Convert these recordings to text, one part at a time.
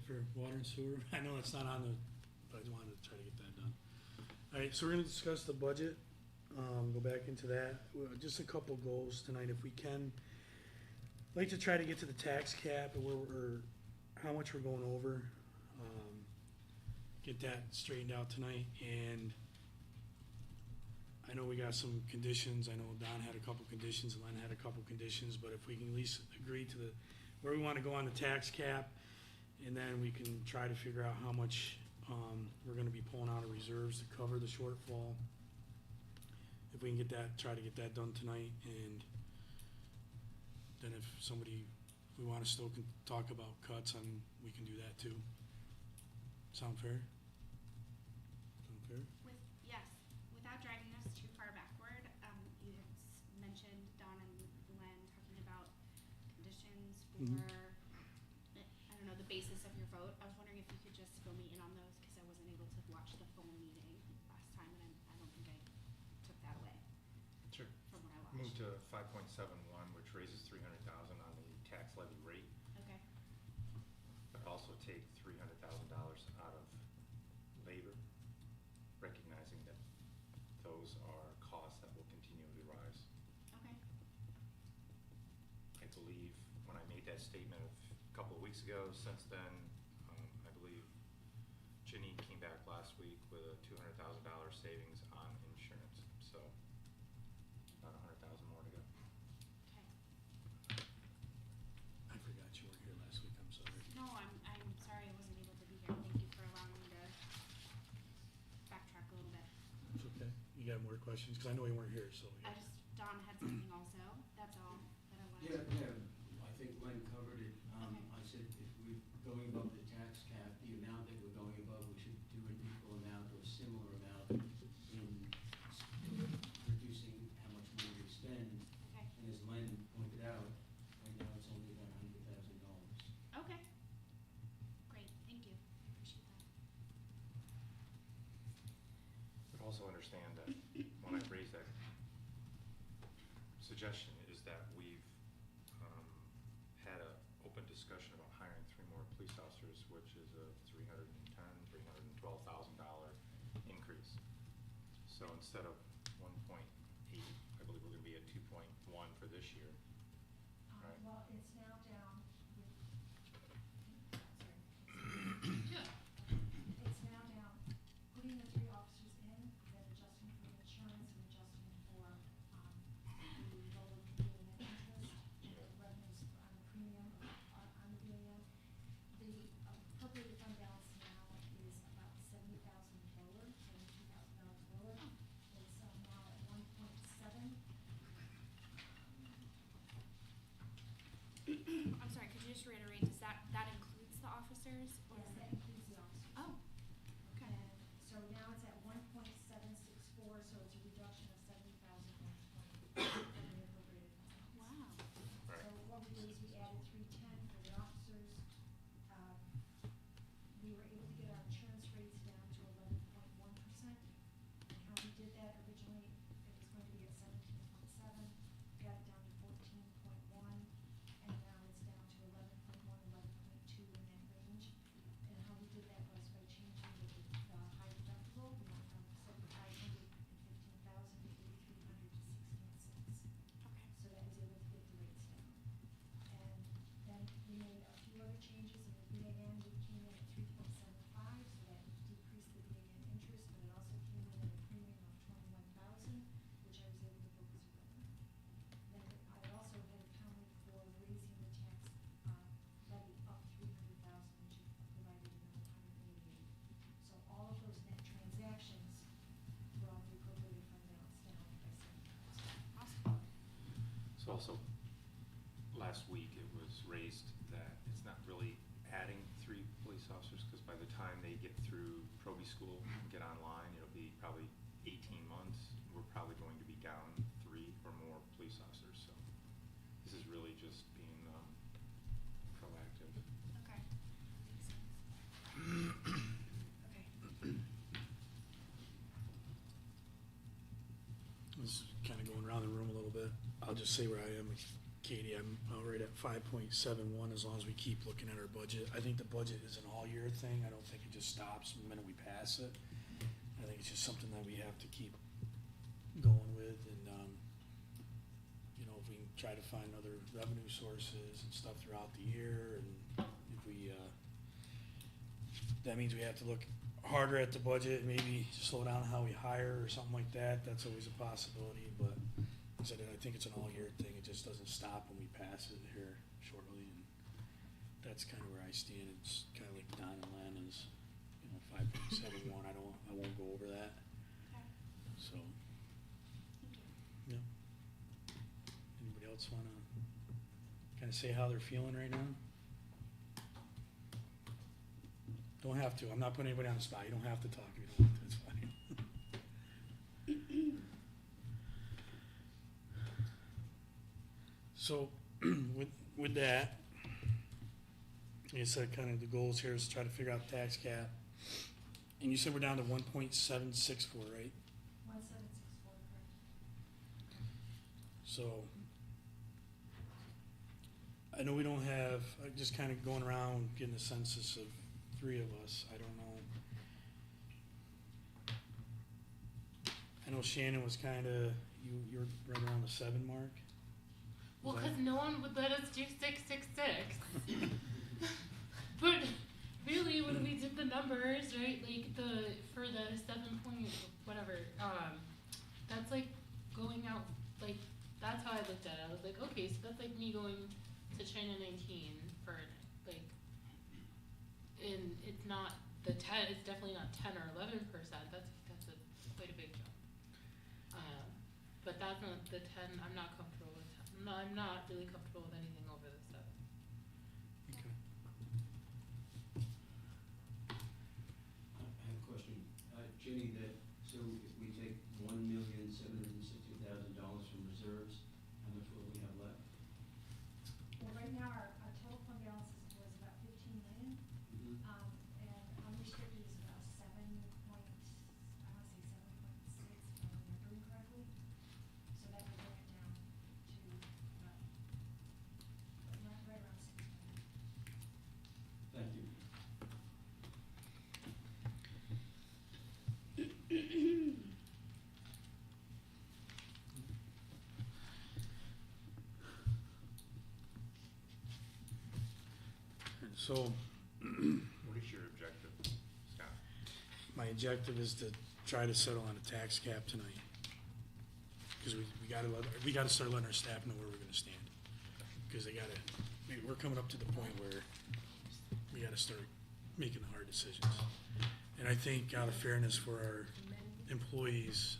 for water and sewer? I know it's not on the, but I wanted to try to get that done. All right, so we're gonna discuss the budget, go back into that. Well, just a couple goals tonight, if we can. Like to try to get to the tax cap, and where we're, how much we're going over. Get that straightened out tonight, and I know we got some conditions. I know Don had a couple conditions, Len had a couple conditions, but if we can at least agree to the, where we wanna go on the tax cap, and then we can try to figure out how much, we're gonna be pulling out of reserves to cover the shortfall. If we can get that, try to get that done tonight, and then if somebody, we wanna still talk about cuts, we can do that too. Sound fair? Sound fair? Yes, without dragging us too far backward, you had mentioned Don and Len talking about conditions for, Mhm. I don't know, the basis of your vote. I was wondering if you could just fill me in on those, because I wasn't able to watch the full meeting last time, and I don't think I took that away Sure. from what I Move watched. to 5.71, which raises 300,000 on the tax levy rate, Okay, but also take $300,000 out of labor, recognizing that those are costs that will continually rise. okay, I believe when I made that statement a couple of weeks ago, since then, I believe Ginny came back last week with a $200,000 savings on insurance, so about 100,000 more to go. okay. I forgot you were here last week, I'm sorry. No, I'm sorry I wasn't able to be here. Thank you for allowing me to backtrack a little bit. It's okay. You got more questions? Cause I know you weren't here, so. I just, Don had something also, that's all that I wanted. Yeah, I think Len covered it. Okay. I said if we're going above the tax cap, the amount that we're going above, we should do an equal amount or similar amount in reducing how much more we spend. Okay, And as Len pointed out, right now it's only about $100,000. okay. Great, thank you. I appreciate that. But also understand that when I raised that suggestion is that we've had an open discussion about hiring 3 more police officers, which is a $312,000 increase. So instead of 1.8, I believe we're gonna be at 2.1 for this year. Right. Well, it's now down, it's now down, putting the 3 officers in, then adjusting for the insurance and adjusting for, the lower premium and interest, and the revenues on the premium, on the premium. The appropriated fund balance now is about $70,000 lower, $72,000 lower. It's now at 1.7. I'm sorry, could you just reiterate, does that includes the officers? Or Yes, is that it- includes the officers. Oh, okay. And so now it's at 1.764, so it's a reduction of 70,000 from the appropriated funds. Wow. Right. So what we did is we added 310 for the officers. We were able to get our insurance rates down to 11.1%. And how we did that originally, it was going to be at 17.7, got it down to 14.1, and now it's down to 11.1, 11.2 in that range. And how we did that was by changing the high deductible. We went from 7,500 and 15,000 to 8,300 to 16,600. Okay. So that was able to get the rates down. And then we made a few other changes in the BAN. We came in at 3.75, so that decreased the BAN interest, but it also came in at a premium of 21,000, which I was able to book as revenue. Then I also had accounted for raising the tax levy up 300,000, which provided another 188. So all of those net transactions brought the appropriated fund balance down by 7,000. Awesome. So also, last week it was raised that it's not really adding 3 police officers, because by the time they get through probie school and get online, it'll be probably 18 months. We're probably going to be down 3 or more police officers, so this is really just being proactive. Okay. Makes sense. Okay. This is kinda going around the room a little bit. I'll just say where I am. Katie, I'm right at 5.71 as long as we keep looking at our budget. I think the budget is an all-year thing. I don't think it just stops the minute we pass it. I think it's just something that we have to keep going with, and, you know, if we can try to find other revenue sources and stuff throughout the year, and if we, that means we have to look harder at the budget, and maybe slow down how we hire or something like that. That's always a possibility, but like I said, I think it's an all-year thing. It just doesn't stop when we pass it here shortly, and that's kind of where I stand. It's kind of like Don and Len is, you know, 5.71. I won't go over that, Okay, so, thank you. yeah. Anybody else wanna kind of say how they're feeling right now? Don't have to. I'm not putting anybody on the spot. You don't have to talk if you don't want to. It's fine. So, with that, like I said, kind of the goals here is to try to figure out tax cap. And you said we're down to 1.764, right? 1764, correct. So, I know we don't have, just kind of going around getting a census of 3 of us. I don't know. I know Shannon was kind of, you're right around the 7 mark. Well, Was that- because no one would let us do 666. But really, when we did the numbers, right, like for the 7 point whatever, that's like going out, like that's how I looked at it. I was like, okay, so that's like me going to China 19 for like, and it's not the 10. It's definitely not 10 or 11%. That's quite a big jump. But that's not the 10. I'm not comfortable with 10. I'm not really comfortable with anything over the 7. Okay. I have a question. Jenny, so if we take $1,760,000 from reserves, how much will we have left? Well, right now, our total fund balance was about 15 million, and unrestricted is about 7 point, I wanna say 7.6, if I'm remembering correctly. So that would bring it down to about, right around 6 million. Thank you. And so, What is your objective, Scott? my objective is to try to settle on a tax cap tonight. Because we gotta start letting our staff know where we're gonna stand. Because we're coming up to the point where we gotta start making the hard decisions. And I think out of fairness for our employees,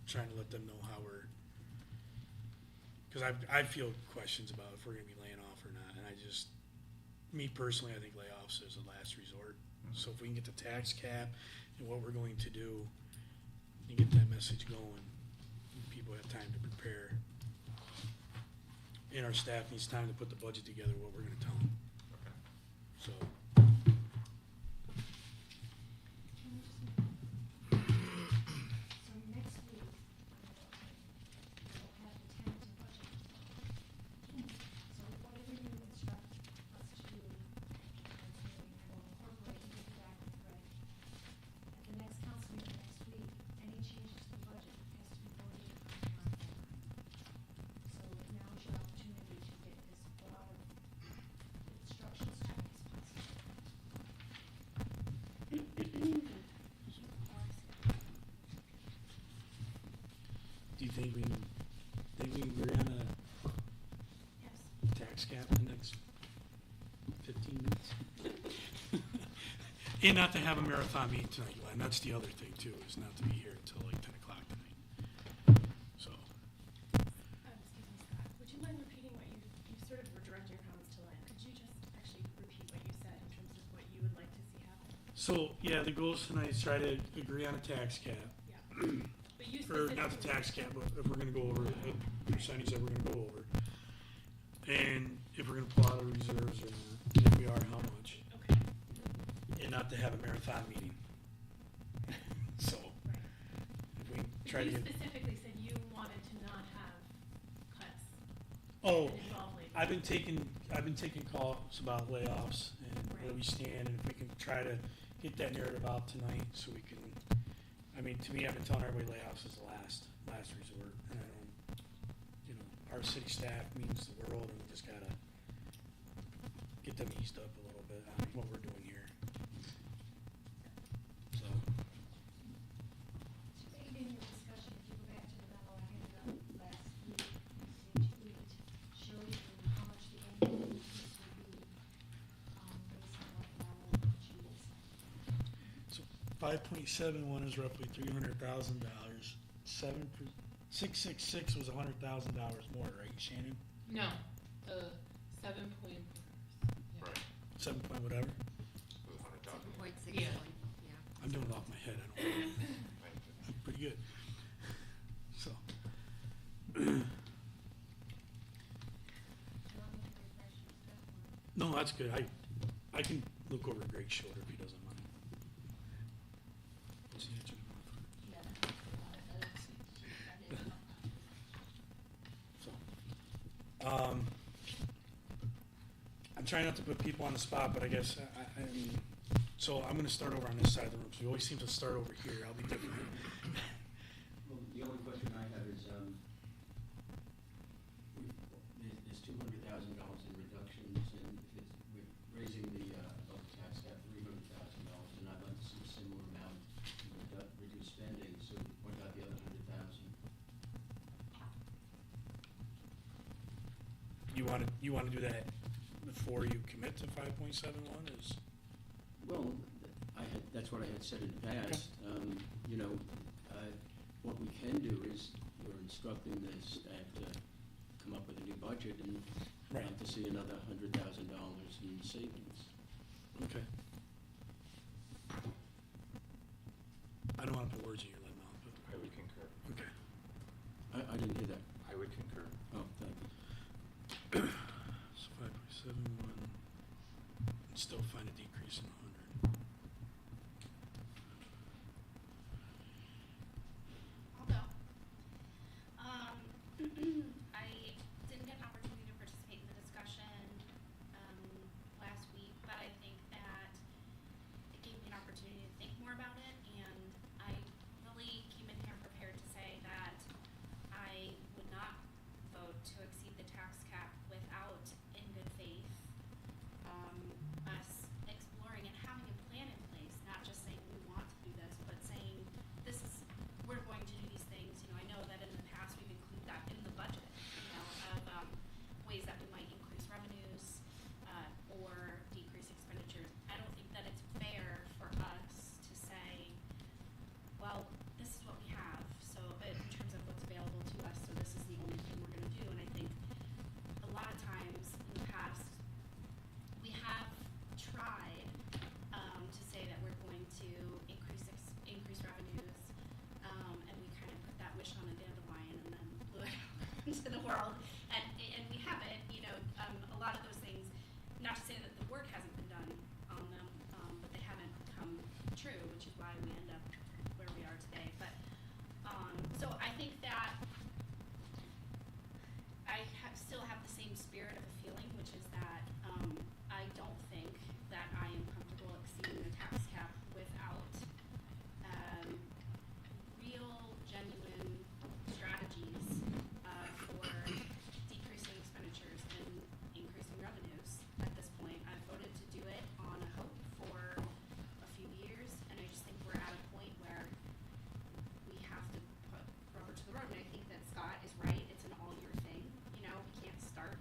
trying to let them know how we're, because I feel questions about if we're gonna be laying off or not, and me personally, I think layoffs is a last resort. So if we can get the tax cap and what we're going to do, and get that message going, people have time to prepare. And our staff needs time to put the budget together, what we're gonna tell them, Okay. so. So next week, we'll have the tentative budget. So whatever you instruct us to do, we'll incorporate and get back with Greg. At the next council meeting next week, any changes to the budget has to be voted on line by line. So now is your opportunity to get as broad of instructions to me as possible. Do you think we can agree on a Yes. tax cap in the next 15 minutes? And not to have a marathon meeting tonight, Glenn, that's the other thing too, is not to be here until like 10 o'clock tonight. So, Excuse me, Scott, would you mind repeating what you sort of were directing your comments to Len? Could you just actually repeat what you said in terms of what you would like to see happen? so, yeah, the goals tonight is try to agree on a tax cap, Yeah. But you or specifically. not the tax cap, but if we're gonna go over, a percentage that we're gonna go over. And if we're gonna pull out of reserves or not, and if we are, how much, Okay, and not to have a marathon meeting. So, right. if we But try to you get, specifically said you wanted to not have cuts. Oh, involve labor. I've been taking calls about layoffs and where we stand, and if we can try to get that narrative out tonight, so we can, I mean, to me, I've been telling everybody layoffs is the last resort, and I don't, you know, our city staff means the world, and we just gotta get them eased up a little bit on what we're doing here. So, In your discussion, if you go back to the memo I handed out last week, page 8, shows you how much the annual increase will be, based on what level of achievement. so 5.71 is roughly $300,000, 666 was $100,000 more, right, Shannon? No, the 7 point. Yeah. Right. 7 point whatever? With $100,000. Yeah. I'm doing it off my head, I don't know. I'm pretty good. So, Do you want me to refresh your stuff, or? no, that's good. I can look over Greg's shoulder if he doesn't mind. What's the answer? So, I'm trying not to put people on the spot, but I guess, I mean, so I'm gonna start over on this side of the room, so we always seem to start over here. I'll be different. Well, the only question I have is, there's $200,000 in reductions, and if it's, we're raising the, above the tax cap $300,000, and I'd like to see a similar amount in reduced spending, so what about the other 100,000? You wanna do that before you commit to 5.71 is? Well, that's what I had said in the past. You know, what we can do is, we're instructing the staff to come up with a new budget and Right. like to see another $100,000 in savings. Okay. I don't wanna put words in your mouth, I would concur. but, okay. I didn't hear that. I would concur. Oh, thank you. So 5.71, still find a decrease in 100. I'll go. I didn't get an opportunity to participate in the discussion, last week, but I think that it gave me an opportunity to think more about it, and I really came in here prepared to say that I would not vote to exceed the tax cap without, in good faith, us exploring and having a plan in place, not just saying we want to do this, but saying this is, we're going to do these things. You know, I know that in the past we've included that in the budget, you know, of ways that we might increase revenues or decrease expenditures. I don't think that it's fair for us to say, well, this is what we have, so in terms of what's available to us, so this is the only thing we're gonna do. And I think a lot of times in the past, we have tried to say that we're going to increase revenues, and we kind of put that wish on a dandelion and then blew it out into the world. And we haven't, you know, a lot of those things, not to say that the work hasn't been done on them, but they haven't come true, which is why we end up where we are today. But so I think that still have the same spirit of a feeling, which is that I don't think that I am comfortable exceeding the tax cap without real, genuine strategies for decreasing expenditures and increasing revenues. At this point, I've voted to do it on a hope for a few years, and I just think we're at a point where we have to put rubber to the road. And I think that Scott is right, it's an all-year thing. You know, we can't start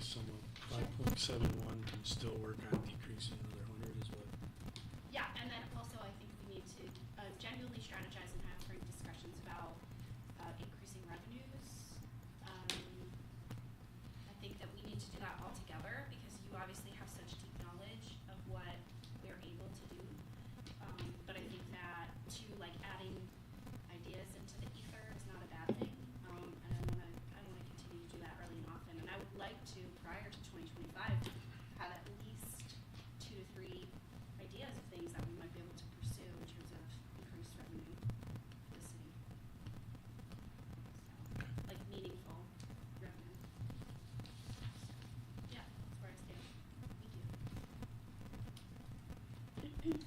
some of 5.71 and still work on decreasing another 100 is what? Yeah, and then also I think we need to genuinely strategize and have frank discussions about increasing revenues. I think that we need to do that all together because you obviously have such deep knowledge of what we're able to do. But I think that too, like adding ideas into the ether is not a bad thing. And I wanna continue to do that early and often. And I would like to, prior to 2025, have at least 2 to 3 ideas of things that we might be able to pursue in terms of increased revenue for the city. So, like meaningful revenue. So, yeah, that's where I stand. Thank you.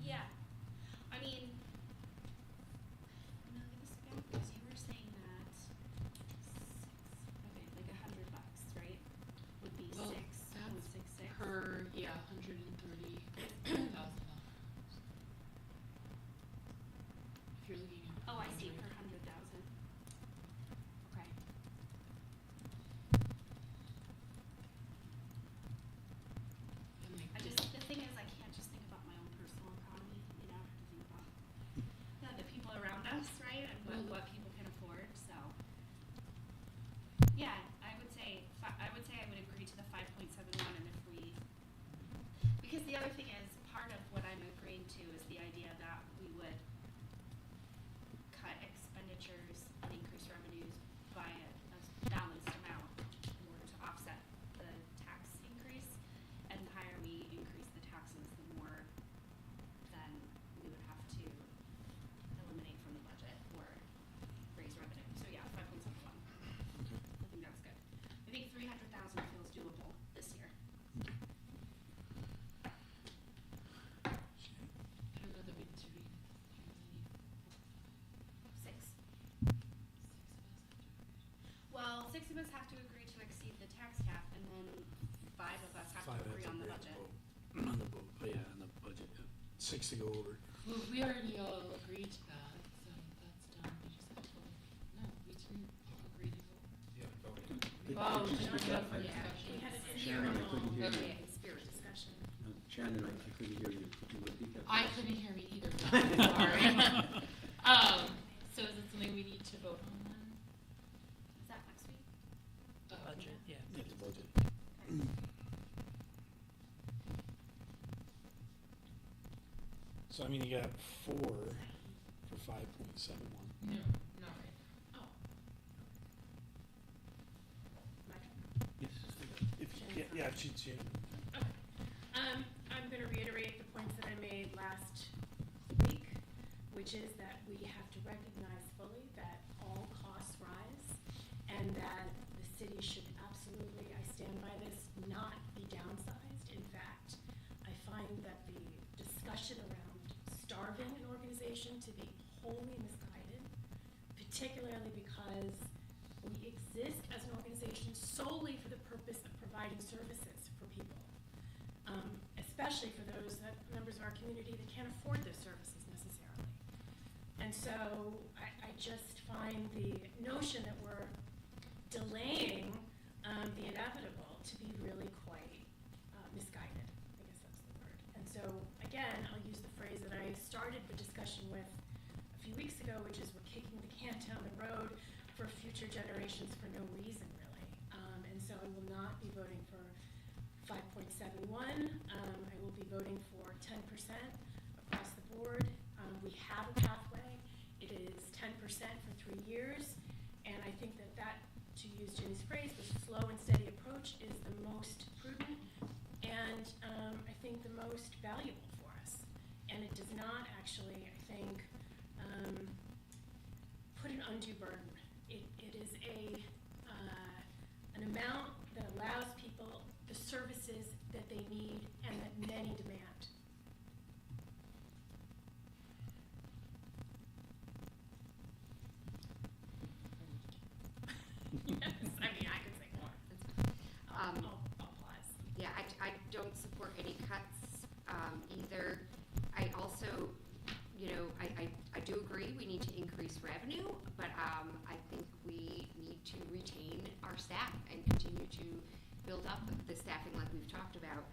Yeah, I mean, no, give us again, because you were saying that okay, like $100, right? Would be Well, 6.66. Per, yeah, $130,000. If you're looking at. Oh, I see, per 100,000. Okay. And like I just, the thing is, I can't just think about my own personal economy, you know, I have to think about the people around us, right, and what people can afford, so. Yeah, I would say I would agree to the 5.71, and if we, because the other thing is, part of what I'm agreeing to is the idea that we would cut expenditures and increase revenues by a balanced amount in order to offset the tax increase. And the higher we increase the taxes, the more then we would have to eliminate from the budget or raise revenue. So yeah, 5.71. I think that's good. I think 300,000 feels doable this year. I don't know that we do we need 6. 6 Well, 6 of us have to agree to exceed the tax cap, and then 5 of us have to agree on the budget. On the vote, oh yeah, on the budget, yeah. 6 to go over. Well, we already all agreed to that, so that's done. We just have to, no, we didn't all agree to vote. Yeah, voting. Oh, Could you speak up? We had a Shannon, I couldn't hear you. Okay. spirit discussion. No, Shannon, I couldn't hear you. Could you repeat that? I couldn't hear me either, so I'm sorry. So is it something we need to vote on then? Is that next week? Budget, yeah. Yeah, the budget. So I mean, you got 4 for 5.71. No, not right. Oh. My turn. If, yeah, she's, I'm gonna reiterate the points that I made last week, which is that we have to recognize fully that all costs rise and that the city should absolutely, I stand by this, not be downsized. In fact, I find that the discussion around starving an organization to be wholly misguided, particularly because we exist as an organization solely for the purpose of providing services for people. Especially for those members of our community that can't afford those services necessarily. And so I just find the notion that we're delaying the inevitable to be really quite misguided. I guess that's the word. And so again, I'll use the phrase that I started the discussion with a few weeks ago, which is we're kicking the can down the road for future generations for no reason really. And so I will not be voting for 5.71. I will be voting for 10% across the board. We have a pathway. It is 10% for 3 years. And I think that that, to use Jenny's phrase, the slow and steady approach is the most prudent and I think the most valuable for us. And it does not actually, I think, put an undue burden. It is an amount that allows people the services that they need and that many demand. Yes, I mean, I could say more. I'll pause. Yeah, I don't support any cuts either. I also, I do agree we need to increase revenue, but I think we need to retain our our staff and continue to build up the staffing like we've talked about,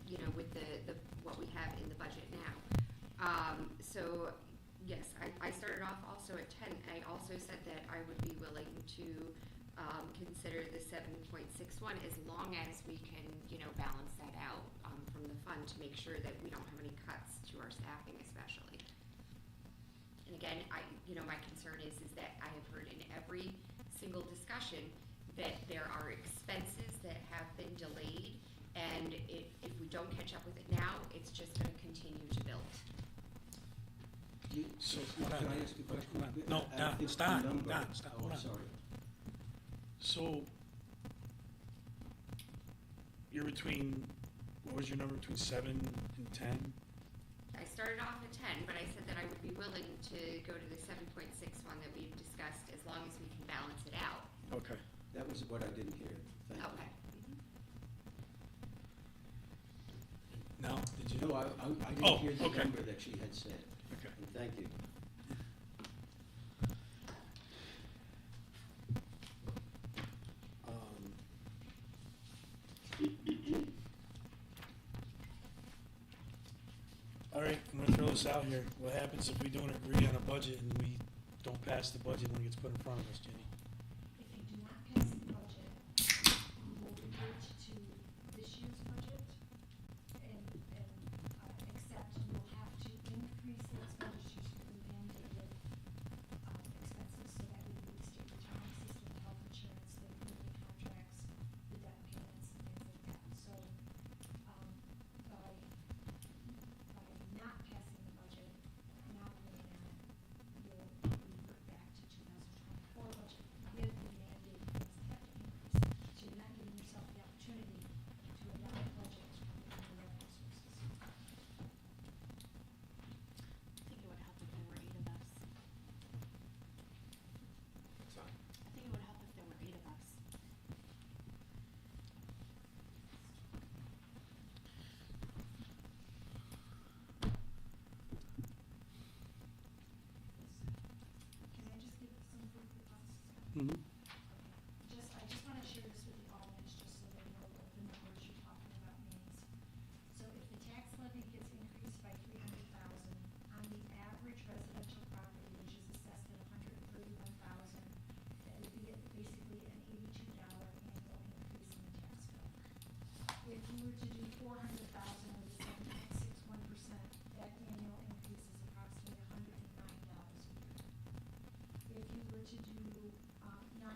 you know, with the what we have in the budget now. So yes, I started off also at 10. I also said that I would be willing to consider the 7.61 as long as we can, you know, balance that out from the fund to make sure that we don't have any cuts to our staffing especially. And again, you know, my concern is that I have heard in every single discussion that there are expenses that have been delayed, and if we don't catch up with it now, it's just gonna continue to build. So, Can hold on. I ask a question? Hold on. No, I Don, think stop, the number- Don, stop, Oh, hold I'm on. sorry. So, you're between, what was your number, between 7 and 10? I started off at 10, but I said that I would be willing to go to the 7.61 that we've discussed as long as we can balance it out. Okay. That was what I didn't hear. Thank you. Okay. Now, did you? No, I Oh, didn't hear the okay. number that she had said. Okay. And thank you. All right, I'm gonna throw this out here. What happens if we don't agree on a budget and we don't pass the budget when it gets put in front of us, Jenny? If you do not pass the budget, you will revert to this year's budget and except you will have to increase the expenditures for the mandated expenses so that would be the state retirement system, health insurance, the union contracts, the debt payments, and things like that. So, by not passing the budget, not agreeing on it, you'll revert back to 2024 budget with the mandated things that have to increase. So you're not giving yourself the opportunity to adopt a budget from the revenue sources. I think it would help if there were 8 of us. So, I think it would help if there were 8 of us. Can I just give some food for thought? Mm-hmm. I just wanna share this with the audience, just so they know what the numbers you're talking about means. So if the tax levy gets increased by 300,000 on the average residential property, which is assessed at 131,000, that would be basically an $82 annual increase in the tax bill. If you were to do 400,000 with a 7.61%, that annual increase is approximately $109 a year. If you were to do, 900,000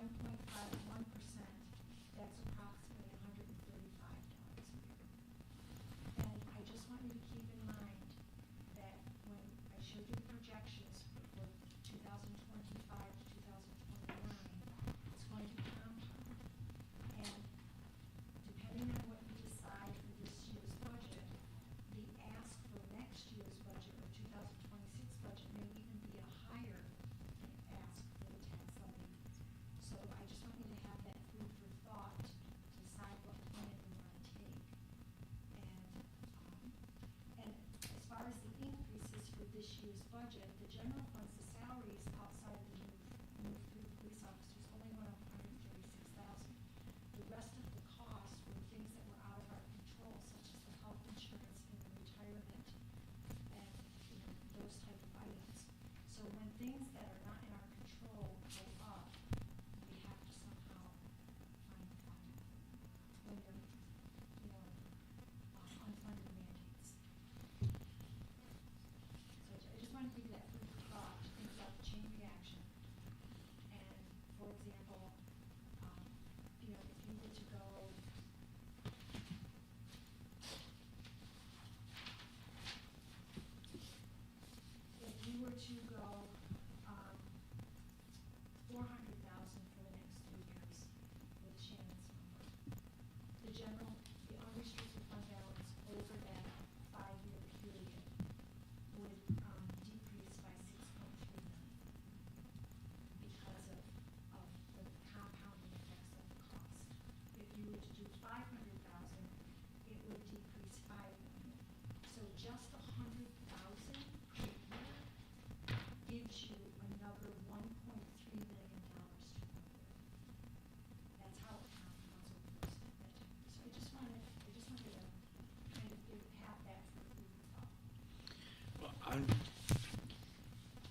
I'm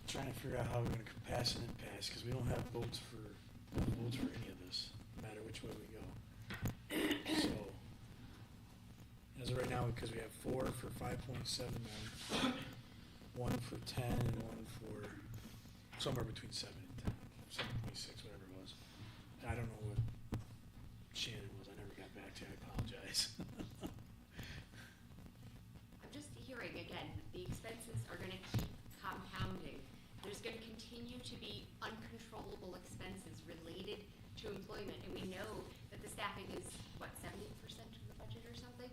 trying to figure out how we're gonna pass it and pass, because we don't have votes for any of this, no matter which way we go. So, as of right now, because we have 4 for 5.79, 1 for 10, and 1 for somewhere between 7 and 10, 7.6, whatever it was. And I don't know what Shannon was, I never got back to you, I apologize. I'm just hearing, again, the expenses are gonna keep compounding. There's gonna continue to be uncontrollable expenses related to employment, and we know that the staffing is, what, 70% of the budget or something?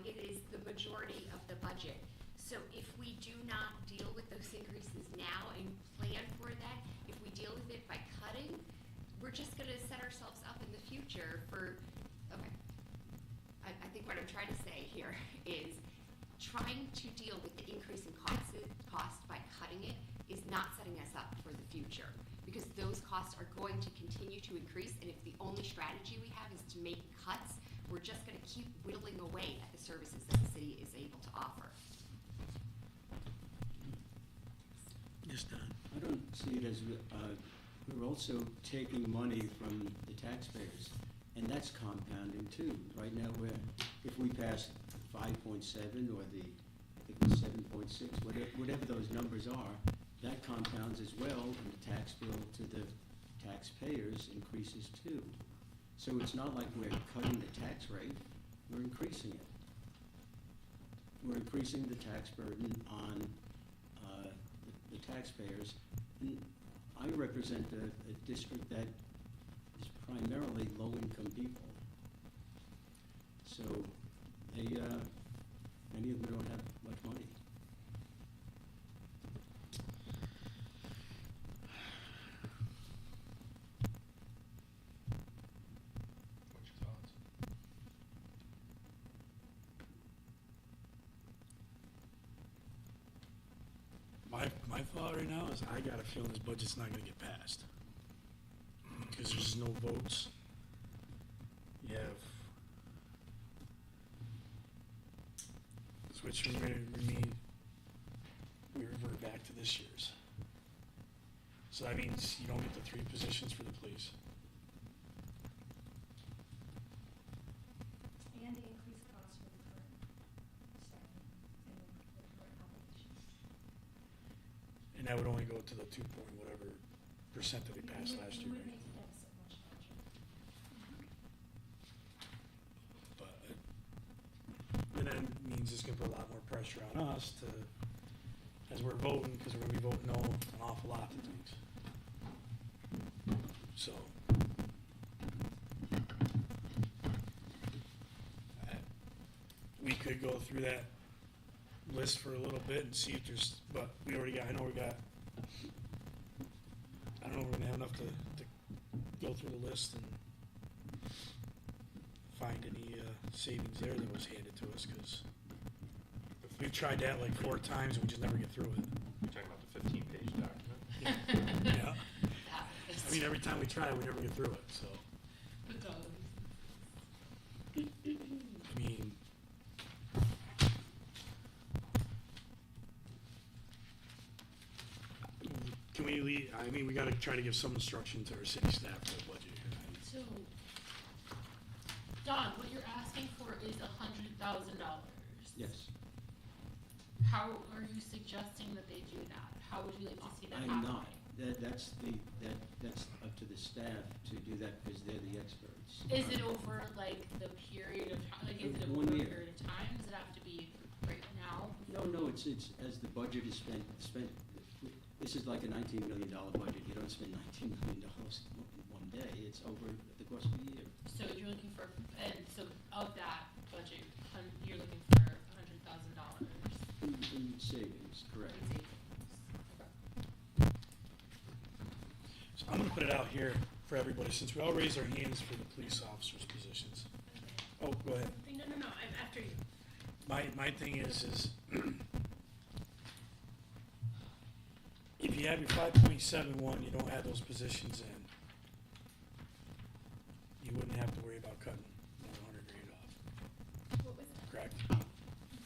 It is the majority of the budget. So if we do not deal with those increases now and plan for that, if we deal with it by cutting, we're just gonna set ourselves up in the future for, okay. I think what I'm trying to say here is trying to deal with the increase in cost by cutting it is not setting us up for the future, because those costs are going to continue to increase, and if the only strategy we have is to make cuts, we're just gonna keep whittling away at the services that the city is able to offer. Yes, Don? I don't see it as, we're also taking money from the taxpayers, and that's compounding too. Right now, if we pass 5.7 or the, I think it's 7.6, whatever those numbers are, that compounds as well, and the tax bill to the taxpayers increases too. So it's not like we're cutting the tax rate, we're increasing it. We're increasing the tax burden on the taxpayers. And I represent a district that is primarily low-income people. So they, many of them don't have much money. What's your thoughts? My thought right now is I got a feeling this budget's not gonna get passed. Because there's no votes. You have. Which we revert back to this year's. So that means you don't get the 3 positions for the police. And the increased cost for the current staffing and the current obligations. And that would only go to the 2 point whatever percent that we passed last year, You would right? make the deficit much larger. But, and that means it's gonna put a lot more pressure on us to, as we're voting, because we're gonna be voting no an awful lot of things. So. We could go through that list for a little bit and see if there's, but we already got, I don't know if we're gonna have enough to go through the list and find any savings there that was handed to us, because we've tried that like 4 times and we just never get through it. You're talking about the 15-page document? Yeah. I mean, every time we try it, we never get through it, so, I mean, can we leave, I mean, we gotta try to give some instruction to our city staff for the budget here. So, Don, what you're asking for is $100,000. Yes. How are you suggesting that they do that? How would you like to see that I'm happen? not. That's up to the staff to do that because they're the experts. Is it over like the period of time? Like, is it over 1 a year. period of time? Does it have to be right now? No, it's as the budget is spent, this is like a $19 million budget. You don't spend $19 million in one day. It's over the course of a year. So you're looking for, and so of that budget, you're looking for $100,000. In savings, correct. So I'm gonna put it out here for everybody, since we all raised our hands for the police officers' positions. Oh, go ahead. No, I'm after you. My thing is if you have your 5.71, you don't have those positions in, you wouldn't have to worry about cutting $100,000 off, What was it? correct? I'm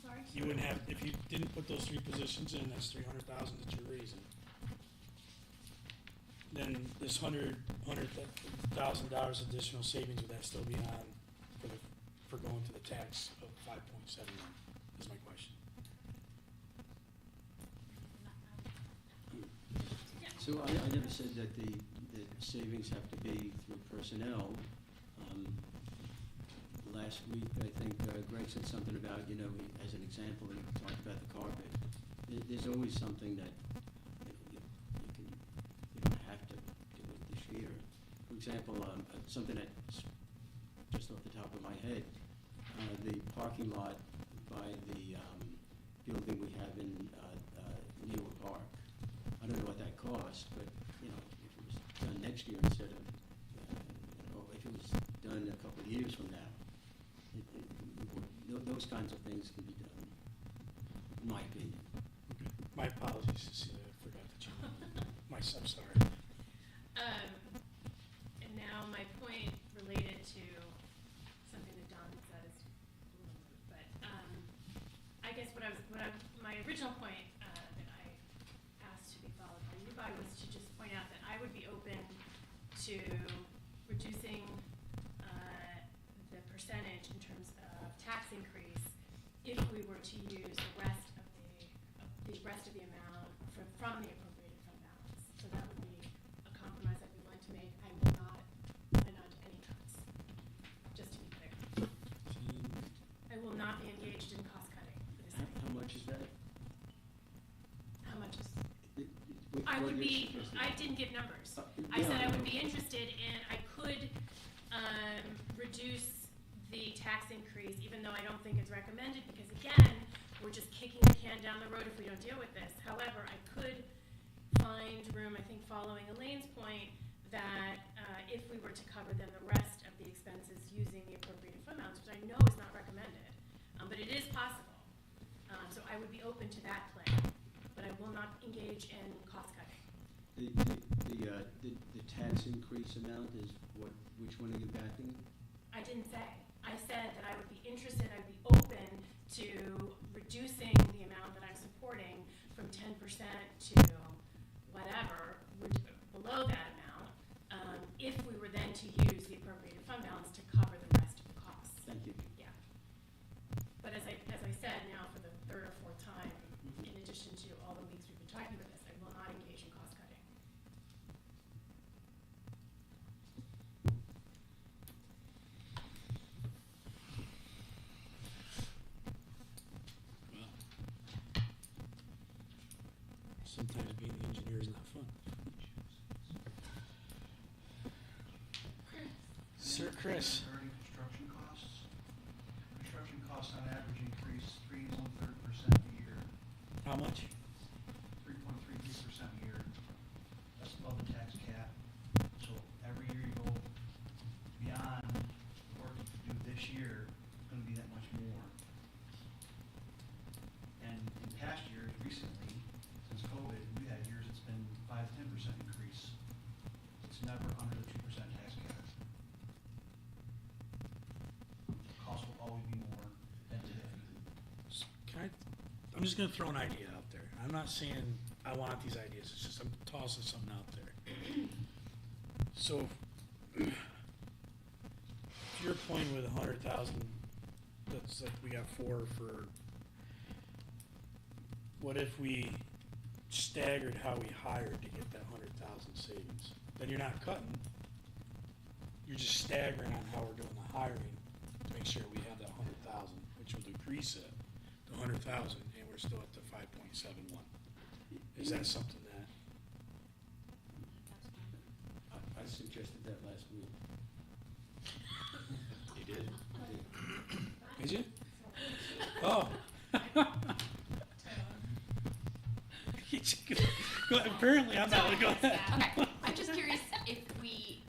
sorry? you wouldn't have, if you didn't put those 3 positions in, that's 300,000 that you're raising. Then this $100,000 additional savings, would that still be on for going to the tax of 5.71, is my question. So I never said that the savings have to be through personnel. Last week, I think Greg said something about, as an example, he talked about the carpet. There's always something that you don't have to do it this year. For example, something that's just off the top of my head, the parking lot by the building we have in Newer Park. I don't know what that cost, but, if it was done next year instead of, if it was done a couple of years from now, those kinds of things can be done, in my opinion. My apologies, Cecilia, I forgot that you, I'm sorry. And now my point related to something that Don said is, but I guess my original point that I asked to be followed by you by was to just point out that I would be open to reducing the percentage in terms of tax increase if we were to use the rest of the amount from the appropriated fund balance. So that would be a compromise I'd be willing to make. I will not sign on to any cuts, just to be clear. I will not be engaged in cost cutting for the city. How much is that? How much is? What I would you're be, suggesting? I didn't give numbers. Yeah, I said I would know. be interested and I could reduce the tax increase, even though I don't think it's recommended, because again, we're just kicking the can down the road if we don't deal with this. However, I could find room, I think following Elaine's point, that if we were to cover then the rest of the expenses using the appropriated fund balance, which I know is not recommended, but it is possible. So I would be open to that plan, but I will not engage in cost cutting. The tax increase amount is what, which one are you backing? I didn't say. I said that I would be interested, I'd be open to reducing the amount that I'm supporting from 10% to whatever, below that amount, if we were then to use the appropriated fund balance to cover the rest of the costs. Thank you. Yeah. But as I said now for the third or fourth time, in addition to all the weeks we've been talking about this, I will not engage in cost cutting. Sometimes being an engineer is not fun. Sir Chris. Regarding construction costs. Construction costs on average increase 3 1/3% a year, How much? 3.33% a year. That's above the tax cap. So every year you go beyond the work you do this year, it's gonna be that much more. And in past years, recently, since COVID, we had years it's been 5 to 10% increase. It's never under the 2% tax cap. Cost will always be more than today. I'm just gonna throw an idea out there. I'm not saying I want these ideas, it's just I'm tossing something out there. So, if you're playing with 100,000, that's like we got 4 for, what if we staggered how we hired to get that 100,000 savings? Then you're not cutting, you're just staggering on how we're doing the hiring to make sure we have that 100,000, which will decrease it to 100,000, and we're still at the 5.71. Is that something that, I suggested that last week. You did? is it? Oh. Apparently, I'm not gonna go ahead. Okay, I'm just curious if we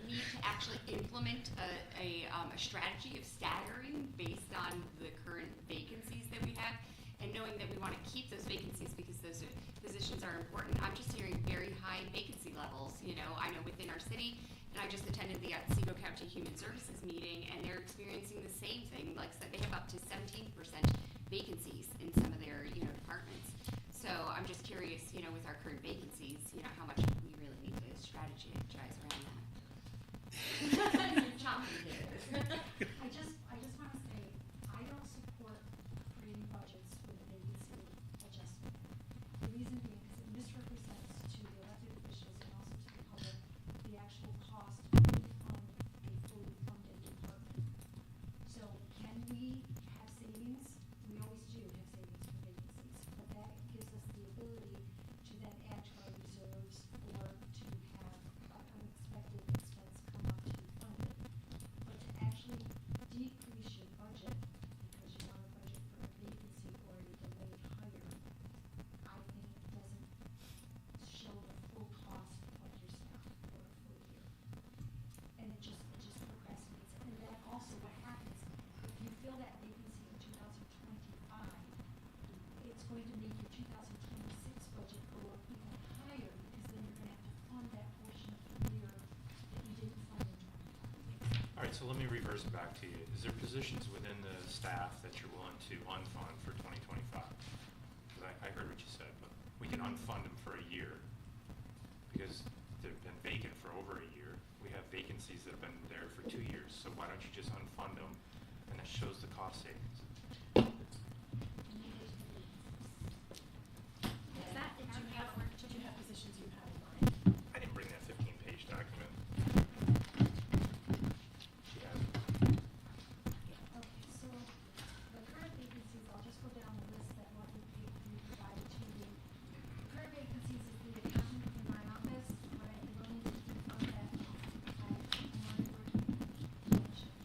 need to actually implement a strategy of staggering based on the current vacancies that we have, and knowing that we want to keep those vacancies because those positions are important. I'm just hearing very high vacancy levels, I know within our city, and I just attended the Otsego County Human Services meeting, and they're experiencing the same thing. Like I said, they have up to 17% vacancies in some of their, departments. So I'm just curious, with our current vacancies, how much we really need to strategize around that. You're chomping at it. I just wanna say, I don't support creating budgets with a vacancy adjustment. The reason being, because it misrepresents to the elected officials and also to the public, the actual cost of a fully funded department. So can we have savings? We always do have savings for vacancies, but that gives us the ability to then add to our reserves or to have an unexpected expense come up to be funded. But to actually decrease your budget because you want to budget for a vacancy or a delayed hire, I think doesn't show the full cost of your staff for a full year. And it just procrastinates it. And then also what happens, if you fill that vacancy in 2025, it's going to make your 2026 budget go up even higher because then you're going to have to fund that portion of the year that you didn't fund in 2025. All right, so let me reverse it back to you. Is there positions within the staff that you're willing to unfund for 2025? Because I heard what you said, but we can unfund them for a year because they've been vacant for over a year. We have vacancies that have been there for 2 years, so why don't you just unfund them? And that shows the cost savings. Is that, did you have positions you had in mind? I didn't bring that 15-page document. She has it. Okay, so the current vacancies, I'll just go down the list that what we provided to you. The current vacancies is the accountant in my office, but I will need to fund that. I'm already working, I just can't do it.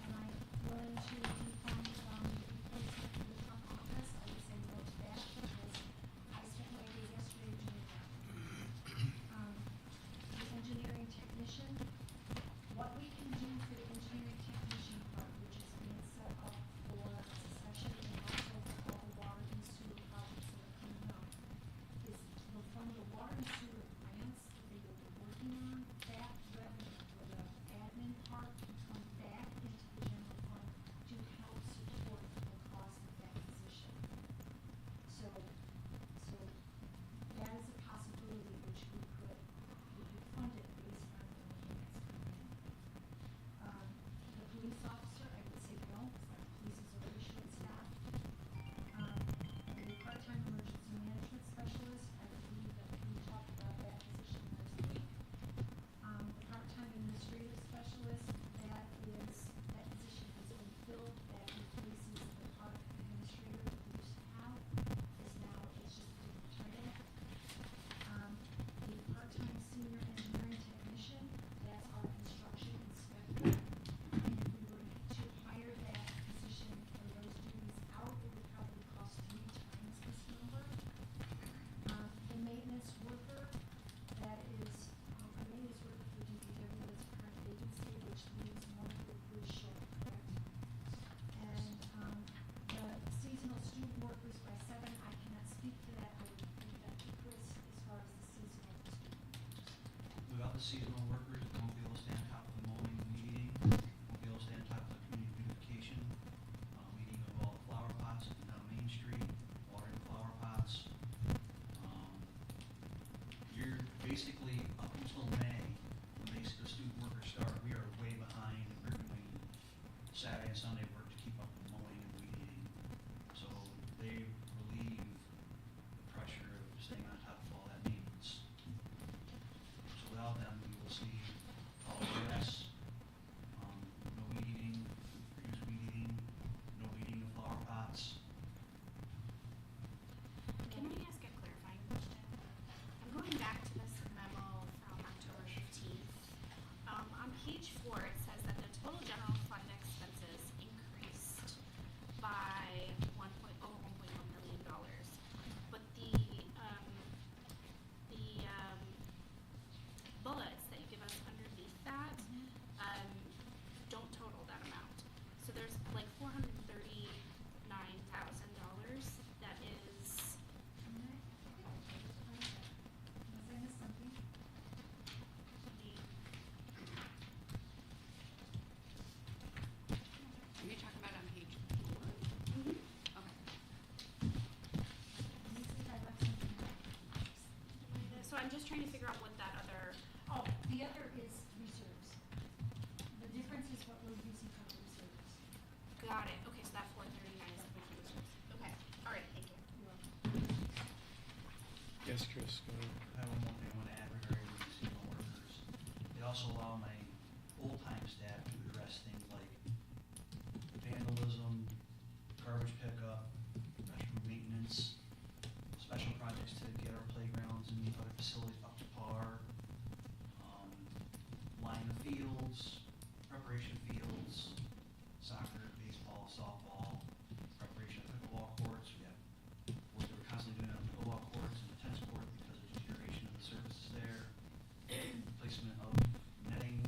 Am I willing to defund, replacement for the front office? I would say no to that, because I spent my day yesterday doing that. The engineering technician, what we can do for the engineering technician part, which is being set up for succession and also for all the water and sewer projects that are coming up, is from the water and sewer grants that they will be working on, that revenue for the admin part can come back into the general fund to help support the cost of that position. So that is a possibility which we could fund it based on the money that's coming in. The police officer, I would say no, because the police is already short-staffed. The part-time emergency management specialist, I believe that we talked about that position last week. The part-time administrative specialist, that position has been filled, that replaces the part administrator that we used to have, is now, it's just a different title. The part-time senior engineering technician, that's our construction inspector. And if we were to hire that position or those duties out, it would probably cost 3 times this number. The maintenance worker, that is, a maintenance worker for DPW, that's a current vacancy, which leaves one who is short, correct? And, the seasonal student workers by 7, I cannot speak to that, I would leave that to Chris as far as the seasonal student workers. Without the seasonal workers, we won't be able to stay on top of the mowing and weeding, won't be able to stay on top of the community beautification, weeding of all the flower pots up and down Main Street, watering the flower pots. You're basically, up until May, when the student workers start, we are way behind, and we're doing Saturday and Sunday work to keep up with mowing and weeding. So they relieve the pressure of staying on top of all that maintenance. So without them, we will see all grass, no weeding, reduced weeding, no weeding of flower pots. Can I ask a clarifying question? I'm going back to this memo from October 15th. On page 4, it says that the total general fund expenses trying to figure out what that other, Oh, the other is reserves. The difference is what we're using for reserves. got it, okay, so that 439 is for reserves. Okay, all right, thank you. You're welcome. Yes, Chris, go ahead. I have one more thing I want to add regarding the seasonal workers. They also allow my full-time staff to address things like vandalism, garbage pickup, restroom maintenance, special projects to get our playgrounds and other facilities up to par, line the fields, preparation fields, soccer, baseball, softball, preparation of pickleball courts. We have work that we're constantly doing on pickleball courts and the tennis court because of deterioration of the surfaces there, placement of netting.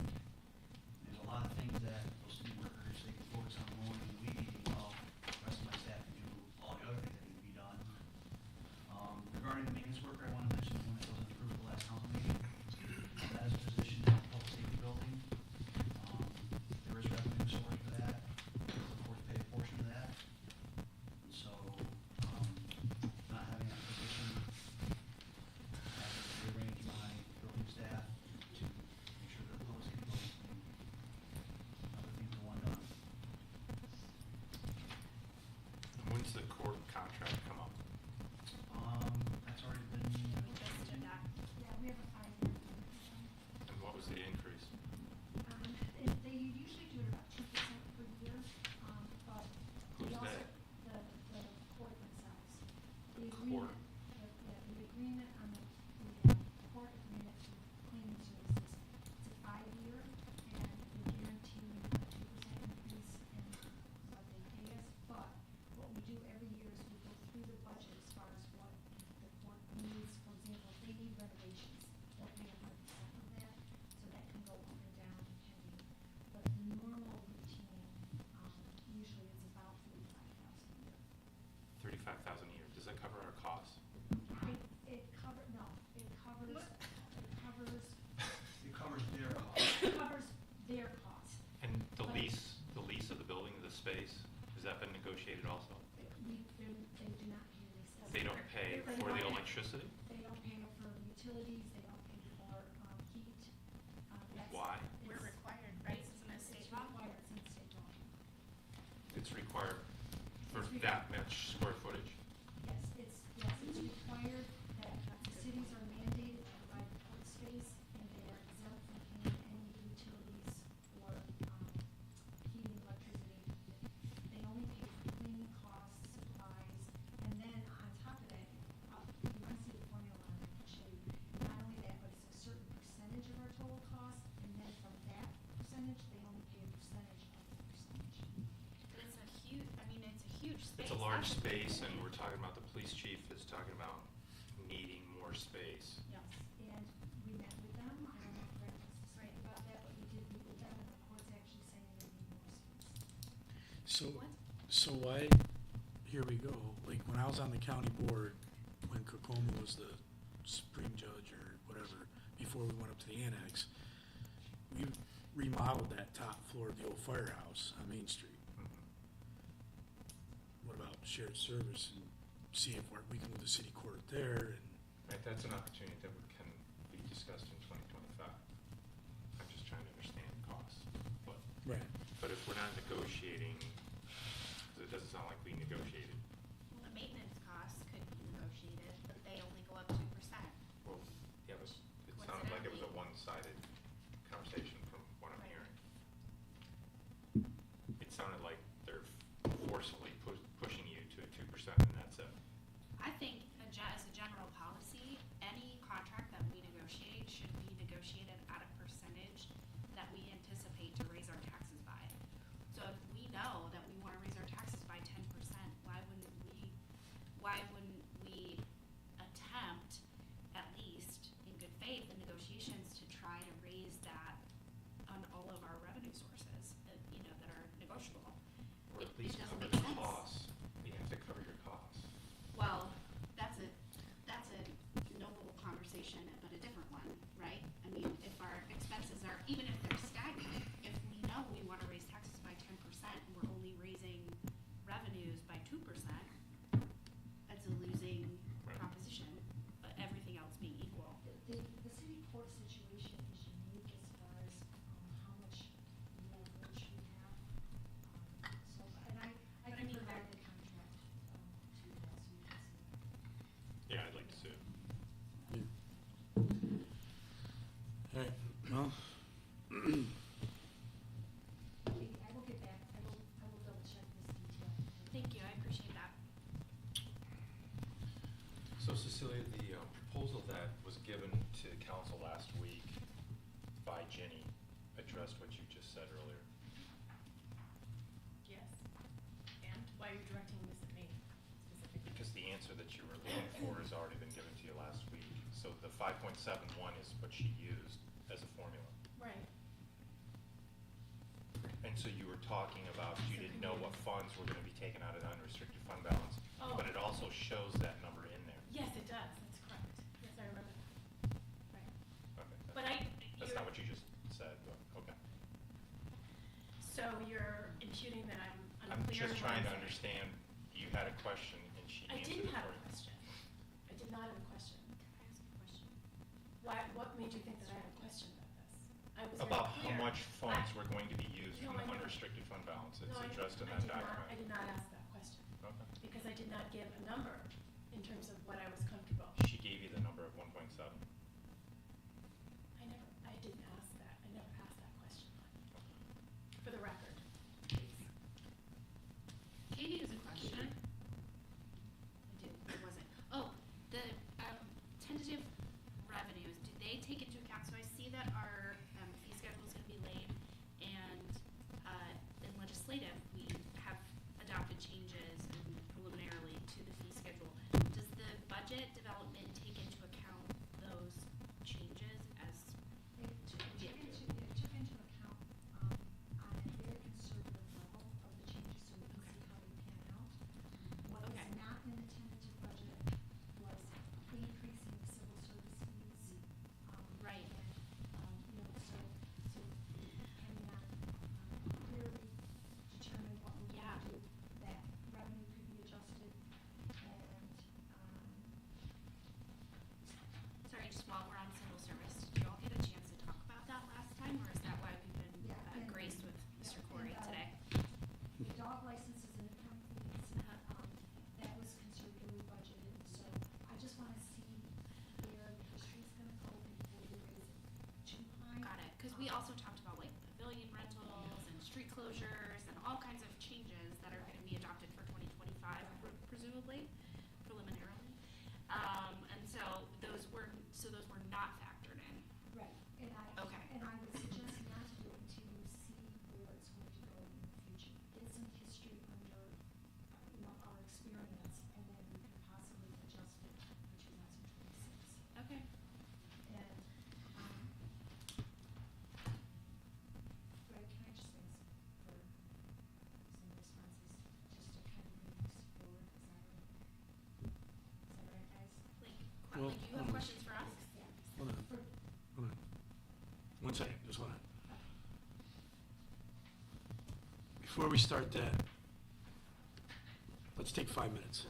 There's a lot of things that those city workers, they can focus on mowing and weeding while the rest of my staff can do all the other things that need to be done. Regarding the maintenance worker, I want to mention the one that wasn't approved at the last council meeting. That is a position in the public safety building. There is revenue source for that. The court pay a portion of that. And so, not having that position, I have to rearrange my building staff to make sure that the public safety building is clean. Other things are one done. When's the court contract come up? That's already been. We just did that. Yeah, we have a 5-year agreement. And what was the increase? They usually do it about 2% per year, but Who's we also, they? the court themselves. The Court. agreement, the agreement on the court agreement to cleaning services, it's a 5-year, and we're guaranteeing a 2% increase in what they pay us, but what we do every year is we go through the budget as far as what the court needs. For example, if they need renovations, they'll pay 100% of that, so that can go up and down depending. But the normal routine, usually is about $35,000 a year. 35,000 a year. Does that cover our costs? It covers their It covers their costs. it covers their costs. And the lease of the building, the space, has that been negotiated also? They do not pay leases. They don't pay for the electricity? They don't pay for utilities, they don't pay for, heat. That's- Why? We're it's- required, right? Isn't it It's state law? required, it's in state law. It's required for It's required. that much square footage? Yes, it's required that the cities are mandated to provide court space, and they are exempt from paying any utilities or, heating, electricity. They only pay for cleaning costs, supplies, and then on top of that, you can see the formula on it, I can show you. Not only that, but it's a certain percentage of our total cost, and then from that percentage, they only pay a percentage of the percentage. But it's a huge, I mean, it's a huge space. It's a large That's a big space, and building. we're talking about, the police chief is talking about needing more space. Yes, and we met with them, I don't know if Brett wants to speak about that, but we did meet with them, and the court's actually saying they need more space. So why, here we go, like, when I was on the county board, when Kokomi was the supreme judge or whatever, before we went up to the annex, we remodeled that top floor of the old firehouse on Main Street. What about shared service, and see if we can move the city court there, and Right, that's an opportunity that can be discussed in 2025. I'm just trying to understand costs. right. But if we're not negotiating, because it doesn't sound like we negotiated, Well, the maintenance costs could be negotiated, but they only go up 2%. well, yeah, it sounded like it was a one-sided conversation from what I'm Right. hearing. It sounded like they're forcefully pushing you to 2% and that's it. I think as a general policy, any contract that we negotiate should be negotiated at a percentage that we anticipate to raise our taxes by. So if we know that we wanna raise our taxes by 10%, why wouldn't we attempt, at least in good faith, in negotiations to try to raise that on all of our revenue sources, that are negotiable? Or at It least doesn't cover make the sense. cost. Celia, the proposal that was given to council last week by Ginny addressed what you just said earlier. Yes. And why are you directing this at me specifically? Because the answer that you were looking for has already been given to you last week. So the 5.71 is what she used as a formula. Right. And so you were talking about, you didn't know what funds were gonna be taken out of the unrestricted fund balance. Oh. But it also shows that number in there. Yes, it does, that's correct. Yes, I remember that. Right. Okay. But That's not what you just said, but, okay. So you're imputing that I'm I'm unclear? just in what trying to saying. understand, you had a question and she I answered it didn't have a for you. question. I did not have a question. Can I ask a question? Why, what made you think that I had a question about this? I was very About how clear. much funds were going to be used No, from I the know. unrestricted fund balance. It's No, I- addressed in I that did not- document. I did not ask that question, Okay. because I did not give a number in terms of what I was comfortable. She gave you the number of 1.7. I didn't ask that, I never asked that question. For the record, please. Katie has a question. I do, what was it? Oh, the tentative revenues, do they take into account, so I see that our fee schedule is gonna be late, and in legislative, we have adopted changes preliminarily to the fee schedule. Does the budget development take into account those changes as It took into account, on a very conservative level of the changes, so we can see how they pan out. What is Okay. not in the tentative budget was increasing the civil service fees. Right. And, so depending on, clearly determine what we Yeah. want to do, that revenue could be adjusted, and, Sorry, just while we're on civil service, did you all get a chance to talk about that last time, or is that why we've been Yeah, and- graced with Mr. yeah, Corey and, today? the dog licenses and income fees, that was conservatively budgeted, so I just wanna see where the history's gonna go before we raise it too high. Got it, cause we also talked about like pavilion rentals and street closures and all kinds of changes that are gonna be adopted for 2025 presumably, preliminarily. And so those were not factored in. Right, Okay. and I would suggest not to do it until you see where it's going to go in the future. Get some history under, our experience, and then we could possibly adjust it for 2026. Okay. And, Greg, can I just ask for some responses, just to kind of move this forward, is that right, guys? Well, Like you have questions for us? Yeah. Hold on. For- Hold on. One second, just hold on. Before we start that, let's take 5 minutes.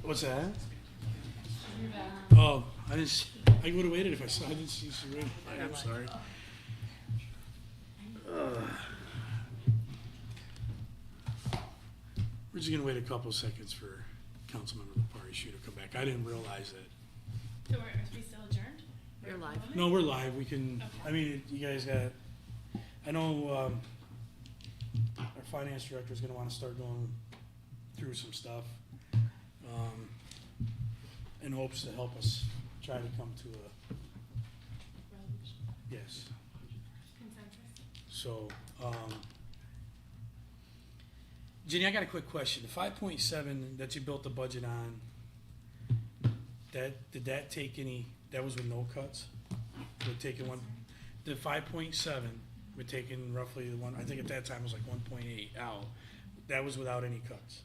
What's that? You're back. Oh, I would have waited if I saw, I didn't see you ring. I'm sorry. We're just gonna wait a couple seconds for Councilmember Lepari to come back. I didn't realize that. So are we still adjourned? You're live. No, we're live. We can, I mean, you guys got, I know, our finance director's gonna wanna start going through some stuff, in hopes to help us try to come to a, yes. Consensus? So, Jenny, I got a quick question. The 5.7 that you built the budget on, did that take any, that was with no cuts? We're taking one, the 5.7, we're taking roughly the one, I think at that time it was like 1.8 out. That was without any cuts,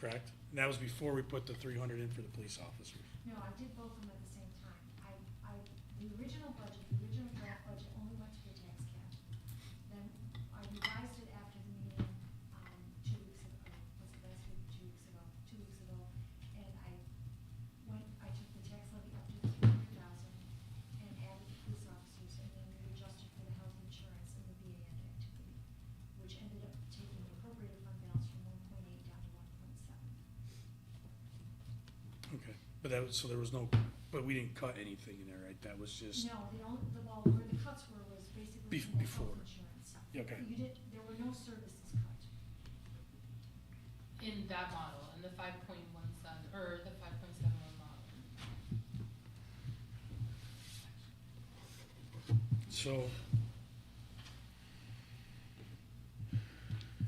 correct? And that was before we put the 300 in for the police officers. No, I did both of them at the same time. The original budget, the original draft budget only went to the tax cap. Then I revised it after the meeting, 2 weeks ago, was it last week, 2 weeks ago? 2 weeks ago. And I took the tax levy up to 300,000 and added the police officers, and then we adjusted for the health insurance and the VA end activity, which ended up taking the appropriated fund balance from 1.8 down to 1.7. Okay, but that was, so there was no, but we didn't cut anything in there, right? That was just, No, well, where the cuts were was basically Bef- from the before. health insurance. okay. There were no services cut. In that model, in the 5.17, or the 5.71 model. So,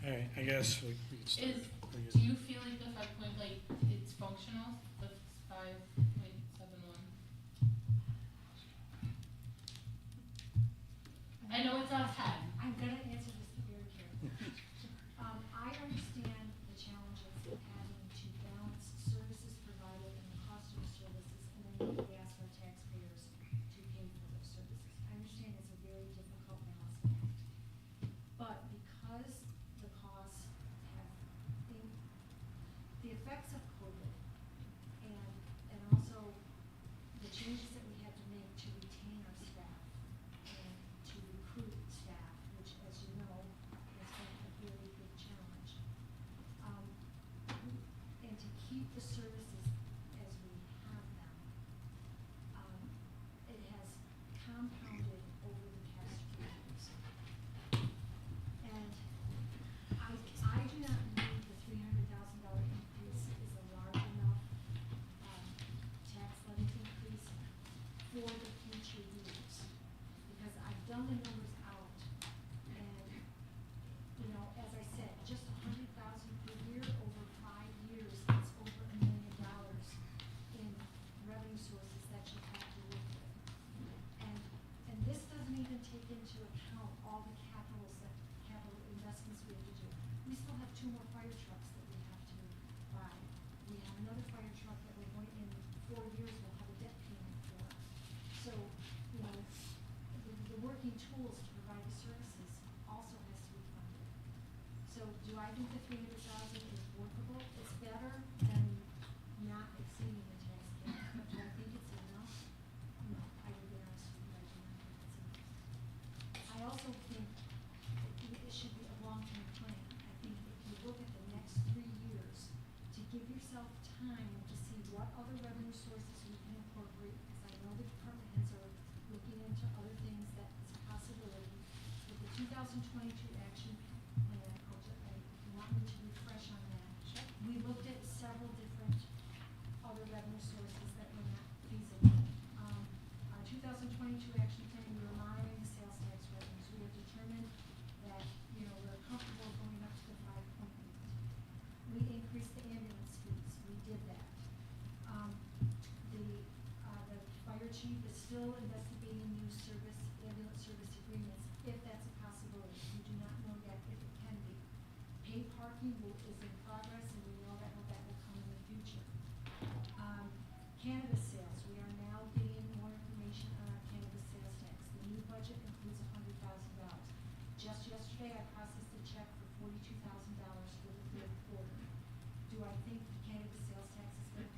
all right, I guess we can start. Do you feel like the 5 point, like, it's functional, the 5.71? I know it's not 10. I'm gonna answer this very carefully. I understand the challenges of having to balance services provided and the cost of the services, and then we ask our taxpayers to pay for those services. I understand it's a very difficult balancing act. But because the costs have, the effects of COVID and also the changes that we had to make to retain our staff and to recruit staff, which, as you know, has been a very big challenge. And to keep the services as we have them, it has compounded over the past few years. And I do not believe the $300,000 increase is a large enough, tax levy increase for the future years. Because I've done the numbers out, and, you know, as I said, just $100,000 per year over 5 years, it's over $1 million in revenue sources that you have to work with. And this doesn't even take into account all the capital investments we have to do. We still have 2 more fire trucks that we have to buy. We have another fire truck that we're going, in 4 years, we'll have a debt payment for. So, you know, the working tools to provide the services also has to be funded. So do I think the 300,000 is workable? It's better than not exceeding the tax cap, but do I think it's enough? No, I would be honest with you, I do not think it's enough. I also think it should be a long-term plan. I think if you look at the next 3 years, to give yourself time to see what other revenue sources we can incorporate, because I know the department heads are looking into other things that is a possibility. With the 2022 action plan, if you want me to refresh on that. Sure. We looked at several different other revenue sources that were not feasible. Our 2022 action plan, we were monitoring the sales tax revenues. We have determined that, you know, we're comfortable going up to the 5.8. We increased the ambulance fees, we did that. The fire chief is still investigating new ambulance service agreements, if that's a possibility. We do not know yet if it can be. Paid parking is in progress, and we know that will come in the future. Cannabis sales, we are now getting more information on our cannabis sales tax. The new budget includes $100,000. Just yesterday, I processed a check for $42,000 for the 3rd quarter. Do I think the cannabis sales tax is going to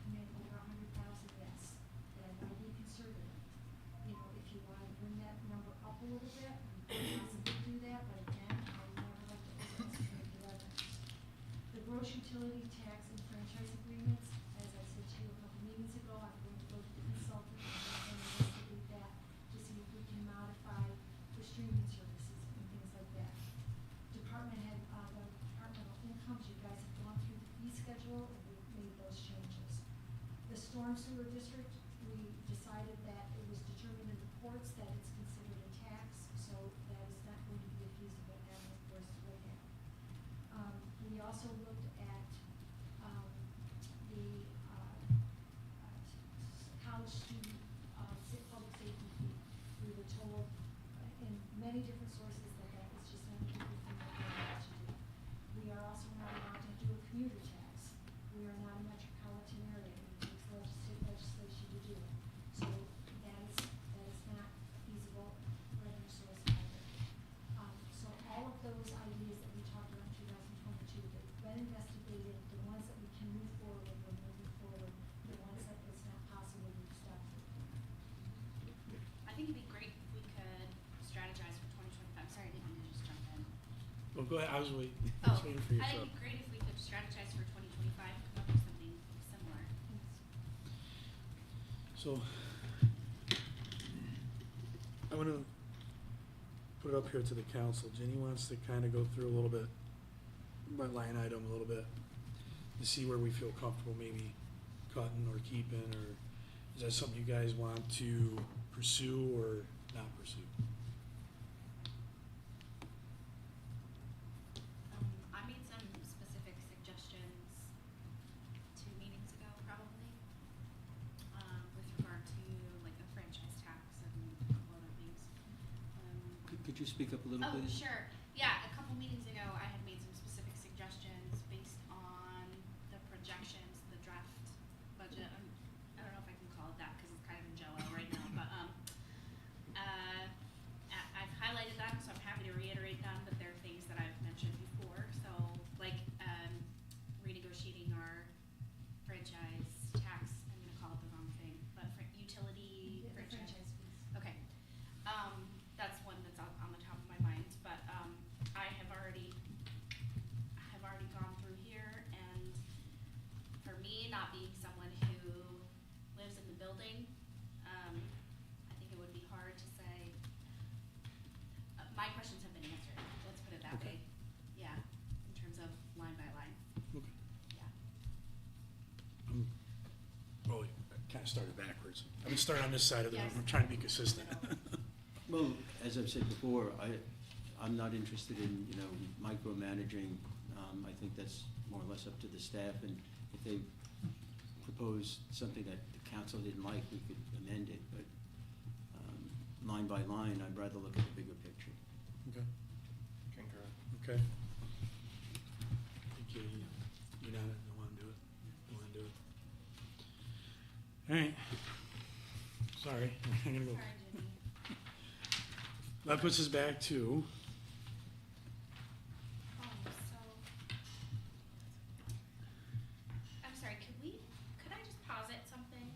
tax and franchise agreements. As I said to you a couple meetings ago, I'm going to go to the consultant and investigate that to see if we can modify the streaming services and things like that. Department head, the departmental incomes, you guys have gone through the fee schedule and we've made those changes. The storm sewer district, we decided that it was determined in the courts that it's considered a tax, so that is not going to be a feasible avenue for us to look at. We also looked at, the, college student, public safety fee. We were told in many different sources that that is just not a good thing that we're allowed to do. We are also not allowed to do a commuter tax. We are not a metropolitan area, and it takes legislation to do it. So that is not a feasible revenue source either. So all of those ideas that we talked about in 2022, they've been investigated. The ones that we can move forward, we're moving forward. The ones that it's not possible, we've stopped. I think it'd be great if we could strategize for 2025. Sorry, I didn't mean to just jump in. Well, go ahead, I was waiting Oh, for you, I so. think it'd be great if we could strategize for 2025, come up with something similar. So, I want to put it up here to the council. Jenny wants to kind of go through a little bit, by line item a little bit, to see where we feel comfortable maybe cutting or keeping, or is that something you guys want to pursue or not pursue? I made some specific suggestions 2 meetings ago, probably, with regard to like a franchise tax and a couple other things. Could you speak up a little bit? Oh, sure. Yeah, a couple meetings ago, I had made some specific suggestions based on the projections, the draft budget. I don't know if I can call it that because it's kind of in jello right now, but I've highlighted them, so I'm happy to reiterate them. But they're things that I've mentioned before. So like renegotiating our franchise tax. I'm going to call it the wrong thing, but utility The franchise. franchise fees. Okay. That's one that's on the top of my mind, but, I have already gone through here, and for me, not being someone who lives in the building, I think it would be hard to say, my questions have been answered, let's put it that Okay. way. Yeah, in terms of line by line, Okay. yeah. Well, we kind of started backwards. I'm gonna start on this side of the room. Yes. I'm trying to be consistent. Well, as I've said before, I'm not interested in, micromanaging. I think that's more or less up to the staff, and if they propose something that the council didn't like, we could amend it, but line by line, I'd rather look at the bigger picture. Okay. Concur. Okay. Thank you. You don't want to do it? You want to do it? All right. Sorry, I'm gonna go. Sorry, Jenny. That puts us back to, So, I'm sorry, could I just pause at something?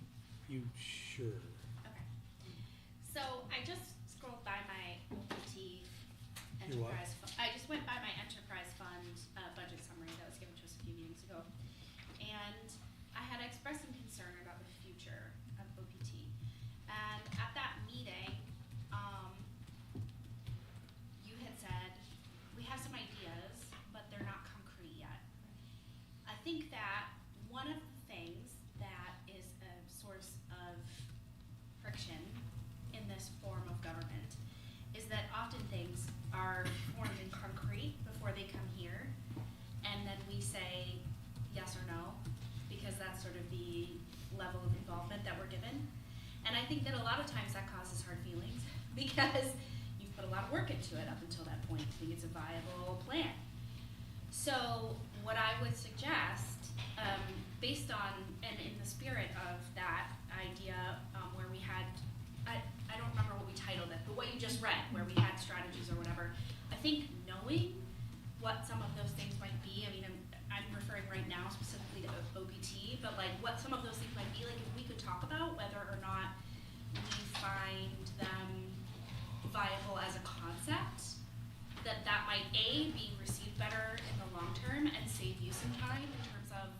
you sure? Okay. So I just scrolled by my OPT You what? enterprise, I just went by my enterprise fund, budget summary that was given to us a few meetings ago. And I had expressed some concern about the future of OPT. And at that meeting, you had said, we have some ideas, but they're not concrete yet. I think that one of the things that is a source of friction in this form of government is that often things are formed in concrete before they come here, and then we say yes or no, because that's sort of the level of involvement that we're given. And I think that a lot of times that causes hard feelings, because you've put a lot of work into it up until that point. I think it's a viable plan. So what I would suggest, based on, and in the spirit of that idea, where we had, I don't remember what we titled it, but what you just read, where we had strategies or whatever, I think knowing what some of those things might be, I mean, I'm referring right now specifically to OPT, but like what some of those things might be, like if we could talk about whether or not we find them viable as a concept, that might A, be received better in the long term and save you some time in terms of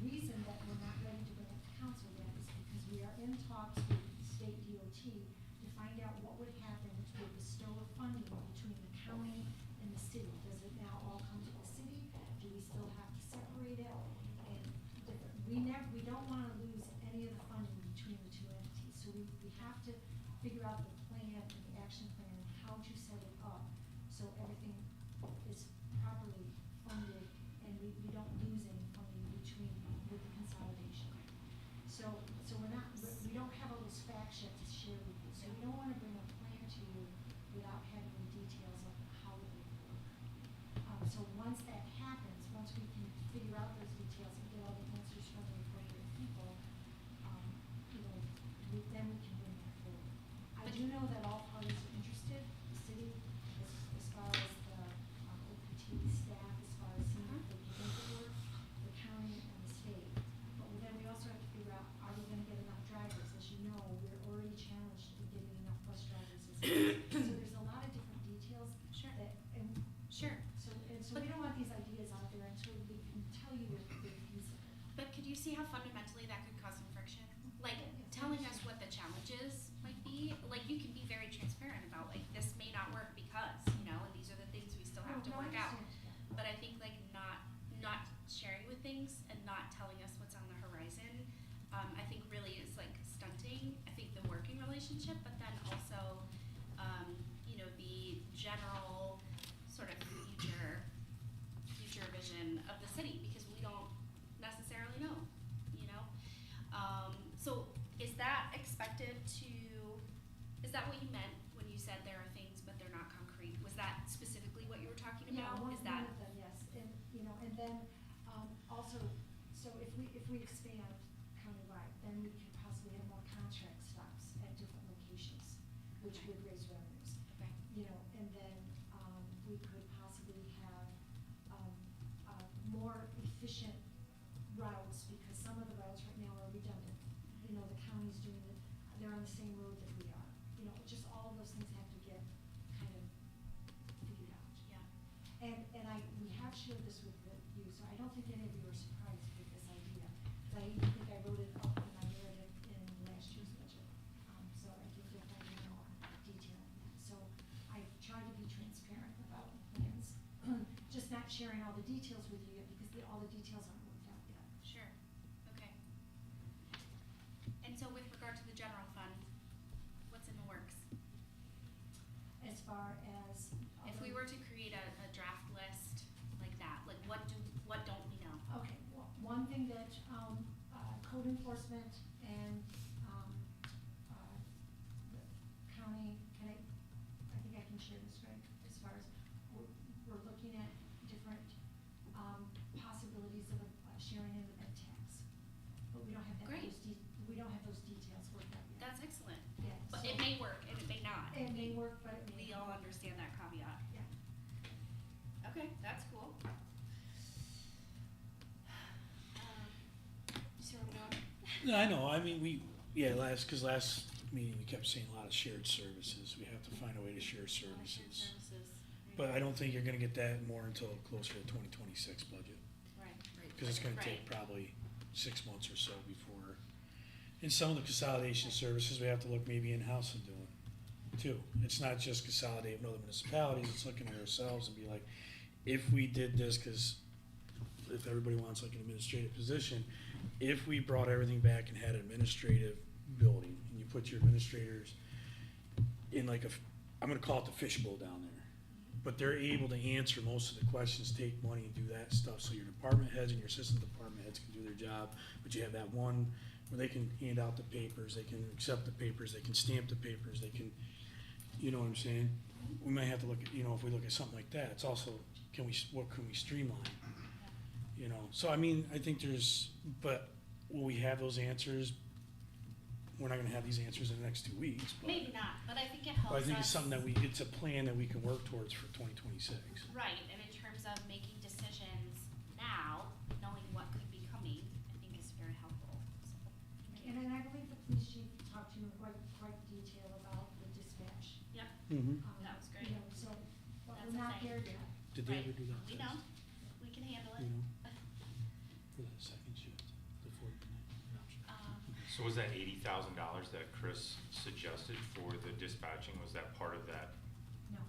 reason that we're not ready to bring it to council yet is because we are in talks with state DOT to find out what would happen with the bestow of funding between the county and the city. Does it now all come to the city? Do we still have to separate it? And we don't wanna lose any of the funding between the two entities, so we have to figure out the plan and the action plan and how to set it up, so everything is properly funded and we don't lose any funding between, with the consolidation. So we don't have all those facts yet to share with you, so we don't wanna bring a plan to you without having the details of how it would work. So once that happens, once we can figure out those details and get all the answers from the appropriate people, then we can bring that forward. I do know that all parties are interested, the city, as far as the OPT staff, as far as seeing if they can make it work, the county and the state. But then we also have to figure out, are we gonna get enough drivers? As you know, we're already challenged in getting enough bus drivers. So there's a lot of different details Sure. that, and Sure. so we don't want these ideas out there until we can tell you if they're feasible. But could you see how fundamentally that could cause some friction? Like, Yes, I telling us understand. what the challenges might be, like, you can be very transparent about, like, this may not work because, and these are the things we still have to No, I work out. understand, yeah. But I think, like, not sharing with things and not telling us what's on the horizon, I think really is, like, stunting, I think, the working relationship, but then also, the general sort of future vision of the city, because we don't necessarily know, So is that what you meant when you said there are things but they're not concrete? Was that specifically what you were talking Yeah, about? one Is that? of them, yes, and, and then, also, so if we expand countywide, then we could possibly have more contract stops at different locations, which Okay. would raise revenues. Okay. And then, we could possibly have, more efficient routes, because some of the routes right now are redundant. The county's doing it, they're on the same road that we are. Just all of those things have to get kind of figured out. Yeah. And we have shared this with you, so I don't think any of you are surprised with this idea. I even think I wrote it up in my narrative in last year's budget. So I think you'll find more detail in that. So I tried to be transparent about the plans, just not sharing all the details with you yet, because all the details aren't worked out yet. Sure, okay. And so with regard to the general fund, what's in the works? As far as. If we were to create a draft list like that, like what don't we know? Okay, one thing that, code enforcement and, the county, I think I can share this, right? As far as, we're looking at different, possibilities of sharing in the ed tax. But we don't have Great. we don't have those details worked out yet. That's excellent. Yeah, But so- it may work and it may not. It may work, but it may We not. all understand that caveat. Yeah. Okay, that's cool. You see where I'm going? No, I know, cause last meeting, we kept saying a lot of shared services, we have to find a way to share services. But I don't think you're gonna get that more until closer to 2026 budget, Right. cause it's gonna take probably 6 months or so before. And some of the consolidation services, we have to look maybe in-house and doing too. It's not just consolidating with other municipalities, it's looking at ourselves and be like, if we did this, cause if everybody wants like an administrative position, if we brought everything back and had an administrative building, and you put your administrators in like I'm gonna call it the fishbowl down there. But they're able to answer most of the questions, take money and do that stuff, so your department heads and your assistant department heads can do their job. But you have that one where they can hand out the papers, they can accept the papers, they can stamp the papers, they can, you know what I'm saying? We might have to look at, if we look at something like that, it's also, what can we streamline? So I think but will we have those answers? We're not gonna have these answers in the next 2 weeks, but. Maybe not, but I think it helps But I think us. it's something that it's a plan that we can work towards for 2026. Right, and in terms of making decisions now, knowing what could be coming, I think is very helpful. So, And I believe the police chief talked to you in quite detail about the dispatch. Yep, Mm-hmm. That was great. So, but That's we're a not thing. there yet. Did they Right. ever do that? We test? know, we can handle it. For that second shift? So was that $80,000 that Chris suggested for the dispatching, was that part of that? No,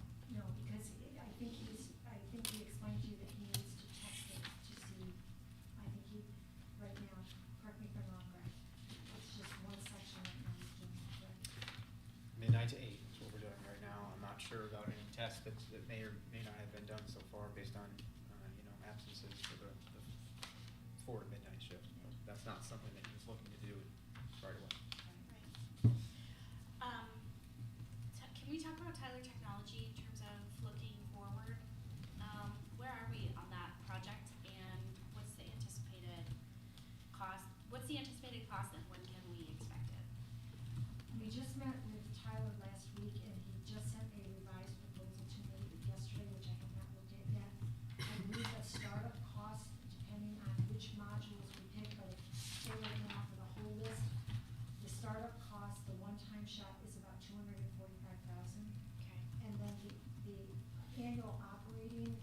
because I think he explained to you that he needs to test it to see, I think he, right now, correct me if I'm wrong, Greg, it's just one section right now he's doing, correct? Midnight to 8 is what we're doing right now. I'm not sure about any tests that may or may not have been done so far based on, absences for the 4 to midnight shift. That's not something that he's looking to do right away. Can we talk about Tyler Technology in terms of looking forward? Where are we on that project, and what's the anticipated cost? What's the anticipated cost, and when can we expect it? We just met with Tyler last week, and he just sent a revised proposal to me yesterday, which I have not looked at yet. I believe the startup cost, depending on which modules we pick, but if they were going off of the whole list, the startup cost, the one-time shot is about $245,000. Okay. And then the annual operating,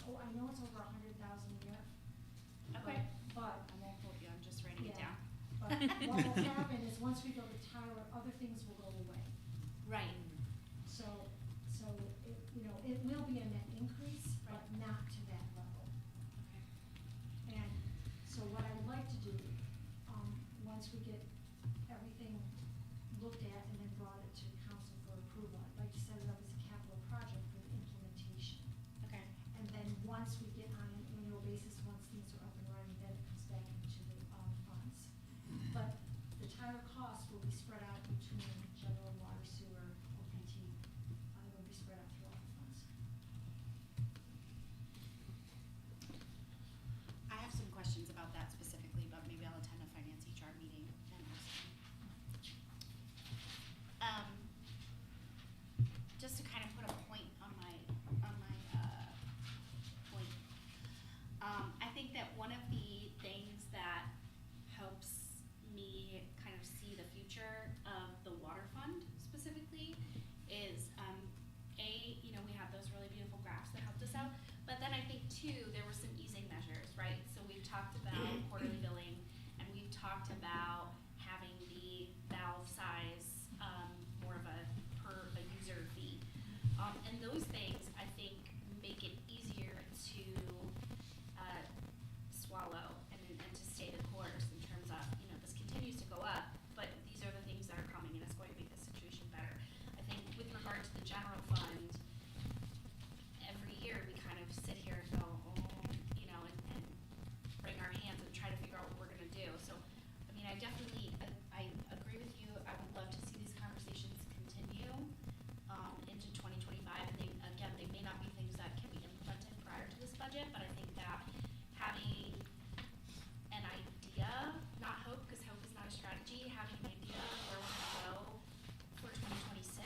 I know it's over $100,000 a year. Okay. But I won't quote you, I'm just writing it Yeah. down. But what will happen is once we go to Tyler, other things will go away. Right. So it will be a net increase, but not to that level. Okay. And so what I'd like to do, once we get everything looked at and then brought it to council for approval, I'd like to set it up as a capital project for the implementation. Okay. And then once we get on an annual basis, once things are up and running, then it comes back into the funds. But the Tyler cost will be spread out between general water, sewer, OPT. It will be spread out through all the funds. I have some questions about that specifically, but maybe I'll attend a finance HR meeting and ask them. Just to kind of put a point on my point. I think that one of the things that helps me kind of see the future of the water fund specifically is, we have those really beautiful graphs that helped us out, but then I think too, there were some easing measures, right? So we've talked about quarterly billing, and we've talked about having the valve size, more of a user fee. And those things, I think, make it easier to, swallow and to stay the course in terms of, this continues to go up, but these are the things that are coming, and it's going to make the situation better. I think with regard to the general fund, every year we kind of sit here and go, and wring our hands and try to figure out what we're gonna do. So, I definitely, I agree with you. I would love to see these conversations continue, into 2025. And they may not be things that can be implemented prior to this budget, but I think that having an idea, not hope, because hope is not a strategy, having an idea of where we're gonna go for 2026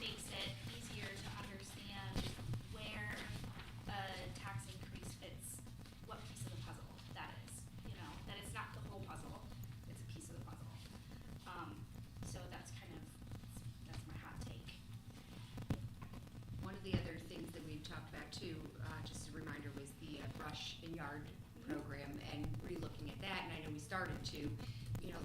makes it easier to understand where a tax increase fits, what piece of the puzzle that is, that it's not the whole puzzle, it's a piece of the puzzle. So that's my hot take. One of the other things that we talked about too, just a reminder, was the brush and yard program and re-looking at that. And I know we started to,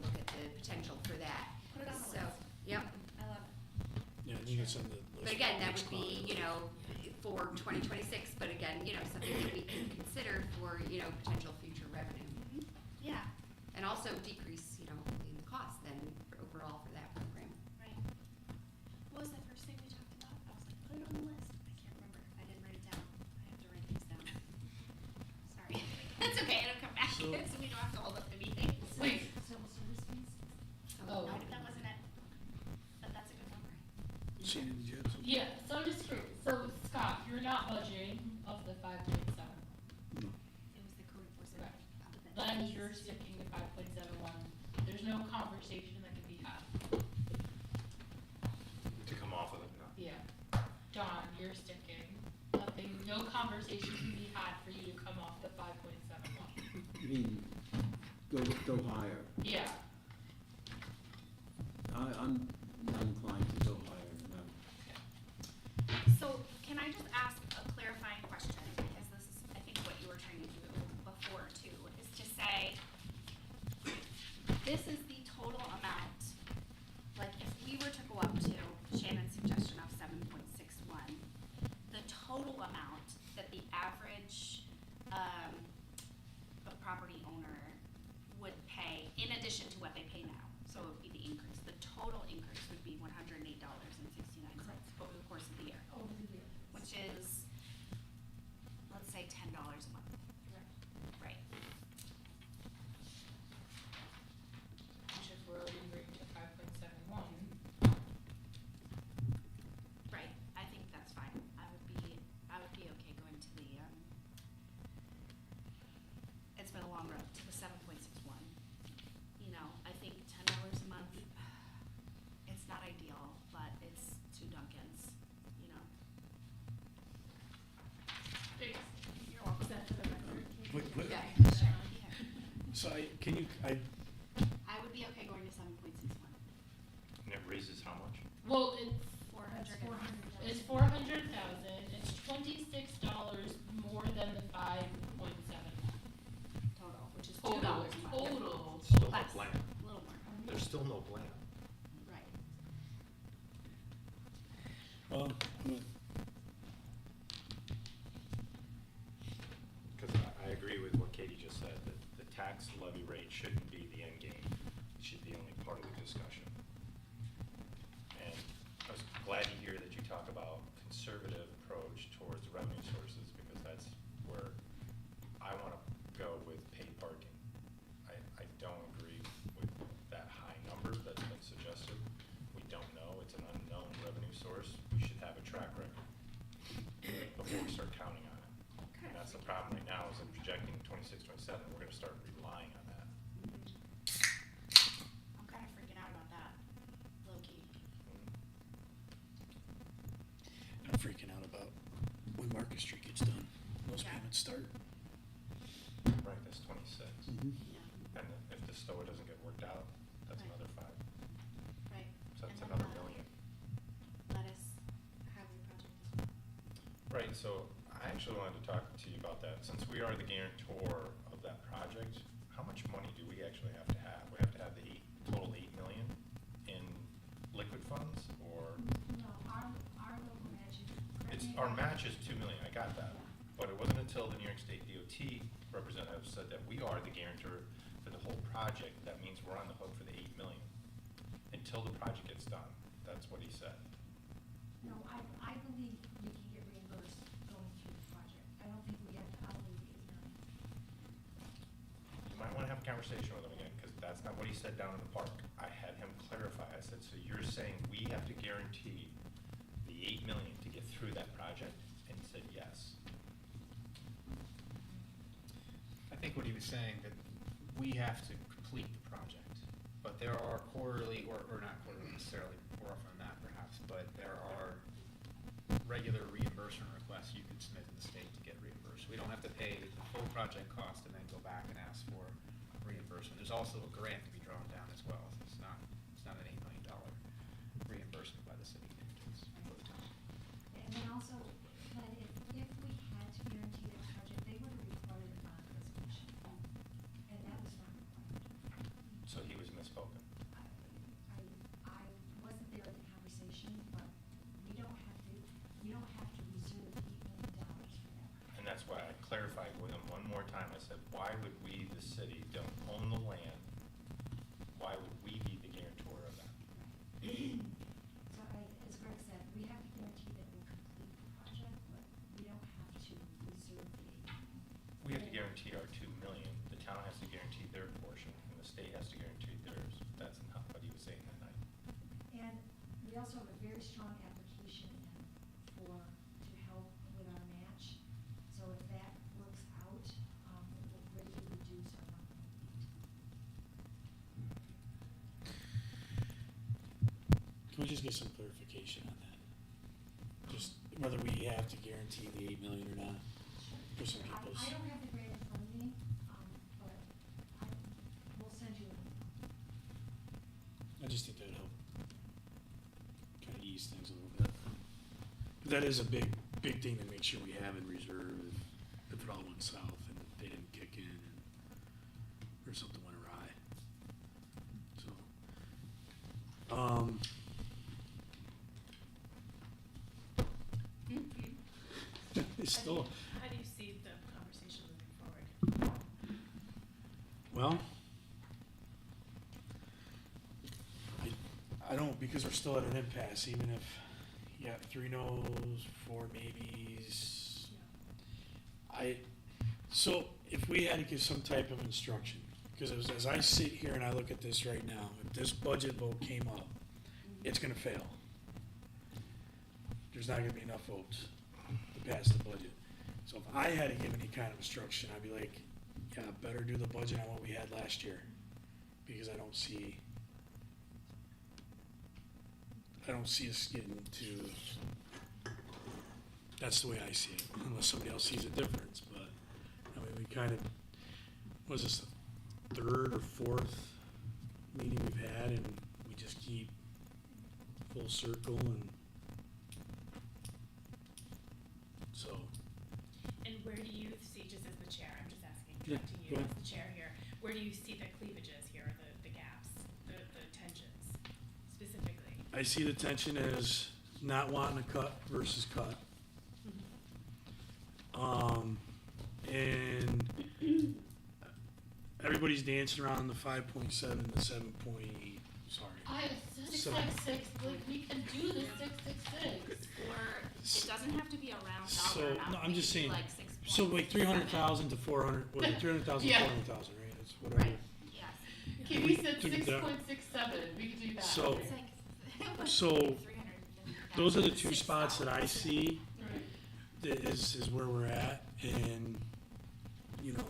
look at the potential for that. Put it on the So, list. yep. I love it. Yeah, I think it's on the list. But again, that Next would be, call. for 2026, but again, something that we can consider for, potential future revenue. Yeah, And also decrease, hopefully in the cost then overall for that program. right. What was the first thing we talked about? I was like, put it on the list. I can't remember. I didn't write it down. I have to write things down. Sorry. That's okay. It'll come back. So- So we don't have to hold up the meeting. Wait. Civil service fees? Oh. Oh. No, that wasn't it. But that's a good number. Shannon, did you have something? Yeah, so I'm just curious. So Scott, you're not budgeting of the 5.7. No. It was the code enforcement. Then you're sticking to 5.71. There's no conversation that can be had. To come off of it, no. Yeah. Don, you're sticking. Nothing, no conversation can be had for you to come off the 5.71. You mean, go higher? Yeah. I'm not inclined to go higher, no. So can I just ask a clarifying question? Because this is, I think, what you were trying to do before too, this is the total amount. Like, if we were to go up to Shannon's suggestion of 7.61, the total amount that the average, a property owner would pay, in addition to what they pay now, so it would be the increase, the total increase would be $108.69 over the course of the year, Over the year. which is, let's say, $10 a month. Correct. Right. Which if we're agreeing to 5.71, Right, I think that's fine. I would be okay going to the, it's been a long road, to the 7.61. You know, I think $10 a month, it's not ideal, but it's to Dunkin's, you know. thanks. You're welcome. Is that for the record? Wait, Yeah, Yeah. sure, yeah. So I would be okay going to 7.61. And it raises how much? Well, it's 400. It's 400,000, it's $26 more than the 5.7. Total, which is $2 Total, a month. total. Still no Less, plan. a little more, There's still no plan. right. well, Because I agree with what Katie just said, that the tax levy rate shouldn't be the end game. It should be only part of the discussion. And I was glad to hear that you talk about conservative approach towards revenue sources, because that's where I want to go with paid parking. I don't agree with that high number that's been suggested. We don't know, it's an unknown revenue source. We should have a track record before we start counting on it. And that's the problem right now, is in projecting 26, 27, we're gonna start relying on that. I'm kind of freaking out about that, low-key. I'm freaking out about when Market Street gets done. Those Yeah. payments start. Right, that's 26. Yeah, And if the STOA doesn't get worked out, that's Right. another 5. right. So that's And another then, million. Let us have your project as well. Right, so I actually wanted to talk to you about that. Since we are the guarantor of that project, how much money do we actually have to have? We have to have the total 8 million in liquid funds, or? No, our local match is. Our match is 2 million, I got that. But it wasn't until the New York State DOT representative said that we are the guarantor for the whole project, that means we're on the hook for the 8 million. Until the project gets done, that's what he said. No, I believe we can get reimbursed going through the project. I don't think we have to outlay the 8 million. You might wanna have a conversation with him again, because that's not what he said down in the park. I had him clarify, I said, so you're saying we have to guarantee the 8 million to get through that project? And he said, yes. I think what he was saying, that we have to complete the project, but there are quarterly, or not quarterly necessarily, more often than that perhaps, but there are regular reimbursement requests you could submit to the state to get reimbursed. We don't have to pay the full project cost and then go back and ask for reimbursement. There's also a grant to be drawn down as well. It's not an $8 million reimbursement by the city of Newton for the town. And then also, Glenn, if we had to guarantee that project, they would have required a bond resolution. And that was not required. So he was misspoken. I wasn't there at the conversation, but we don't have to reserve $8 million for that. And that's why I clarified with him one more time. I said, why would we, the city, don't own the land? Why would we be the guarantor of that? So as Greg said, we have to guarantee that we'll complete the project, but we don't have to reserve the 8 million. We have to guarantee our 2 million. The town has to guarantee their portion, and the state has to guarantee theirs. That's not what he was saying that night. And we also have a very strong application in to help with our match. So if that works out, it will greatly reduce our monthly need. Can we just get some clarification on that? Just whether we have to guarantee the 8 million or not? For some people's. I don't have the grant in front of me, but we'll send you an email. I just think that'd help kind of ease things a little bit. But that is a big thing to make sure we have in reserve if it all went south and they didn't kick in or something went awry. It's still, How do you see the conversation moving forward? well, I don't, because we're still at an impasse, even if you got 3 no's, 4 maybes. So if we had to give some type of instruction, because as I sit here and I look at this right now, if this budget vote came up, it's gonna fail. There's not gonna be enough votes to pass the budget. So if I had to give any kind of instruction, I'd be like, yeah, better do the budget on what we had last year, because I don't see us getting to, that's the way I see it, unless somebody else sees a difference, but, I mean, we kind of, was this the 3rd or 4th meeting we've had, and we just keep full circle, and so. And where do you see, just as the chair, I'm just asking, Yeah, to go you ahead. as the chair here, where do you see the cleavages here, the gaps, the tensions specifically? I see the tension as not wanting to cut versus cut. And everybody's dancing around the 5.7 to 7.8, sorry. I, six, So- six, six, like, we can do the 666. Or it doesn't have to be a round So, dollar amount. no, I'm It just could be saying, like 6 So like points, 300,000 to 400, was it 300,000 to Yeah. 400,000, right? It's whatever. Right, yes. Okay, we We said took it down. 6.67, we could do that. So- It's like So, 350,000. Those are the 2 spots that I see Right. that is where we're at, and, you know,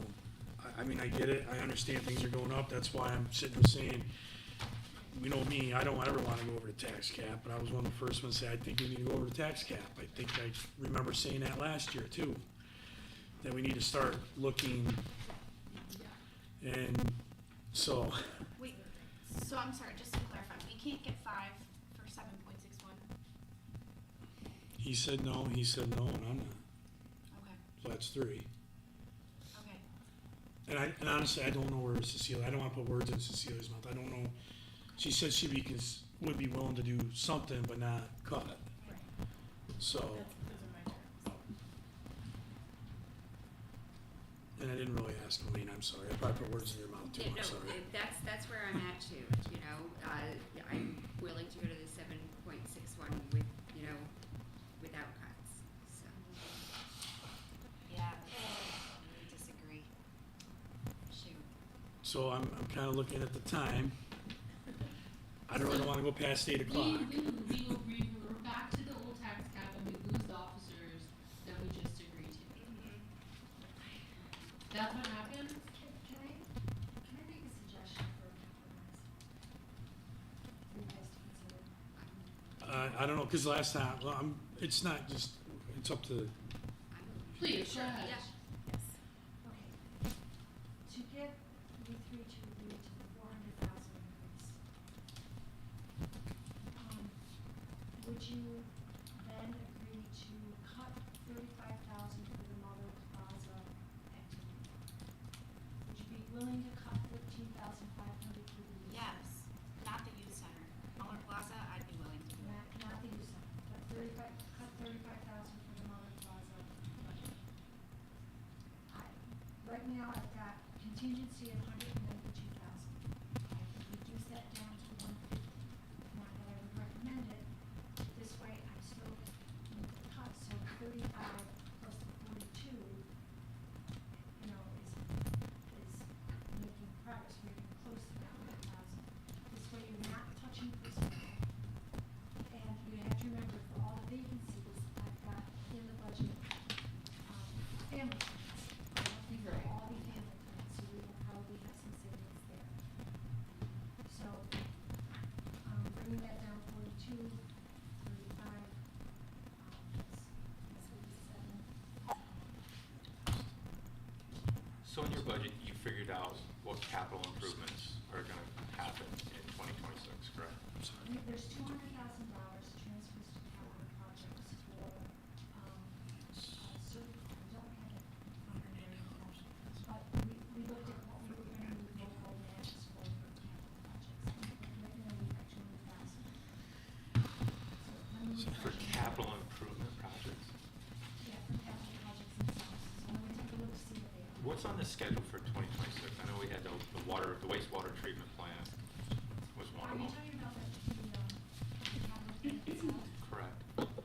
I mean, I get it, I understand things are going up, that's why I'm sitting there saying, you know me, I don't ever wanna go over the tax cap, but I was one of the first ones to say, I think we need to go over the tax cap. I think I remember saying that last year too, that we need to start looking, and so, Wait, so I'm sorry, just to clarify, we can't get 5 for 7.61? he said no, and I'm not, Okay, so that's 3. okay. And honestly, I don't know where Cecilia, I don't wanna put words in Cecilia's mouth, I don't know. She said would be willing to do something, but not cut, Right. so, Those are my terms. and I didn't really ask Elaine, I'm sorry, I probably put words in your mouth too, Yeah, I'm no, sorry. that's where I'm at too, you know, I'm willing to go to the 7.61 with, you know, without cuts, so. Yeah, I disagree. Shoot. So I'm kinda looking at the time, I don't really wanna go past 8 o'clock. We were back to the old tax cap and we lose the officers that we just agreed to. That's what happened? Can I make a suggestion for a compromise? For you guys to consider? I don't know, cause last time, well, it's not just, it's up to, Please, go ahead. Yeah. Yes. Okay. To get you 3 to agree to the 400,000 increase, would you then agree to cut 35,000 for the Mother Plaza activity? Would you be willing to cut 13,500 for the youth? Yes, not the youth center. Muller Plaza, I'd be willing to do that. Not the youth center, but cut 35,000 for the Mother Plaza budget. Right now, I've got contingency of 192,000. I can reduce that down to 150. Not that I would recommend it, this way I still need to cut, so 35 plus the 42, you know, is making progress, we're getting close to that 100,000. This way you're not touching personnel. And you have to remember, for all the vacancies, I've got in the budget, family plans. I don't think they'll all be family plans, so we will probably have some savings there. So, bringing that down 42, 35, So in your budget, you figured out what capital improvements are gonna happen in 2026, correct? There's $200,000 transfers to capital projects for, certain, I don't have it underneath that. But we looked at what we were gonna need local matches for capital projects. And right now we've got 200,000. what's on the schedule for 2026? I know we had the wastewater treatment plant was one Are of you them. talking about the capital plan itself? Correct.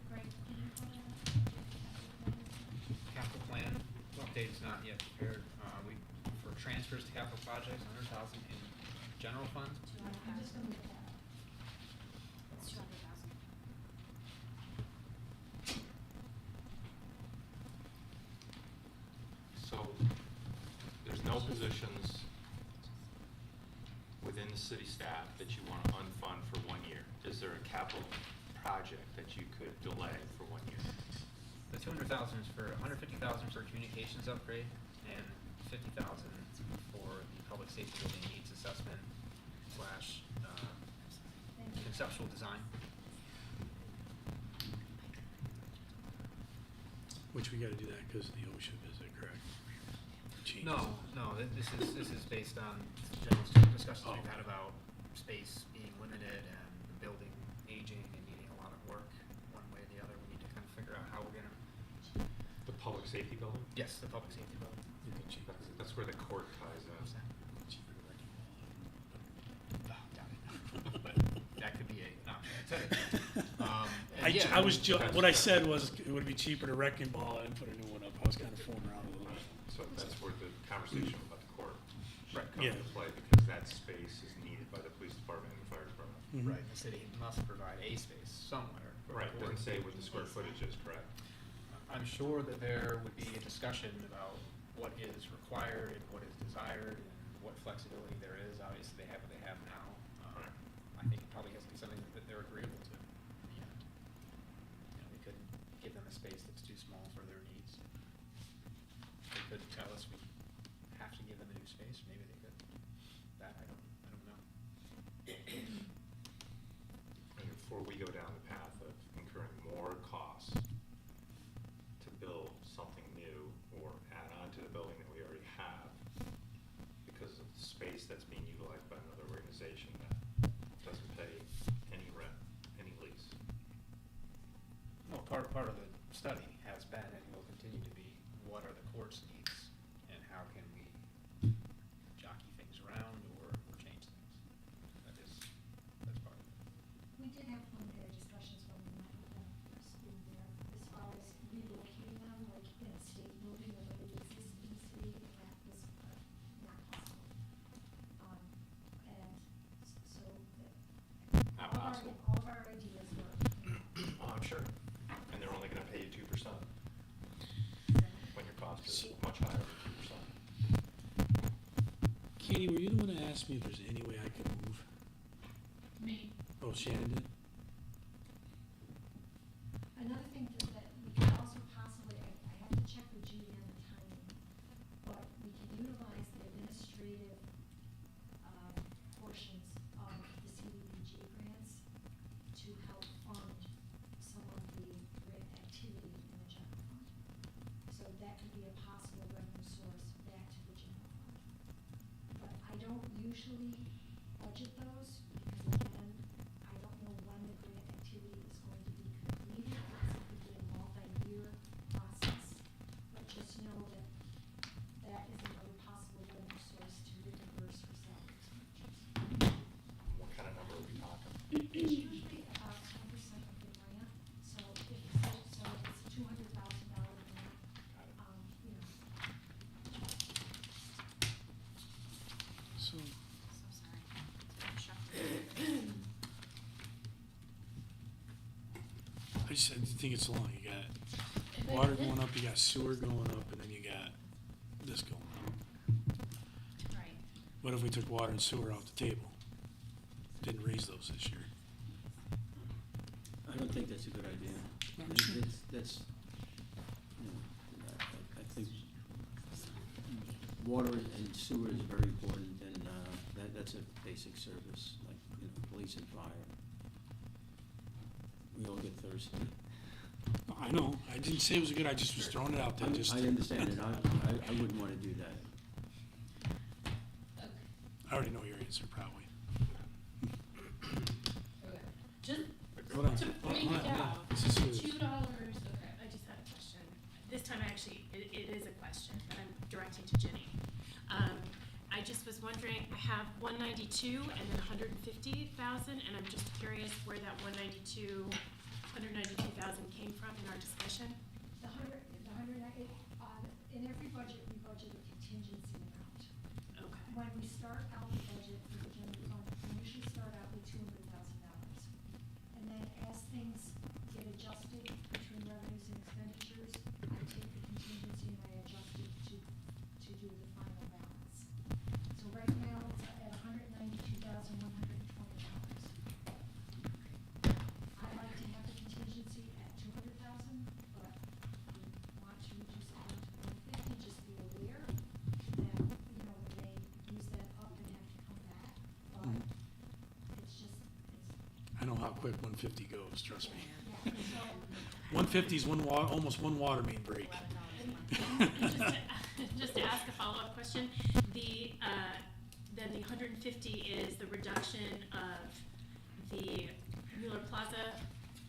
Greg, can you pull that up? Capital plan update is not yet prepared. For transfers to capital projects, 100,000 in general fund. I'm just gonna look that up. It's 200,000. So there's no positions within the city staff that you want to unfund for 1 year. Is there a capital project that you could delay for 1 year? The 200,000 is for 150,000 for communications upgrade and 50,000 for the public safety building needs assessment slash Thank you. conceptual design. Which we gotta do that because of the OSHA visit, correct? Changes. No, this is based on general discussions we've had about space being limited and the building aging and needing a lot of work one way or the other. We need to kind of figure out how we're gonna. The public safety building? Yes, the public safety building. That's where the court ties in. That could be an option. And yeah, I was, That's- what I said was it would be cheaper to wrecking ball and put a new one up. I was kind of fooling around a little bit. So that's where the conversation about the court Right. comes Yeah. into play, because that space is needed by the police department and the fire department. Mhm. Right, the city must provide a space somewhere. for the Right, it board. doesn't say what the square footage is, correct? I'm sure that there would be a discussion about what is required and what is desired and what flexibility there is. Obviously, they have what they have now. Right. I think it probably has to be something that they're agreeable to in the end. You know, we could give them a space that's too small for their needs. They could tell us we have to give them a new space, maybe they could. That, I don't know. And before we go down the path of incurring more costs to build something new or add on to the building that we already have, because of the space that's being utilized by another organization that doesn't pay any rent, any lease. Well, part of the study has been and will continue to be, what are the court's needs and how can we jockey things around or change things? That's part of it. We did have preliminary discussions when we met with them, school there, as far as relocating them, like in a state building or whether it exists in the city, and that was not possible. And so Not all possible. all of our ideas were, Oh, I'm sure. And they're only gonna pay you 2% when your cost is much higher than 2%. Katie, were you the one that asked me if there's any way I could move? Me. Oh, Shannon did? another thing that we could also possibly, I have to check with Judy on the timing, but we can utilize the administrative, portions of the CDBG grants to help fund some of the grant activity in the general fund. So that could be a possible revenue source back to the general fund. But I don't usually budget those, because again, I don't know when the grant activity is going to be completed. It could be a multi-year process, but just know that that is another possible revenue source to reimburse for salary expenditures. What kind of number are we talking? It's usually about 10% of the grant, so if it's $200,000 grant, you know, So, So sorry. Shocked. I just think it's long. You got If I water did- going up, you got sewer going up, and then you got this going up. Right. What if we took water and sewer off the table? Didn't raise those this year. I don't think that's a good idea. Not That's- sure. That's, you know, I think water and sewer is very important, and that's a basic service, like, you know, police and fire. We all get thirsty. I know. I didn't say it was good. I just was throwing it out there. Just I understand it, I wouldn't wanna do that. Okay. I already know your answer, probably. Okay. Just Hold on. to break Hold it on, down, This is $2, okay. I just had a question. This time, actually, it is a question, but I'm directing to Ginny. I just was wondering, I have 192 and then 150,000, and I'm just curious where that 192,000 came from in our discussion. In every budget, we budget a contingency amount. Okay. When we start out the budget for the general fund, we usually start out with $200,000. And then as things get adjusted between revenues and expenditures, I take the contingency and I adjust it to do the final balance. So right now, it's at $192,120. I'd like to have the contingency at 200,000, but we want to reduce it down to 150, just be aware that, you know, when they use that up, they have to come back, but it's just, I know how quick 150 goes, trust me. yeah, so. 150 is almost one water main break. Just to ask a follow-up question, then the 150 is the reduction of the Mueller Plaza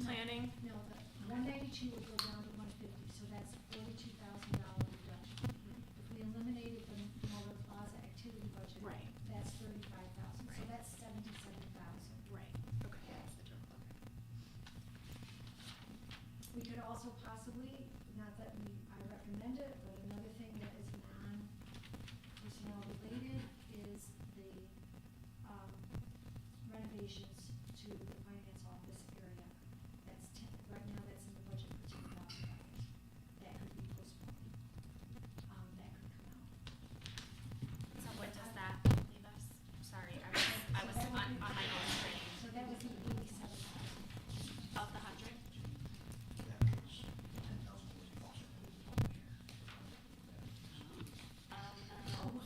planning? No, the 192 would go down to 150, so that's $42,000 reduction. If we eliminated the Mueller Plaza activity budget. Right. That's 35,000, so Right. that's 77,000. Right, okay. We could also possibly, not that I recommend it, but another thing that is non-personnel related is the renovations to the finance office area. Right now that's in the budget for $10,000. That could be postponed. That could come out. So what does that leave us? Sorry, I was So that on would be- my own screen. So that would be 87,000. Of the 100? That was 10,000 was cost.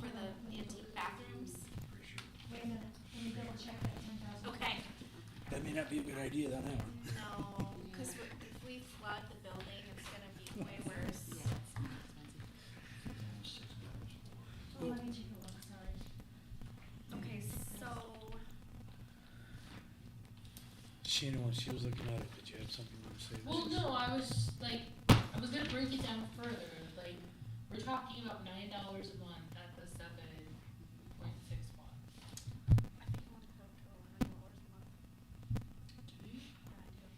For the antique bathrooms? Pretty sure. Wait a minute, let me double check that 10,000. Okay. That may not be a good idea, that one. No, because if we flood the building, it's gonna be way worse. Oh, let me take a look, sorry. Okay, so, Shannon, when she was looking at it, did you have something you want to say? Well, no, I was gonna break it down further, like, we're talking about $9 a month at the 7.6 spot. I think I want to go to $100 a month. Do you? Yeah, I do.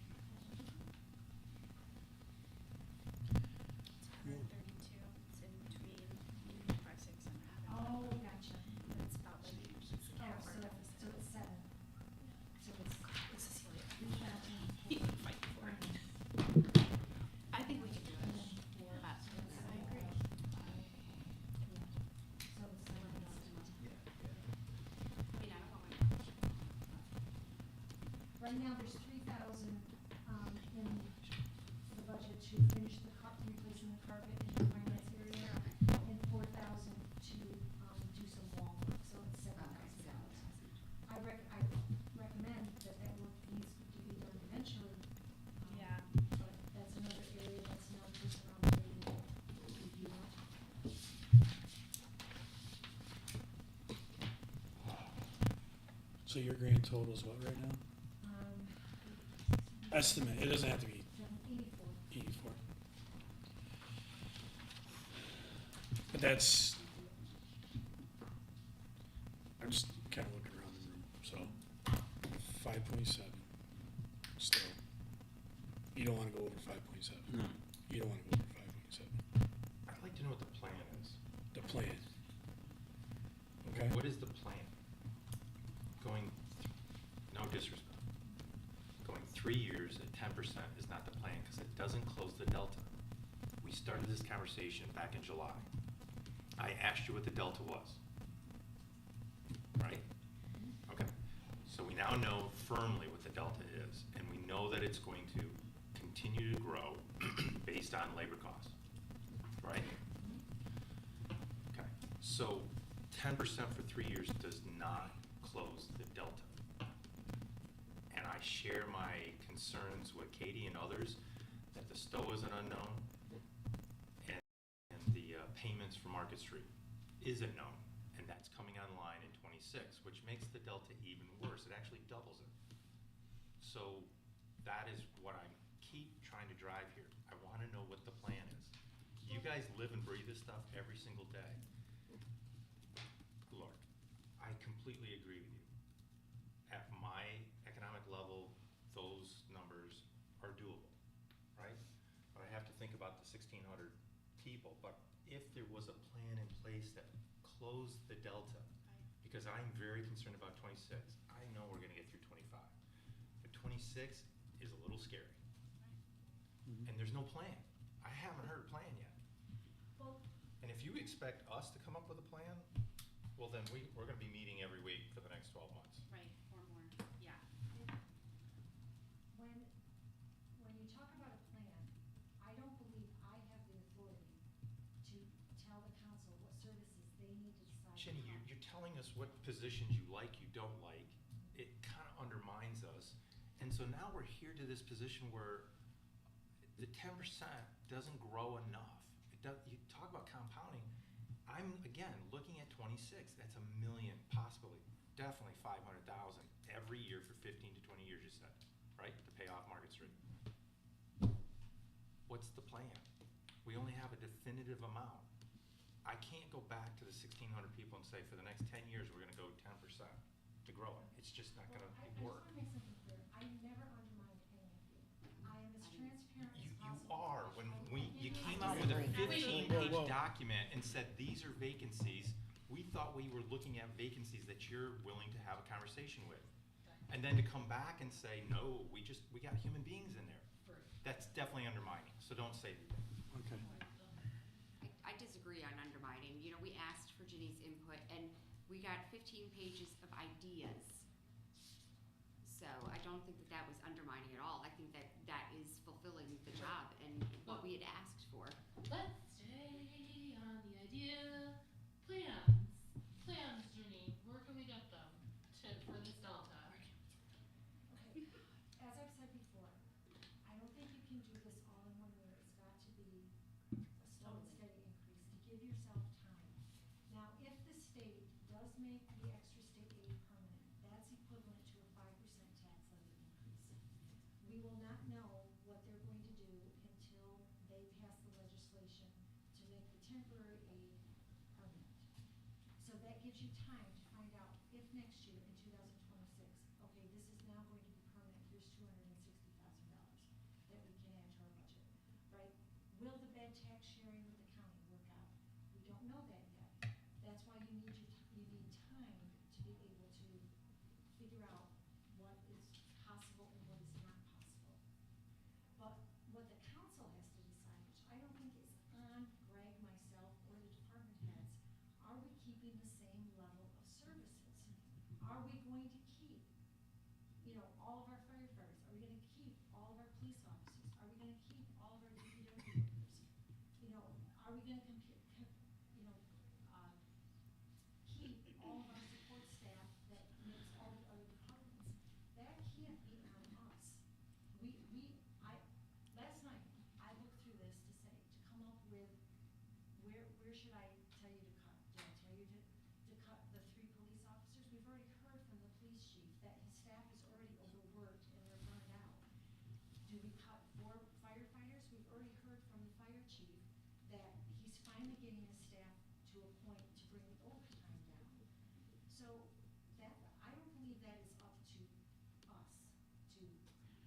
It's 132, it's in between 5, 6, and a half. Oh, gotcha. It's about like, it's Oh, account for so deficit. it's 7. So it's It's Cecilia. 3,000. Fight for it. I think we can do it. But, I agree. So it's 7. Yeah, yeah. I mean, I don't want my. Right now, there's 3,000, in the budget to finish replacing the carpet in the finance area, and 4,000 to, do some wall work, so it's $7,000. I recommend that work needs to be done eventually. Yeah. But that's another area that's not just around related. So your grand total is what right now? Um, Estimate, it doesn't have to be 84. 84. But that's, I'm just kind of looking around the room, so 5.7, still. You don't want to go over 5.7. No. You don't want to go over 5.7. I'd like to know what the plan is. The plan. Okay? What is the plan? Going, no disrespect, going 3 years at 10% is not the plan, because it doesn't close the delta. We started this conversation back in July. I asked you what the delta was. Right? Okay. So we now know firmly what the delta is, and we know that it's going to continue to grow based on labor costs. Right? Okay. So 10% for 3 years does not close the delta. And I share my concerns with Katie and others that the STOA is an unknown, and the payments for Market Street is a known, and that's coming online in '26, which makes the delta even worse. It actually doubles it. So that is what I keep trying to drive here. I want to know what the plan is. You guys live and breathe this stuff every single day. Look, I completely agree with you. At my economic level, those numbers are doable, right? But I have to think about the 1,600 people. But if there was a plan in place that closed the delta, because I'm very concerned about 26. I know we're gonna get through 25. But 26 is a little scary. And there's no plan. I haven't heard a plan yet. Well, And if you expect us to come up with a plan, well then we're gonna be meeting every week for the next 12 months. Right, or more, yeah. when you talk about a plan, I don't believe I have the authority to tell the council what services they need to decide. Jenny, upon. you're telling us what positions you like, you don't like. It kind of undermines us. And so now we're here to this position where the 10% doesn't grow enough. You talk about compounding. I'm, again, looking at 26. That's $1 million, possibly, definitely 500,000 every year for 15 to 20 years, you said, right? To pay off Market Street. What's the plan? We only have a definitive amount. I can't go back to the 1,600 people and say, for the next 10 years, we're gonna go 10% to grow it. It's just not gonna Well, I work. just want to make something clear. I never undermined any of you. I am as transparent as You possible. are, when you I came out with a disagree. 15-page Whoa, whoa. document and said, these are vacancies, we thought we were looking at vacancies that you're willing to have a conversation with. And then to come back and say, no, we got human beings in there. That's definitely undermining, so don't say that. Okay. I disagree on undermining. You know, we asked for Ginny's input, and we got 15 pages of ideas. So I don't think that that was undermining at all. I think that that is fulfilling the job and what we had asked for. Let's stay on the idea. Plans, Ginny. Where can we get them for this delta? Okay, as I've said before, I don't think you can do this all in one year. It's got to be a slow and steady increase to give yourself time. Now, if the state does make the extra state aid permanent, that's equivalent to a 5% tax levy increase. We will not know what they're going to do until they pass the legislation to make the temporary aid permanent. So that gives you time to find out if next year in 2026, okay, this is now going to be permanent, here's $260,000 that we can add to our budget, right? Will the bed tax sharing with the county work out? We don't know that yet. That's why you need time to be able to figure out what is possible and what is not possible. But what the council has to decide, which I don't think is on Greg, myself, or the department heads, are we keeping the same level of services? Are we going to keep, all of our firefighters? Are we gonna keep all of our police officers? Are we gonna keep all of our DPW workers? Are we gonna keep all of our support staff that makes all the other departments? That can't be on us. Last night, I looked through this to come up with where should I tell you to cut? Did I tell you to cut the 3 police officers? We've already heard from the police chief that his staff is already overworked and they're burned out. Do we cut 4 firefighters? We've already heard from the fire chief that he's finally getting his staff to a point to bring the overtime down. So I don't believe that is up to us.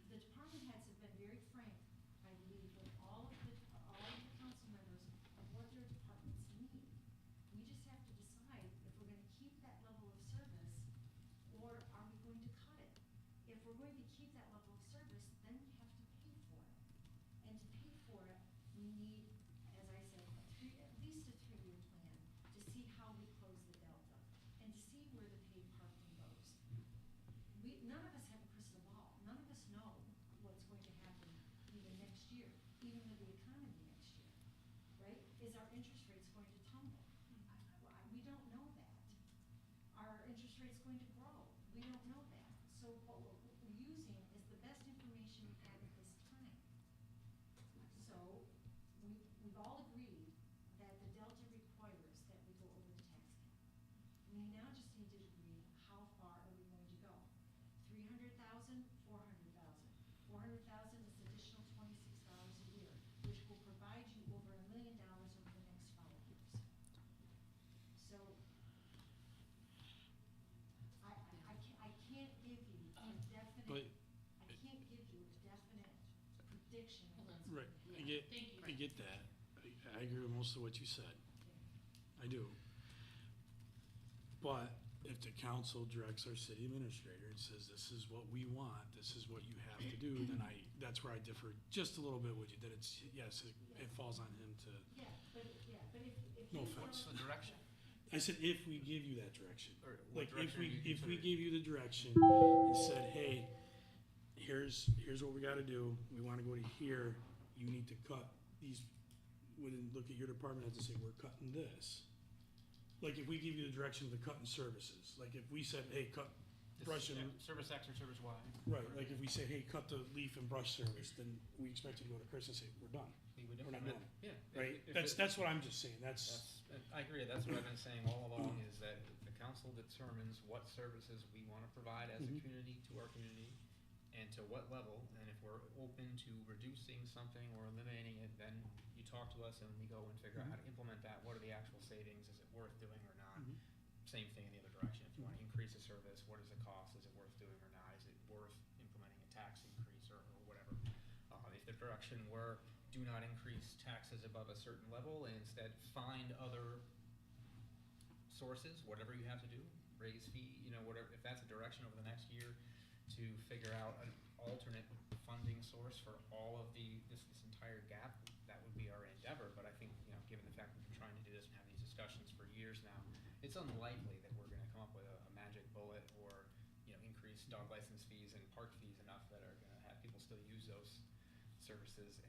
The department heads have been very frank, I believe, with all of the council members of what their departments need. We just have to decide if we're gonna keep that level of service or are we going to cut it? If we're going to keep that level of service, then we have to pay for it. And to pay for it, we need, as I said, at least a 3-year plan to see how we close the delta and to see where the paid parking goes. None of us have a crystal ball. None of us know what's going to happen even next year, even with the economy next year, right? Is our interest rates going to tumble? We don't know that. Are our interest rates going to grow? We don't know that. So what we're using is the best information we have at this time. So we've all agreed that the delta requires that we go over the tax cap. We now just need to agree how far are we going to go. 300,000, 400,000. 400,000 is additional $26 a year, which will provide you over $1 million of I agree with most of what you said. I do. But if the council directs our city administrator and says, this is what we want, this is what you have to do, then that's where I differ just a little bit with you, that it's, yes, it falls on him to, But if. no you offense. want- The direction. I said, if we give you that direction. Or what Like, if direction are you we considering? give you the direction and said, hey, here's what we gotta do, we wanna go to here, you need to cut these, wouldn't look at your department heads and say, we're cutting this. Like, if we give you the direction of the cutting services, like if we said, hey, cut brush and, Service X or Service Y. right, like if we say, hey, cut the leaf and brush service, then we expect you to go to Chris and say, we're done, We would we're not implement- doing it, Yeah. right? if That's what I'm just saying, that's, I agree, that's what I've been saying all along, is that the council determines what services we wanna provide as a Mhm. community to our community, and to what level, and if we're open to reducing something or eliminating it, then you talk to us and we go and figure out how to implement that, what are the actual savings, is it worth doing or not? Mhm. Same thing in the other direction, if you wanna increase the service, what does it cost, is it worth doing or not, is it worth implementing a tax increase or whatever? If the direction were, do not increase taxes above a certain level, and instead find other sources, whatever you have to do, raise fee, whatever, if that's a direction over the next year, to figure out an alternate funding source for all of this entire gap, that would be our endeavor, but I think, given the fact we've been trying to do this and have these discussions for years now, it's unlikely that we're gonna come up with a magic bullet or, increase dog license fees and park fees enough that are gonna have people still use those services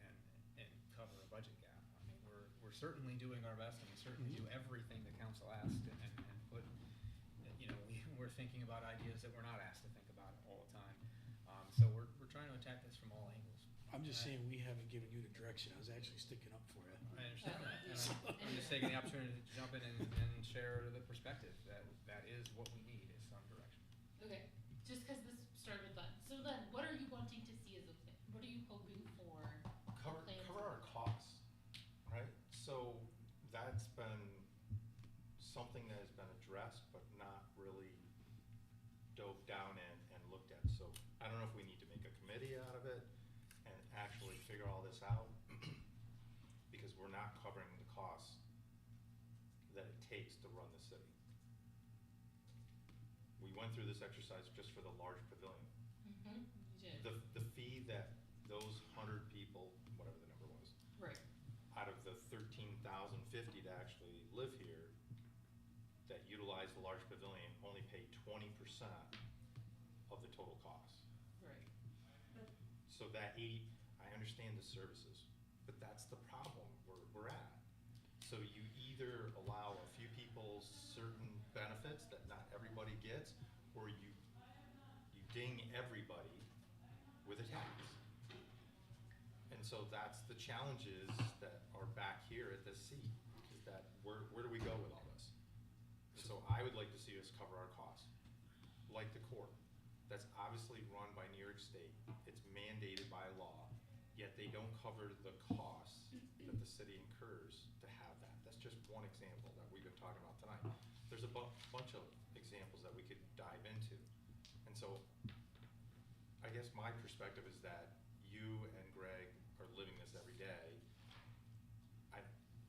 and cover a budget gap. I mean, we're certainly doing our best, and we certainly do everything the council asked, and put, we're thinking about ideas that we're not asked to think about all the time. So we're trying to attack this from all angles. I'm just saying, we haven't given you the direction, I was actually sticking up for you. I understand that, and I'm just taking the opportunity to jump in and share the perspective that is what we need, is some direction. Okay, just because this started with that. So then, what are you wanting to see as a plan? What are you hoping for? Cover plan our costs, right? So that's been something that has been addressed, but not really dove down and looked at. So I don't know if we need to make a committee out of it and actually figure all this out, because we're not covering the costs that it takes to run the city. We went through this exercise just for the large pavilion. Mm-hmm. You did. The fee that those 100 people, whatever the number was, Right. out of the 13,050 to actually live here, that utilize the large pavilion, only pay 20% of the total cost. Right. So that 80, I understand the services, but that's the problem we're at. So you either allow a few people certain benefits that not everybody gets, or you ding everybody with a tax. And so that's the challenges that are back here at this seat, is that where do we go with all this? So I would like to see us cover our costs, like the court. That's obviously run by New York State. It's mandated by law, yet they don't cover the costs that the city incurs to have that. That's just one example that we've been talking about tonight. There's a bunch of examples that we could dive into. And so I guess my perspective is that you and Greg are living this every day.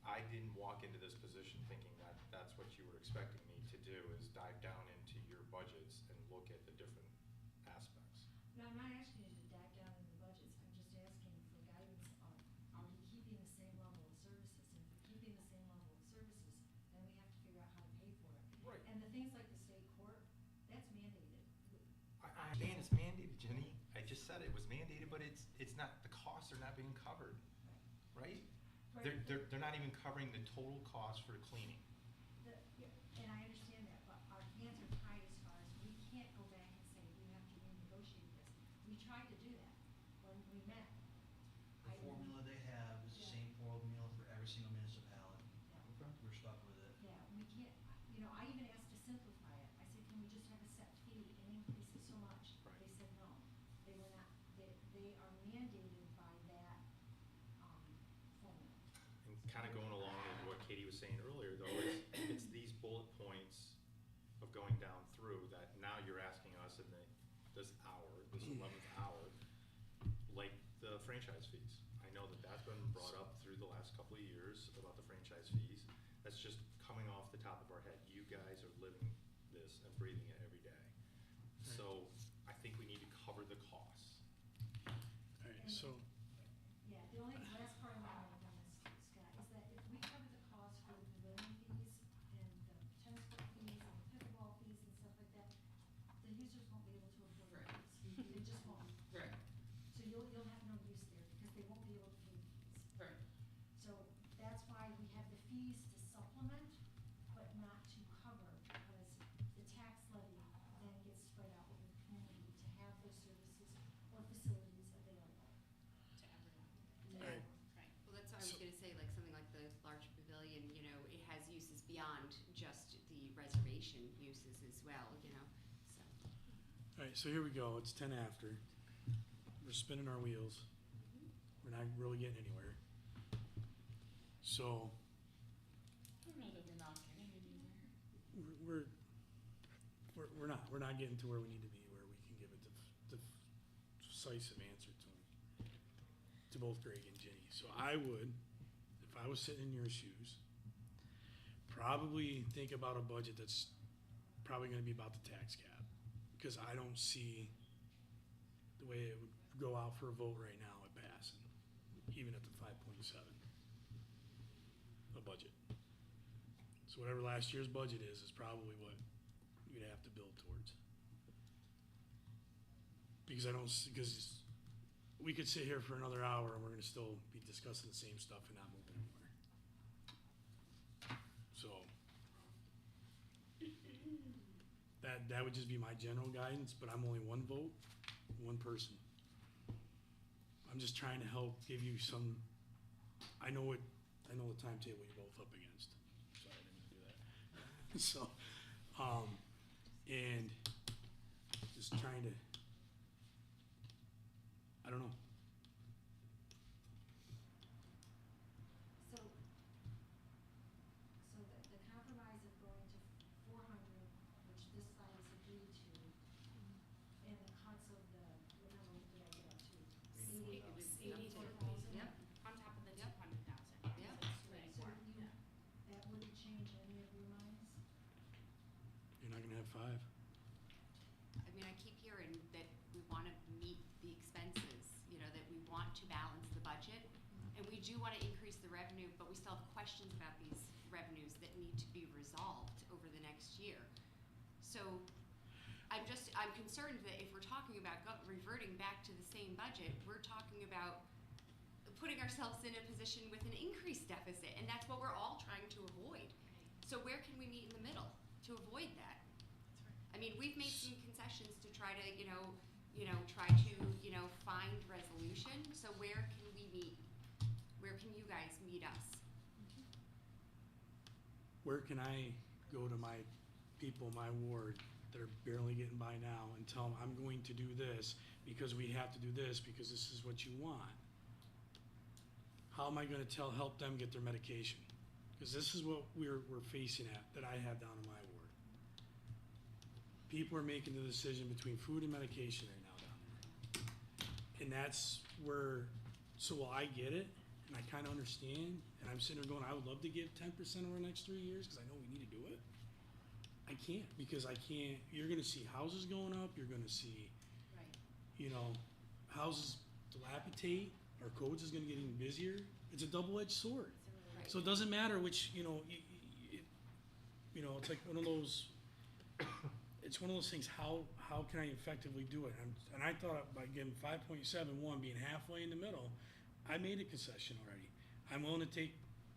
I didn't walk into this position thinking that that's what you were expecting me to do, is dive down into your budgets and look at the different aspects. No, I'm not asking you to dive down into the budgets, I'm just asking for guidance on, are we keeping the same level of services? And if we're keeping the same level of services, then we have to figure out how to pay for it. Right. And the things like the state court, that's mandated. I understand it's mandated, Jenny. I just said it was mandated, but it's not, the costs are not being covered, right? They're not even covering the total cost for the cleaning. And I understand that, but our hands are tied as far as we can't go back and say, we have to renegotiate this. We tried to do that when we met. The formula they have is the same formula for every single municipality. We're stuck with it. Yeah, we can't, I even asked to simplify it. I said, can we just have a set fee and increase it so much? Right. They said no. They were not, they are mandated by that, formula. And kind of going along with what Katie was saying earlier, though, is it's these bullet points of going down through that now you're asking us in this 11th hour, like the franchise fees. I know that that's been brought up through the last couple of years about the That's just coming off the top of our head. You guys are living this and breathing it every day. So I think we need to cover the costs. All right, so, Yeah, the only last part I want to make on this, Scott, is that if we cover the cost for the pavilion fees and the tennis court fees and the pickleball fees and stuff like that, the users won't be able to afford Right. these. They just won't. Right. So you'll have no use there because they won't be able to pay the fees. Right. So that's why we have the fees to supplement, but not to cover, because the tax levy then gets spread out over the community to have those services or facilities available. To everyone. Right. Right. Well, that's what I was So- gonna say, like something like the large pavilion, you know, it has uses beyond just the reservation uses as well, you know, so. all right, so here we go, it's 10 after. We're spinning our wheels. We're not really getting anywhere. So, I don't know that we're not getting anywhere. we're not getting to where we need to be, where we can give it the decisive answer to both Greg and Jenny. So I would, if I was sitting in your shoes, probably think about a budget that's probably gonna be about the tax cap. Because I don't see the way it would go out for a vote right now at passing, even at the 5.7, a budget. So whatever last year's budget is probably what you'd have to build towards. Because because we could sit here for another hour and we're gonna still be discussing the same stuff and not moving anywhere. So, that would just be my general guidance, but I'm only one vote, one person. I'm just trying to help give you some, I know the timetable you're both up against. Sorry, I didn't do that. So, and just trying to, I don't know. So the compromise of going to 400, which this side has agreed to, and the cuts of the, what number did I get up to? It was up to- 84,000? Yep. On top of the Yep. 200,000. Yep. So it's Right, so 284. you, that wouldn't change any of your minds? You're not gonna have 5. I mean, I keep hearing that we wanna meet the expenses, you know, that we want to balance the budget. And we do wanna increase the revenue, but we still have questions about these revenues that need to be resolved over the next year. So I'm concerned that if we're talking about reverting back to the same budget, we're talking about putting ourselves in a position with an increased deficit, and that's what we're all trying to avoid. So where can we meet in the middle to avoid that? I mean, we've made some concessions to try to, find resolution, so where can we meet? Where can you guys meet us? Where can I go to my people, my ward, that are barely getting by now and tell them, I'm going to do this because we have to do this because this is what you want? How am I gonna help them get their medication? Because this is what we're facing that I have down in my ward. People are making the decision between food and medication right now down there. And that's where, so I get it, and I kinda understand, and I'm sitting there going, I would love to give 10% over the next 3 years, because I know we need to do it. I can't, because you're gonna see houses going up, you're gonna see, Right. Houses dilapidate, our codes is gonna get even busier. It's a double-edged sword. Right. So it doesn't matter which, it's like one of those, it's one of those things, how can I effectively do it? And I thought by getting 5.71, being halfway in the middle, I made a concession already. I'm willing to take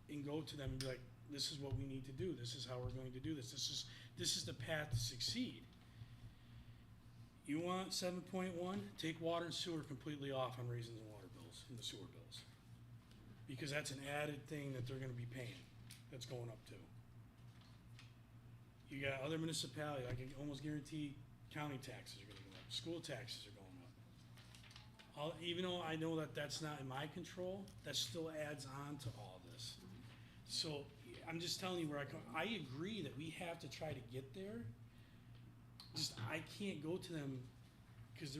and go to them and be like, this is what we need to do, this is how we're going to do this, this is the path to succeed. You want 7.1, take water and sewer completely off on raising the water bills and the sewer bills. Because that's an added thing that they're gonna be paying, that's going up too. You got other municipalities, I can almost guarantee county taxes are gonna go up, school taxes are going up. Even though I know that that's not in my control, that still adds on to all this. So I'm just telling you where I agree that we have to try to get there. Just, I can't go to them, cause a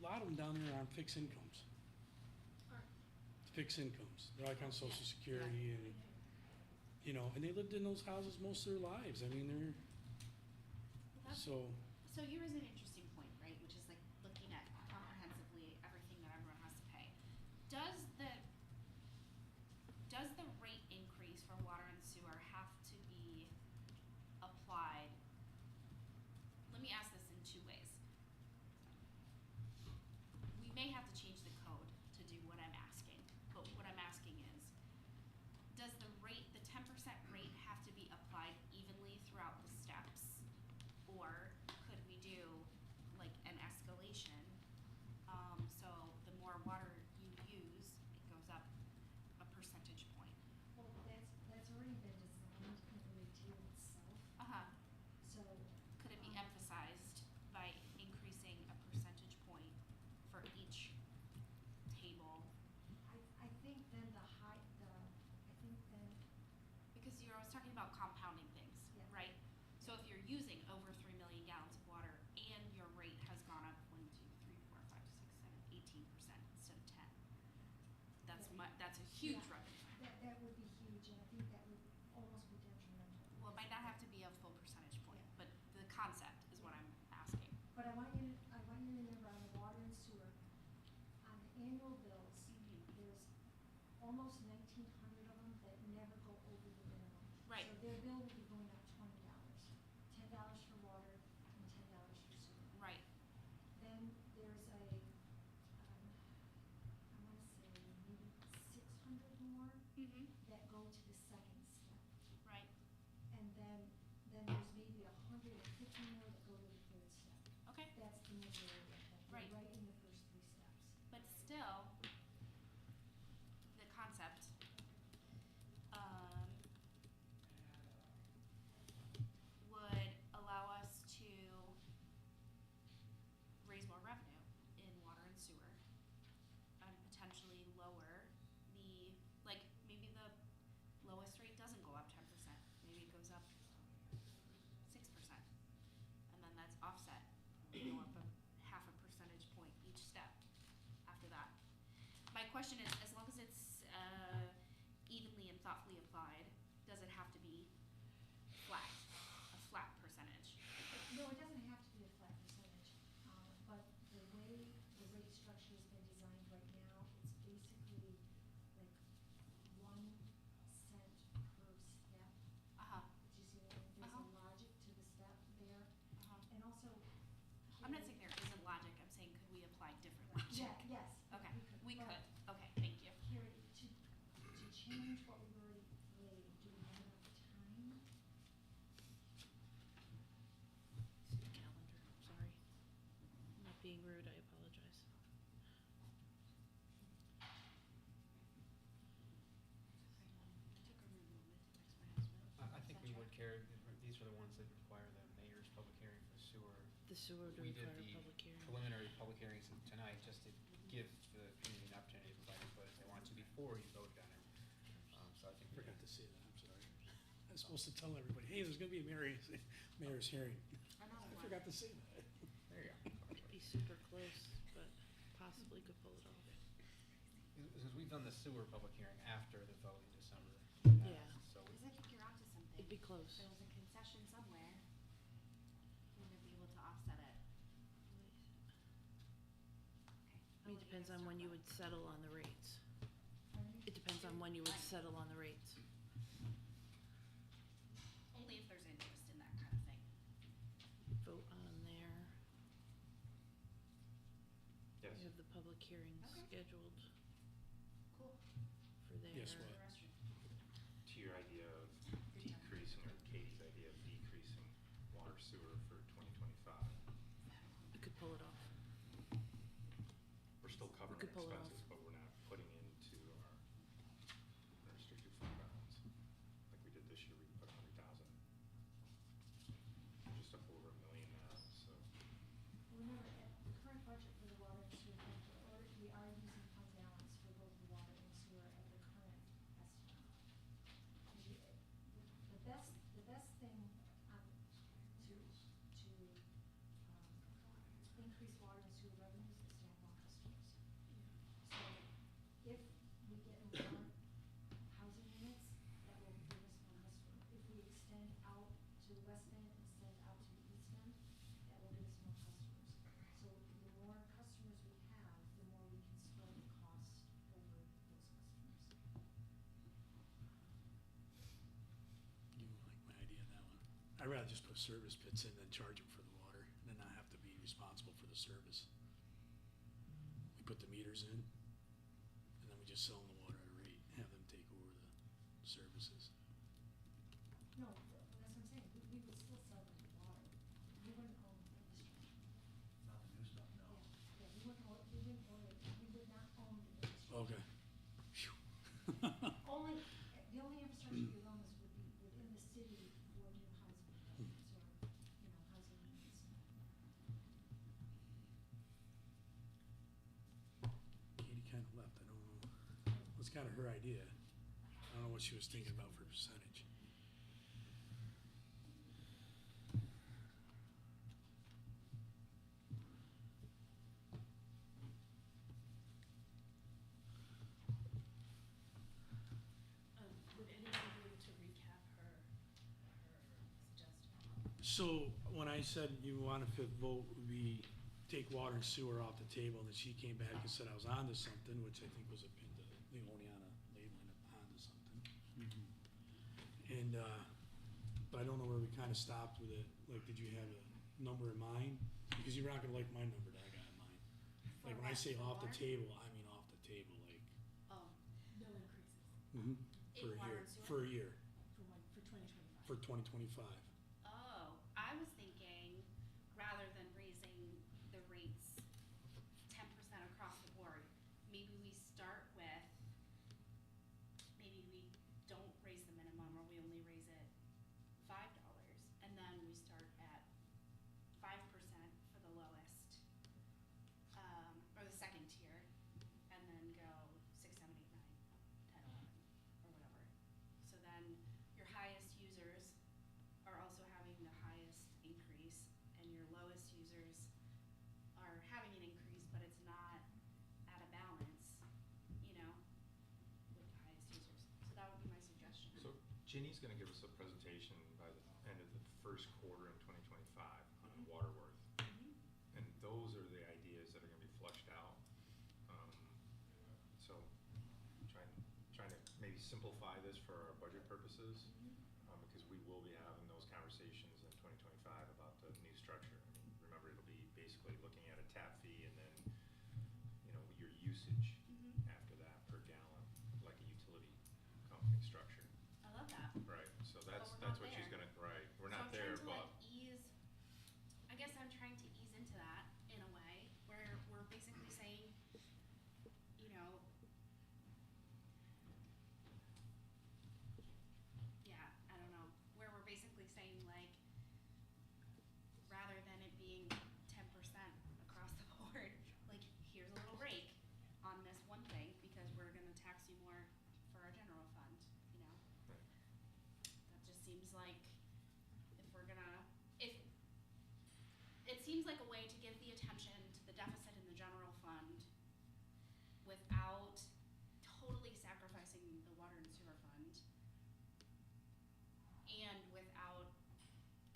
lot of them down there are on fixed incomes. Fixed incomes, they're like on social security and, you know, and they lived in those houses most of their lives. I mean, they're, That's- so, So here is an interesting point, right, which is like looking at comprehensively everything that everyone has to pay. Does the rate increase for water and sewer have to be applied? Let me ask this in two ways. We may have to change the code to do what I'm asking, but what I'm asking is, does the rate, the 10% rate have to be applied evenly throughout the steps? Or could we do like an escalation? So the more water you use, it goes up a percentage point. Well, that's already been designed in the rate table itself, Uh-huh. so. Could it be emphasized by increasing a percentage point for each table? I think then Because you're always talking about compounding things, Yeah. right? So if you're using over 3 million gallons of water and your rate has gone up 1, 2, 3, 4, 5, 6, 7, 18% instead of 10, that's a huge Yeah. revenue. that would be huge, and I think that would almost be detrimental. Well, it might not have to be a full percentage point, but the concept is what I'm asking. But I want you to remember on the water and sewer, on the annual bills, there's almost 1,900 of them that never go over the minimum. Right. So their bill will be going up $20, $10 for water and $10 for sewer. Right. Then there's I wanna say maybe 600 more Mm-hmm. that go to the second step. Right. And then there's maybe 150 more that go to the third step. Okay. That's the majority of them. Right. They're right in the first 3 steps. But still, the concept, would allow us to raise more revenue in water and sewer and potentially lower the, like, maybe the lowest rate doesn't go up 10%, maybe it goes up 6%. And then that's offset, go up a half a percentage point each step after that. My question is, as long as it's evenly and thoughtfully applied, does it have to be flat, a flat percentage? No, it doesn't have to be a flat percentage, but the way the rate structure has been designed right now, it's basically like 1 cent per step. Uh-huh, Do you see what I mean? There's a logic to the step there, uh-huh. and also. I'm not saying there isn't logic, I'm saying could we apply different logic? Yeah, yes. Okay, we but could, okay, thank you. Carrie, to change what we've already laid, do we have enough time? See the calendar, sorry. I'm not being rude, I apologize. I think we would carry, these are the ones that require the mayor's public hearing for sewer. The sewer to We did require the public hearing. preliminary public hearings tonight, just to give the community an opportunity to provide input if they want to before you vote on it. So I think. forgot to say that, I'm sorry. I was supposed to tell everybody, hey, there's gonna be a mayor's hearing. Another I one. forgot to say that. There you go. It'd be super close, but possibly could pull it off. Because we've done the sewer public hearing after the vote in December. Yeah. So Because I think you're onto something. It'd be close. If there was a concession somewhere, we would be able to offset it. I Okay. mean, it depends on when you would settle on the rates. Pardon me? It depends on when you would settle on the rates. Only if there's interest in that kind of thing. Vote on there. Yes. We have the public hearing Okay. scheduled Cool. for there. Yes, For what? the restroom. To your idea of decreasing, or Katie's idea of decreasing water sewer for 2025, We could pull it off. we're still covering could our pull it off. expenses, but we're not putting into our restricted fund balance. Like we did this year, we put 100,000. Just up over $1 million now, so. Remember, at the current budget for the water and sewer, we are using fund balance for both the water and sewer at the current estimate. The best thing, to increase water and sewer revenues is to have more customers. So if we get more housing units, that will give us more I'd rather just put service pits in than charge them for the water, and then not have to be responsible for the service. We put the meters in, and then we just sell them the water at a rate, have them take over the services. No, that's what I'm saying, we would still sell them the water. We wouldn't own the infrastructure. Not the new stuff, no. Yeah, we wouldn't own, we would not own the infrastructure. Okay. Phew. Only, the only infrastructure we own is would be within the city for new housing developments or, housing needs. Katie kinda left, I don't know. It was kinda her idea. I don't know what she was thinking about for percentage. Would anybody be able to recap her suggestion? So, when I said you want a fifth vote, would be take water and sewer off the table, and then she came back and said I was onto something, which I think was a pin to Leoniana labeling it onto something. And, but I don't know where we kinda stopped with it, like, did you have a number in mind? Because you're not gonna like my number that I got in mind. Like, when I say For off the water? table, I mean off the table, like, Oh, No increases for a water year, and sewer? for a year, for 2025. for 2025. oh, I was thinking, rather than raising the rates 10% across the board, maybe we start with, maybe we don't raise the minimum, or we only raise it $5, and then we start at 5% for the lowest, or the second tier, and then go 6, 7, 8, 9, 10, 11, or whatever. So then your highest users are also having the highest increase, and your lowest users are having an increase, but it's not at a balance, with the highest users. So that would be my suggestion. So Ginny's gonna give us a presentation by the end of the first quarter in 2025 on Mhm. Waterworth. Mhm. And those are the ideas that are gonna be flushed out. So trying to maybe simplify this for our budget purposes, because we will be having those conversations in 2025 about the new structure. I mean, remember, it'll be basically looking at a tap fee and then, your usage Mhm. after that per gallon, like a utility company structure. I love that. Right, so that's we're not what she's there. gonna, right, we're So not there, I'm but. trying to I guess I'm trying to ease into that in a way, where we're basically saying, yeah, I don't know, where we're basically saying like, rather than it being 10% across the board, like, here's a little rake on this one thing, because we're gonna tax you more for our general fund, Right. That just seems like, if it seems like a way to give the attention to the deficit in the general fund without totally sacrificing the water and sewer fund, and without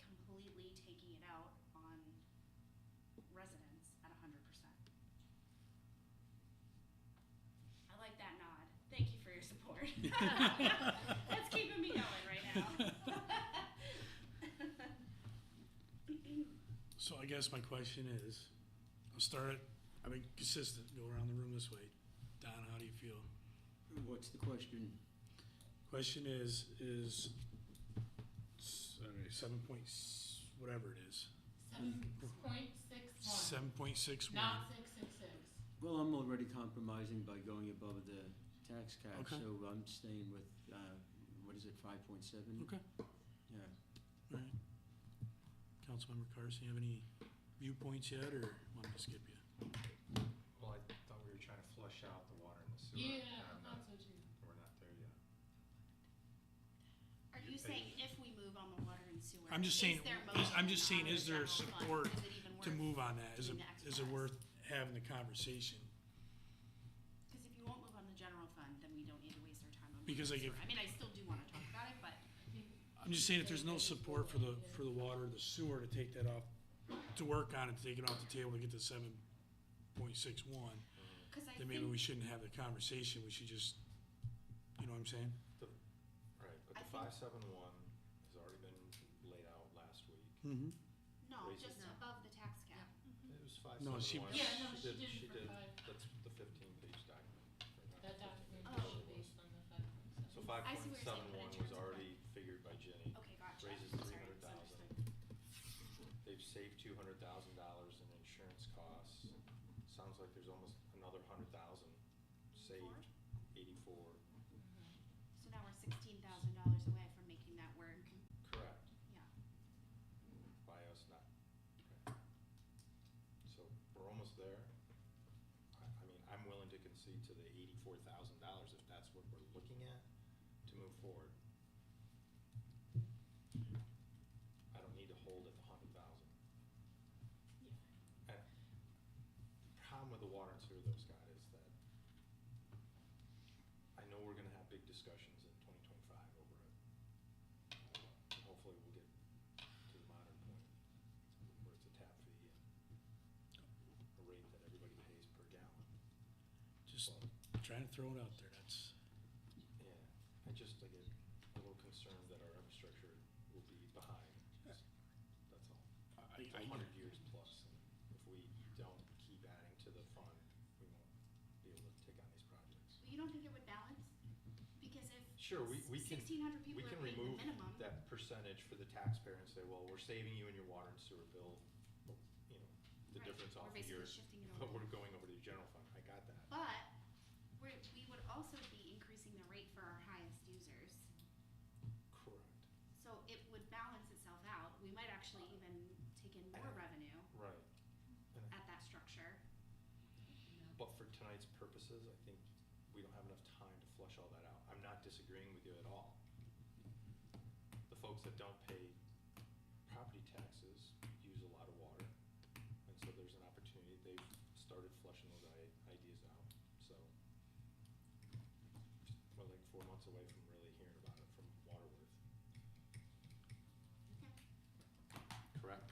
completely taking it out on residents at 100%. I like that nod. Thank you for your support. That's keeping me going right now. So I guess my question is, I'll start, consistent, go around the room this way. Don, how do you feel? What's the question? Question is, sorry, 7 points, whatever it is, 7.61. 7.61. Not 666. Well, I'm already compromising by going above the tax cap, Okay. so I'm staying with, 5.7? Okay, Yeah. all right. Councilmember Carson, you have any viewpoints yet, or want me to skip you? Well, I thought we were trying to flush out the water and the sewer. Yeah, and I thought so too. We're not there yet. Are you saying if we move on the water and sewer? I'm just saying, is there motion I'm just saying, on the is there general fund? support Is it even to worth move on that? Is doing it, the is it exercise? worth having the conversation? Because if you won't move on the general fund, then we don't need to waste our time on. Because, moving like, sewer. I mean, I still do wanna talk about it, but I'm just saying, if there's no support for the water, the sewer, to take that off, to work on it, to take it off the table to get to 7.61, cause I then maybe we think, shouldn't have the conversation, we should just, you know what I'm saying? Right, but I the think- 571 has already been laid out Mm-hmm. No, Raise it. just No. above the tax cap. It was No, 571. she- Yeah, no, she did She for did, five. that's the 15-page document. That document Oh. is based on the 5.7. So I see what you're saying, but in 5.71 was terms of already figured by Ginny. Okay, gotcha. Raises Sorry, 300,000. misunderstood. They've saved $200,000 in insurance costs. Sounds like there's almost another 100,000 saved, 84. So now we're $16,000 away from making that work. Correct. Yeah. By us not. Okay. So we're almost there. I mean, I'm willing to concede to the $84,000 if that's what we're looking at to move forward. I don't need to hold at the 100,000. Yeah. And the problem with the water and sewer though, Scott, is that I know we're gonna have big discussions in 2025 over it. And hopefully we'll get to the modern point where it's a tap fee and a rate that everybody pays per gallon. Just trying to throw it out there, that's, Yeah, I get a little concerned that our infrastructure will be behind. That's all. I, It's 100 years plus, and if we don't keep adding to the fund, we won't be able to take on these projects. But you don't think it would balance? Because if Sure, we can, 1,600 people we are can paying the remove minimum. that percentage for the taxpayer and say, well, we're saving you in your water and sewer bill, but, you know, the Right, difference we're off of basically your, shifting it but over. we're going over to the general fund, I got that. But we would also be increasing the rate for our highest users. Correct, So it would balance itself out. We might actually even take in more revenue right. And at that structure. But for tonight's purposes, I think we don't have enough time to flush all that out. I'm not disagreeing with you at all. The folks that don't pay property taxes use a lot of water, and so there's an opportunity. They've started flushing those ideas out, so. We're like 4 months away from really hearing about it from Waterworth. Okay. Correct?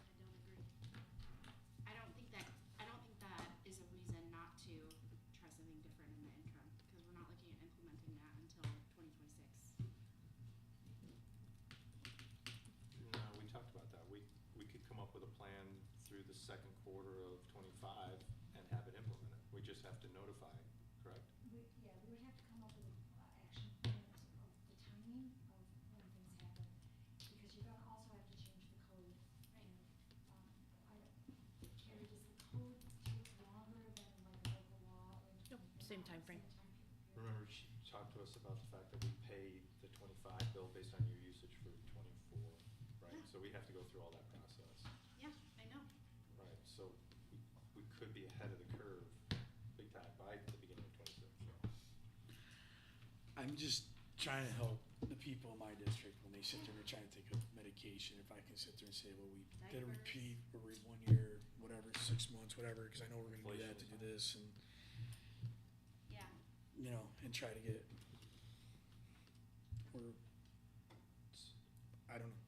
I don't agree. I don't think that is a reason not to try something different in the interim, because we're not looking at implementing that until 2026. No, we talked about that. We could come up with a plan through the second quarter of '25 and have it implemented. We just have to notify, correct? We would have to come up with an action plan of the timing of when things happen, because you're gonna also have to change the code. And, Carrie, does the code take longer than like a local law or? Nope, same timeframe. Same time period? Remember, she talked to us about the fact that we pay the '25 bill based on your usage for '24, right? Yeah. So we have to go through all that process, Yeah, I know. right? So we could be ahead of the curve big time by the beginning of '26, so. I'm just trying to help the people in my district when they sit there and they're trying to take a medication. If I can sit there and say, well, we did a Diapers. repeat, or 1 year, whatever, 6 months, whatever, because I know we're gonna do that to do Inflation. this, and, Yeah. you know, and try to get, or, I don't know.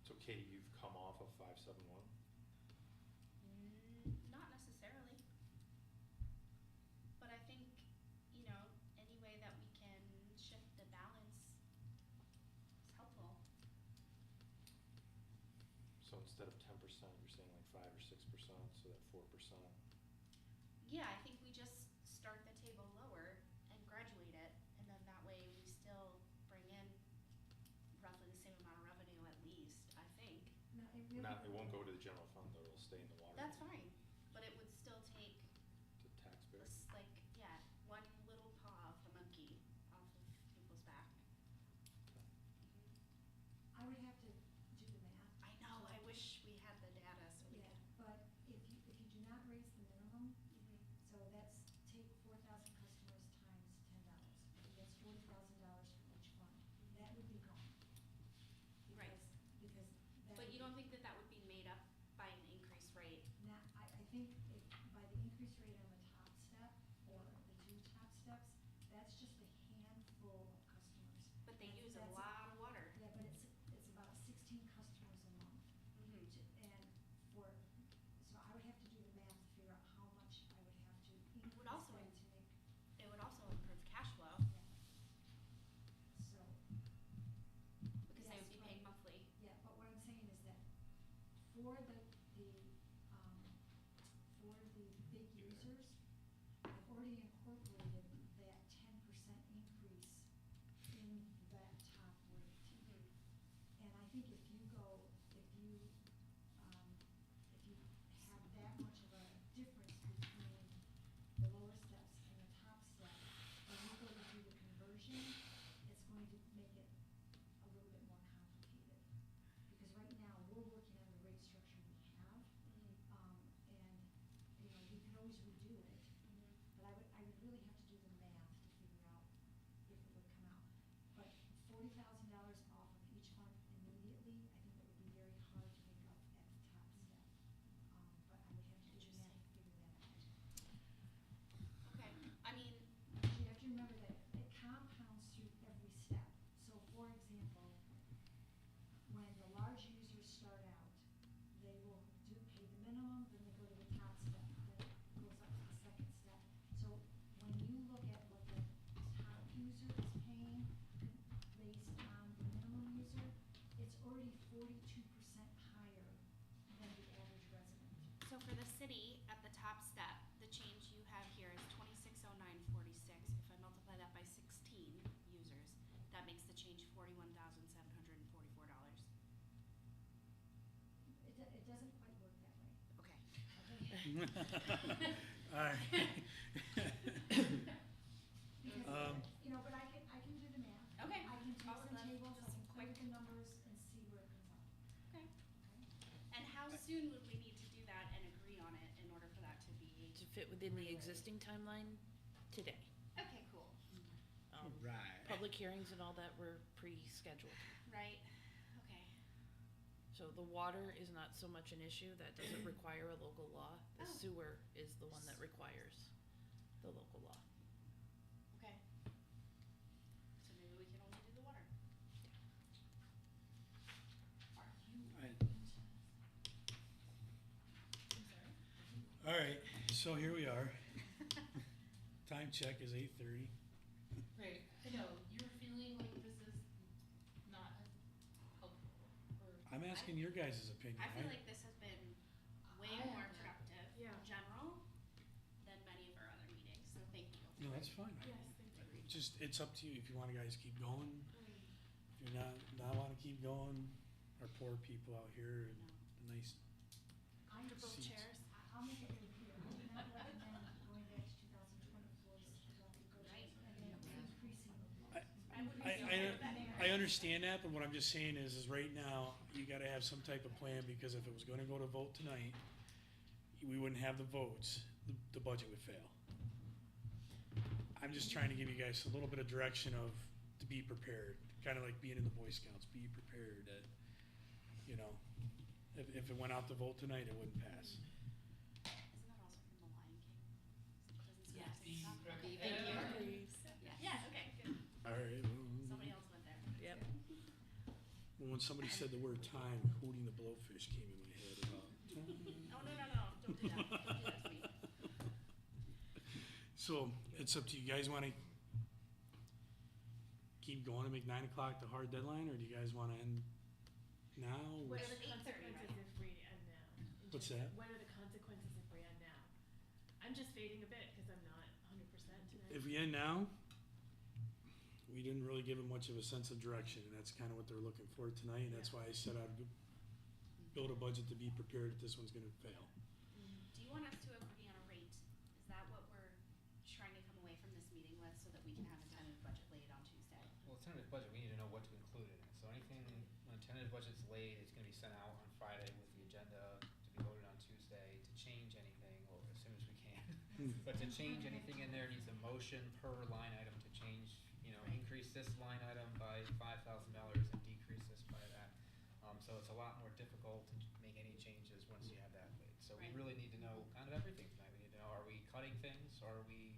So Katie, you've come off of 571? Not necessarily. But I think, any way that we can shift the balance is helpful. So instead of 10%, you're saying like 5 or 6%, so that 4%. Yeah, I think we just start the table lower and graduate it, and then that way we still bring in roughly the same amount of revenue at least, I think. No, it really. It won't go to the general fund, though, it'll stay in the water. That's fine, but it would still take To taxpayer. this, one little paw of the monkey off of people's back. I would have to do the math. I know, I wish we had the data so we Yeah, could. but if you do not raise the minimum, Mhm. so that's take 4,000 customers times $10. That's $40,000 for each fund. That would be gone. Right. Because that. But would you be- don't think that would be made up by an increased rate? Not, I for the big users, I've already incorporated that 10% increase in that top rate. And I think if you have that much of a difference between the lower steps and the top step, when you go to do the conversion, it's going to make it a little bit more complicated. Because right now, we're working on the rate structure we have, and, you know, we can always redo it. But I would really have to do the math to figure out if it would come out. But $40,000 off of each month immediately, I think that would be very hard to make up at the top step. But I would have to do the math to figure that out. Okay, I mean, You have to remember that it compounds through every step. So for example, when the large users start out, they will pay the minimum, then they go to the top step, then it goes up to the second step. So when you look at what the top user is paying based on the minimum user, it's already 42% higher than the average resident. so for the city, at the top step, the change you have here is 2609.46. If I multiply that by 16 users, that makes the change $41,744. It doesn't quite work that way. Okay. All right. Because, you know, but I can do the math. Okay. I can take Awesome. some tables, I Just can play with quick. the numbers and see where it comes out. Okay. And how soon would we need to do that and agree on it in order for that to be? To fit within the existing timeline today. Okay, cool. Right. Public hearings and all that were pre-scheduled. Right, okay. So the water is not so much an issue, that doesn't require a local law. The Oh. sewer is the one that requires the local law. Okay. So maybe we can only do the water. Are you? All right, so here we are. Time check is 8:30. Right, I know, you're feeling like this is not as helpful, or. I'm asking your guys' opinion. I feel like this has been way I more am. productive Yeah. in general than many of our other meetings, so thank you. No, that's fine. Yes, thank you. Just, it's up to you. If you want to guys keep going, if you're not want to keep going, our poor people out here and the nice, Comfortable Seats. chairs. I'll make it real clear. I do not recommend going back to 2024's adopted budget Right. and then increasing. I would be I, okay with that. I understand that, but what I'm just saying is right now, you gotta have some type of plan, because if it was gonna go to vote tonight, we wouldn't have the votes, the budget would fail. I'm just trying to give you guys a little bit of direction of, to be prepared, kinda like being in the Boy Scouts, be prepared that, you know, if it went out to vote tonight, it wouldn't pass. Isn't that also from The Lion King? Doesn't Yes. Scar say Thank something? you. Yes. Yeah, okay, good. All right, Somebody else went there. Yep. well, when somebody said the word time, Hootie the Blowfish came in my head about. Oh, no, don't do that, don't do that to me. So, it's up to you. Guys wanna keep going and make 9 o'clock the hard deadline, or do you guys wanna end now? What are It's the 8:30 consequences right? if we end now? In What's terms of- that? What are the consequences if we end now? I'm just fading a bit because I'm not 100% tonight. If we end now, we didn't really give them much of a sense of direction, and that's kinda what they're looking for tonight, and that's why I set out to build a budget to be prepared if this one's gonna fail. Do you want us to agree on a rate? Is that what we're trying to come away from this meeting with, so that we can have a tentative budget laid on Tuesday? Well, tentative budget, we need to know what to include in it. So anything, when tentative budget's laid, it's gonna be sent out on Friday with the agenda to be voted on Tuesday. To change anything, or as soon as we can. But to change anything in there needs a motion per line item to change, you know, increase this line item by $5,000 and decrease this by that. So it's a lot more difficult to make any changes once you have that laid. So we Right. really need to know kind of everything tonight. We need to know, are we cutting things? Are we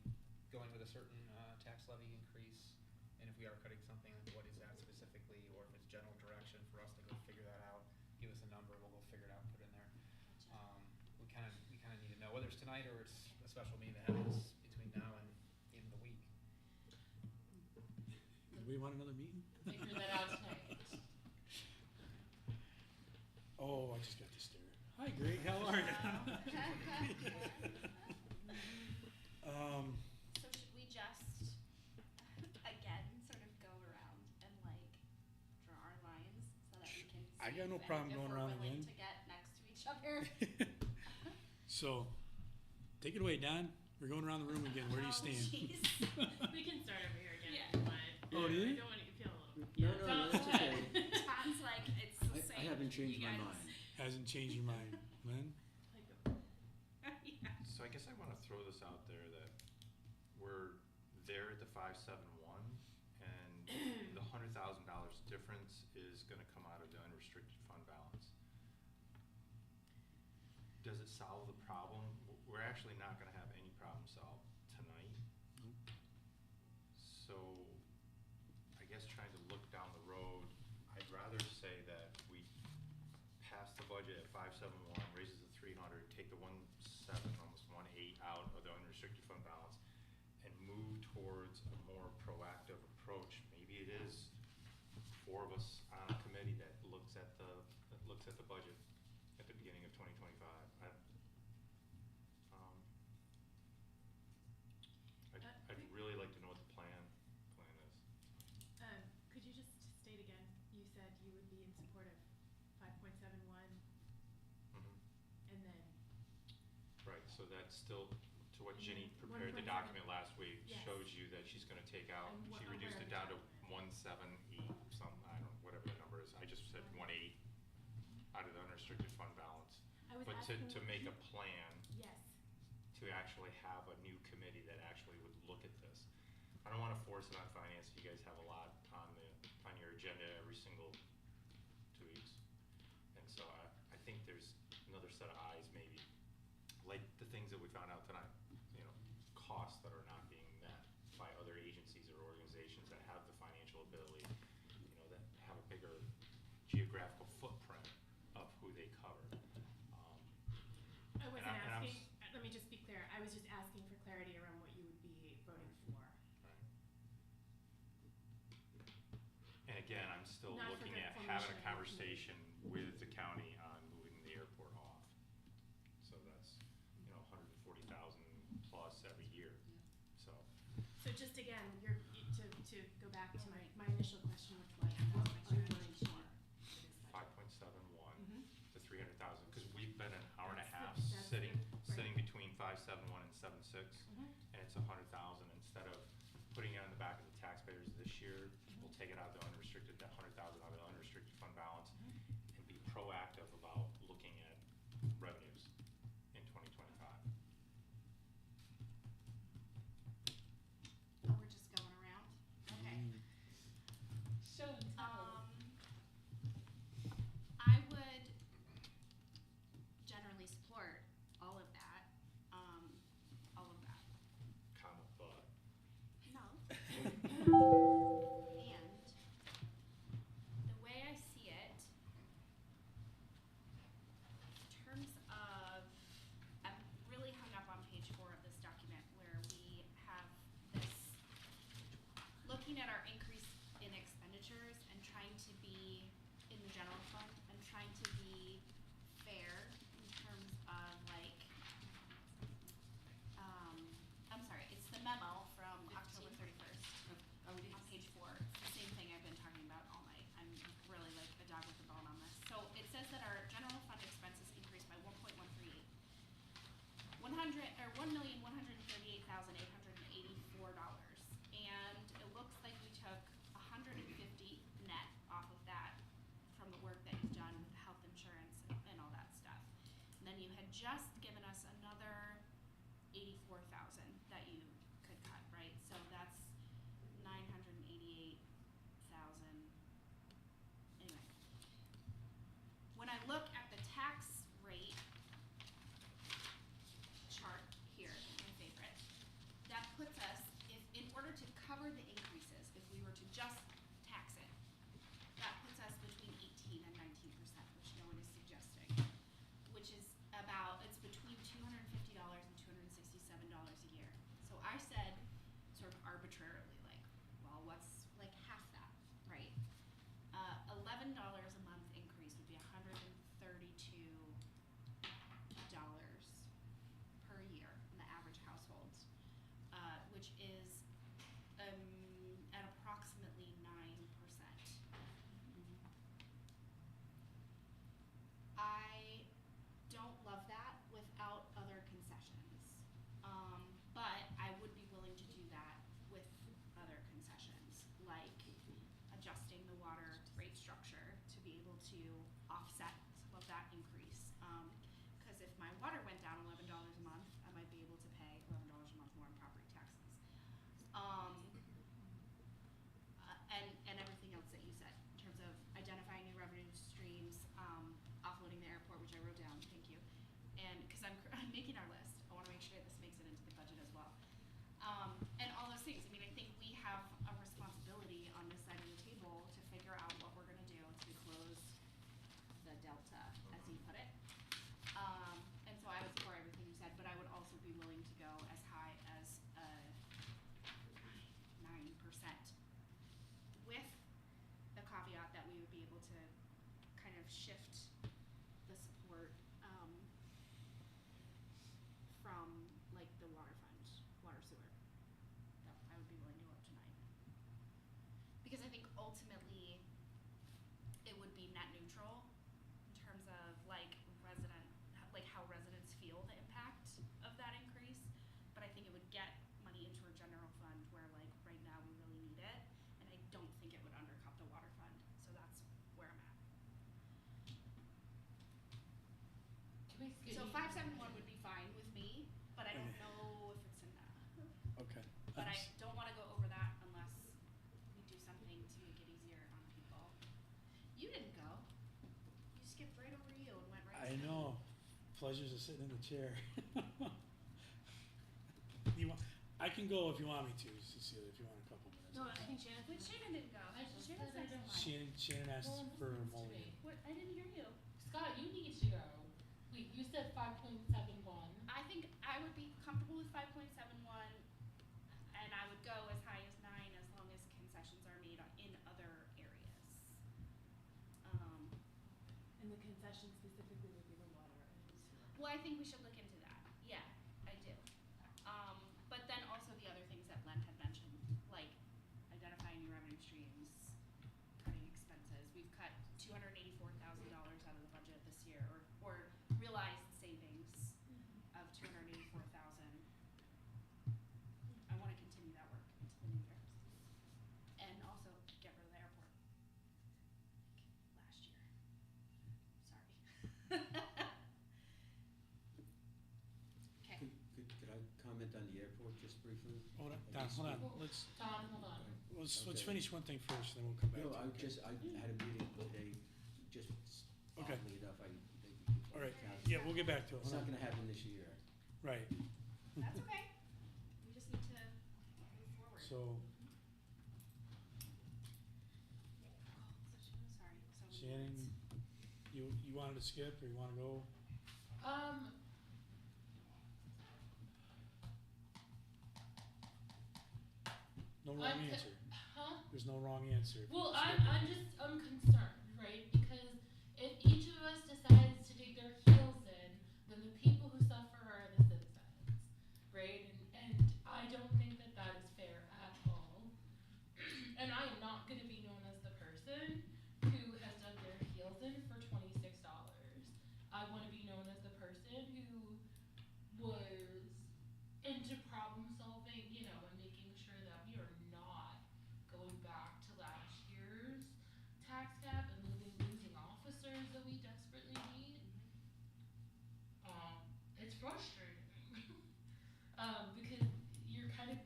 going with a certain tax levy increase? And if we are cutting something, then what is that specifically? Or if it's general direction for us to go figure that out, give us a number, we'll go figure it out and put it in there. We kind of need to know, whether it's tonight or it's a special meeting that happens between now and the end of the week. Do we want another meeting? Figure that out tonight. Oh, I just got to stare. Hi Greg, how are you? So should we just, again, sort of go around and like draw our lines so that we can see I got no problem going around if we're willing again. to get next to each other? So, take it away, Don. We're going around the room again. Where do you Oh, stand? jeez. We can start over here again Yeah. if you want. Oh, do you? I don't want you to feel a little. No, Yeah, no, go that's ahead. okay. Tom's like, it's the I same. haven't changed You my guys- mind. Hasn't changed your mind, Lynn? Yeah. So I guess I wanna throw this out there that we're there at the 571, and the $100,000 difference is gonna come out of the unrestricted fund balance. Does it solve the problem? We're actually not gonna have any problem solved tonight. So, I guess trying to look down the road, I'd rather say that we pass the budget at 571, raises the 300, take the 17, almost 18 out of the unrestricted fund balance, and move towards a more proactive approach. Maybe it is 4 of us on a committee that looks at the budget at the beginning of 2025. I'd really like to know what the plan is. Could you just state again, you said you would be in support of 5.71 and then, Right, so that's still, to what And Ginny then prepared the 1.7. document last week, Yes. shows you that she's gonna take out, And what- she where reduced are it we down to at? 178, I don't, whatever the number is, I just said 18 out of the unrestricted fund balance. I was But asking. to make a plan, Yes, to actually have a new committee that actually would look at this. I don't wanna force it on finance, you guys have a lot on your agenda every single 2 weeks. And so I think there's another set of eyes maybe, like the things that we found out tonight, costs that are not being met by other agencies or organizations that have the financial ability, that have a bigger geographical footprint of who they cover. I wasn't and I'm asking, let me just be clear, I was just asking for clarity around what you would be voting for. Right. And again, I'm still Not for looking the at formation having of a the conversation with the county on moving the airport off. So that's, 140,000 plus every year, so. So just again, to go back to my initial question, which was, what are you voting for? for this budget? 5.71 Mhm. to 300,000, because we've been an hour and a half That's sitting right. between 571 and 76, Mhm. and it's 100,000. Instead of putting it on the back of the taxpayers this year, we'll take it out of the unrestricted, that 100,000 out of the unrestricted fund balance, and be proactive about looking at revenues in 2025. Oh, we're just going around? Okay. Show and tell. I would generally support all of that, all of that. Comma, but. No. And the way I see it, in terms of, I'm really hung up on page 4 of this document where we have this, looking at our increase in expenditures and trying to be, in the general fund, and trying to be fair in terms of like, I'm sorry, it's the memo from October 31st. On page 4, it's the same thing I've been talking about all night. I'm really like a dog with a bone on this. So it says that our general fund expenses increased by 1.138. $1,138,884. And it looks like we took $150 net off of that from the work that you've done with the health insurance and all that stuff. And then you had just given us another 84,000 that you could cut, right? So that's 988,000. Anyway. When I look at the tax rate chart here, my favorite, that puts us, if in order to cover the increases, if we were to just tax it, that puts us between 18 and 19%, which no one is suggesting, which is about, it's between to offset some of that increase. Cause if my water went down $11 a month, I might be able to pay $11 a month more in property taxes. And everything else that you said, in terms of identifying new revenue streams, offloading the airport, which I wrote down, thank you. And, cause I'm making our list, I wanna make sure this makes it into the budget as well. And all those things, I mean, I think we have a responsibility on this side of the table to figure out what we're gonna do to close the delta, as you put it. And so I would support everything you said, but I would also be willing to go as high as 9%, with the caveat that we would be able to kind of shift the support, from like the water fund, water sewer. That I would be willing to go up to 9. Because I think ultimately, it would be net neutral in terms of like how residents feel the impact of that increase. But I think it would get money into our general fund where like right now we really need it. And I don't think it would undercut the water fund. So that's where I'm at. Can we skip? So 571 would be fine with me, but I don't know if it's enough. Okay. But I don't wanna go over that unless we do something to make it easier on people. You didn't go. You skipped right over you and went right to I me. know, pleasures of sitting in the chair. I can go if you want me to, Cecilia, if you want a couple minutes. No, I think Shannon. But Shannon didn't go. I just Shannon said I said don't- Shannon asked No one for a listens to mulligan. me. What? I didn't hear you. Scott, you need to go. Wait, you said 5.71. I think I would be comfortable with 5.71, and I would go as high as 9 as long as concessions are made in other areas. And the concession specifically would be the water and sewer. Well, I think we should look into that. Yeah, I do. But then also the other things that Len had mentioned, like identifying new revenue streams, cutting expenses. We've cut $284,000 out of the budget this year, or realized savings of $284,000. I wanna continue that work into the new year. And also get rid of the airport. Like last year. Sorry. Okay. Could I comment on the airport just briefly? Hold on, Don, hold on, Well, let's Don, hold on. let's Okay. finish one thing first, then we'll come back to No, it. Okay. I had a meeting today, just Okay. oddly enough, All right, yeah, we'll get back to it, It's hold not on. gonna happen this year. Right, That's okay. We just need to move forward. so Sorry, so. Shannon, you wanted to skip or you wanna go? No wrong I'm answer. Huh? There's no wrong answer. if you Well, skip I'm it. concerned, right? Because if each of us decides to dig their heels in, then the people who suffer are the citizens, right? And I don't think that that is fair at all. And I am not gonna be known as the person who has dug their heels in for $26. I wanna be known as the person who was into problem solving, you know, and making sure that we are not going back to last year's tax cap and losing officers that we desperately need. It's frustrating. Because you're kind of,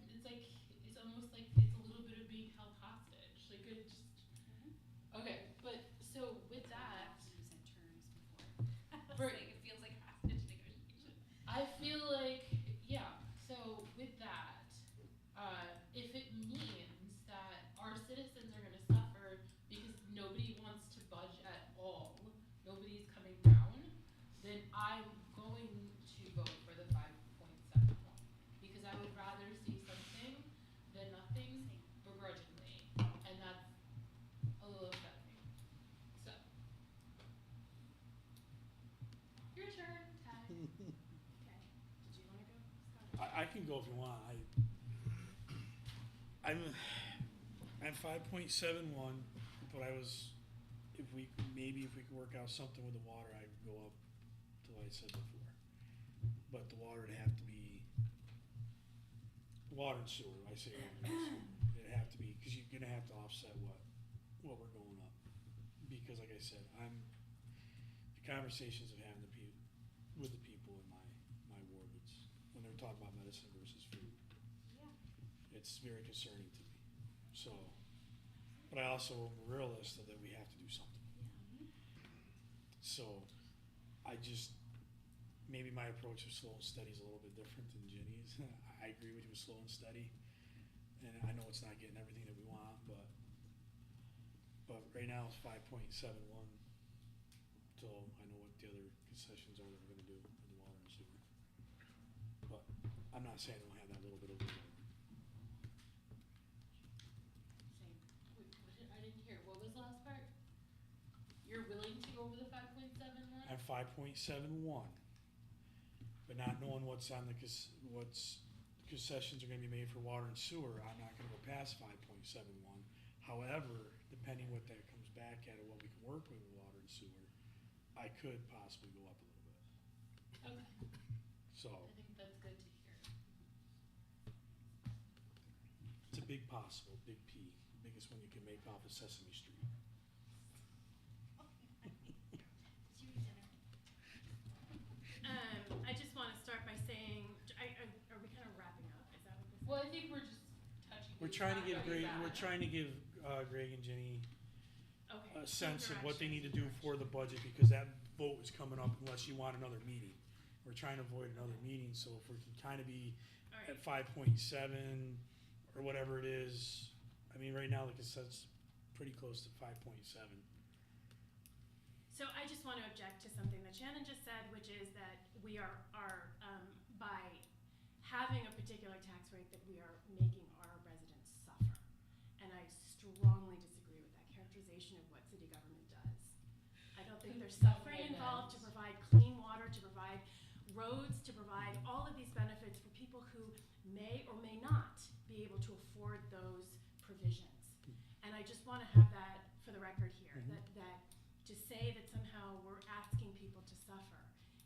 it's almost like it's a little bit of being held hostage, like it just, okay, but, so with that, You said terms before. I was Right. saying, it feels like hostage negotiation. I feel like, yeah, so with that, if it means that our citizens are gonna suffer because nobody wants to budge at all, nobody's coming down, then I'm going to vote for the 5.71. Because I would rather see something than nothing begrudgingly, and that's a little upsetting. So. Your turn, Ty. Okay. Did you wanna go, Scott? I can go if you want, I'm 5.71, but if we could work out something with the water, I would go up to what I said before. But the water would have to be, water and sewer, I say water and sewer, it'd have to be, cause you're gonna have to offset what we're going up. because like I said, the conversations of having with the people in my ward, when they're talking about medicine versus food, Yeah. it's very concerning to me. So, but I also am a realist that we have to do something. So, maybe my approach of slow and steady is a little bit different than Ginny's. I agree with you with slow and steady, and I know it's not getting everything that we want, but right now it's 5.71, so I know what the other concessions are that we're gonna do in the water and sewer. But I'm not saying we'll have that little bit of wiggle room. Same. Wait, I didn't hear, what was the last part? You're willing to go over the 5.71? At 5.71, but not knowing what's on the what's concessions are gonna be made for water and sewer, I'm not gonna go past 5.71. However, depending what that comes back at or what we can work with water and sewer, I could possibly go up a little bit. Okay, So, I think that's good to hear. it's a big possible, big P, biggest one you can make off of Sesame Street. It's your dinner. I just wanna start by saying, are we kind of wrapping up? Is that what this is? Well, I think we're just touching. We're base trying to on give where Greg, he's at. we're trying to give Greg and Jenny Okay. a sense of what they Direction. need to do for the budget, because that vote is coming up unless you want another meeting. We're trying to avoid another meeting, so if we can kind of be All at right. 5.7 or whatever it is, I mean, right now, like I said, it's pretty close to 5.7. So I just want to object to something that Shannon just said, which is that we are by having a particular tax rate, that we are making our residents suffer. And I strongly disagree with that characterization of what city government does. I don't think there's suffering involved to provide clean water, to provide roads, to provide all of these benefits for people who may or may not be able to afford those provisions. And I just want to have that for the record here, Mhm. that to say that somehow we're asking people to suffer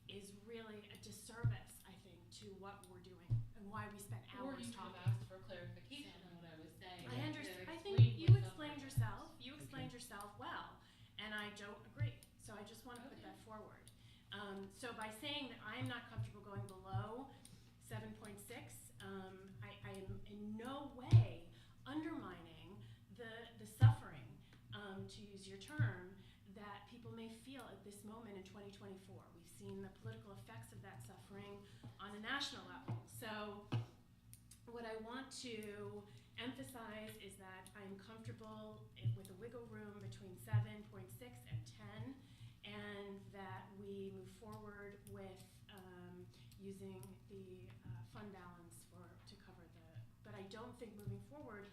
is really a disservice, I think, to what we're doing and why we spent Or hours you could talking. have asked for clarification on what I was saying. I to understand, I explain think you what's explained up. yourself, well, and I don't agree, so I just wanna put Okay. that forward. So by saying that I'm not comfortable going below 7.6, I am in no way undermining the suffering, to use your term, that people may feel at this moment in 2024. We've seen the political effects of that suffering on a national level. So what I want to emphasize is that I'm comfortable with a wiggle room between 7.6 and 10, and that we move forward with using the fund balance to cover but I don't think moving forward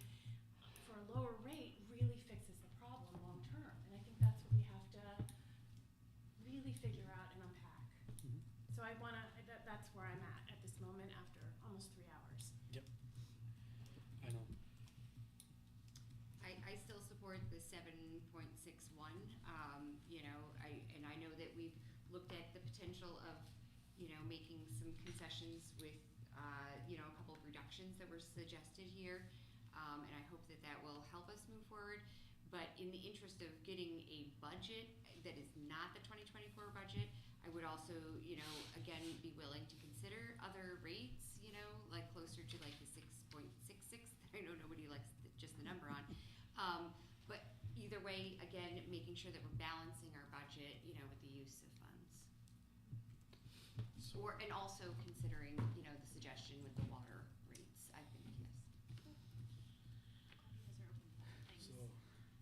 for a lower rate really fixes the problem long term, and I think that's what we have to really figure out and unpack. Mhm. So that's where I'm at this moment after almost 3 hours. I know. I still support the 7.61, I know that we've looked at the potential of, making some concessions with, a couple of reductions that were suggested here. And I hope that will help us move forward. But in the interest of getting a budget that is not the 2024 budget, I would also, again, be willing to consider other rates, like closer to like the 6.66 that I know nobody likes just the number on. But either way, again, making sure that we're balancing our budget, with the use of funds. So, And also considering, the suggestion with the water rates, I think, yes. Those are open things. so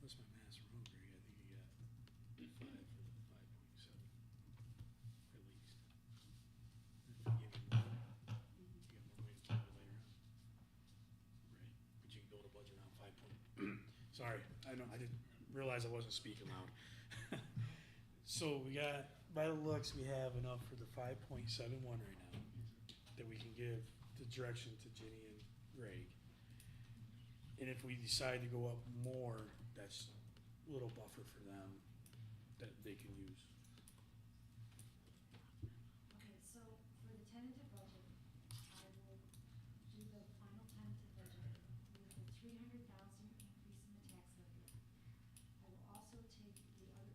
what's my math wrong, Greg? I think you got 5 for the 5.7, at least. If you give me more, you got more ways to do it later on. Right, but you can build a budget on 5 point. Sorry, I didn't realize I wasn't speaking loud. So we got, by the looks, we have enough for the 5.71 right now that we can give the direction to Ginny and Greg. And if we decide to go up more, that's a little buffer for them that they can use. Okay, so for the tentative budget, I will do the final tentative budget with the 300,000 increase in the tax levy. I will also take the other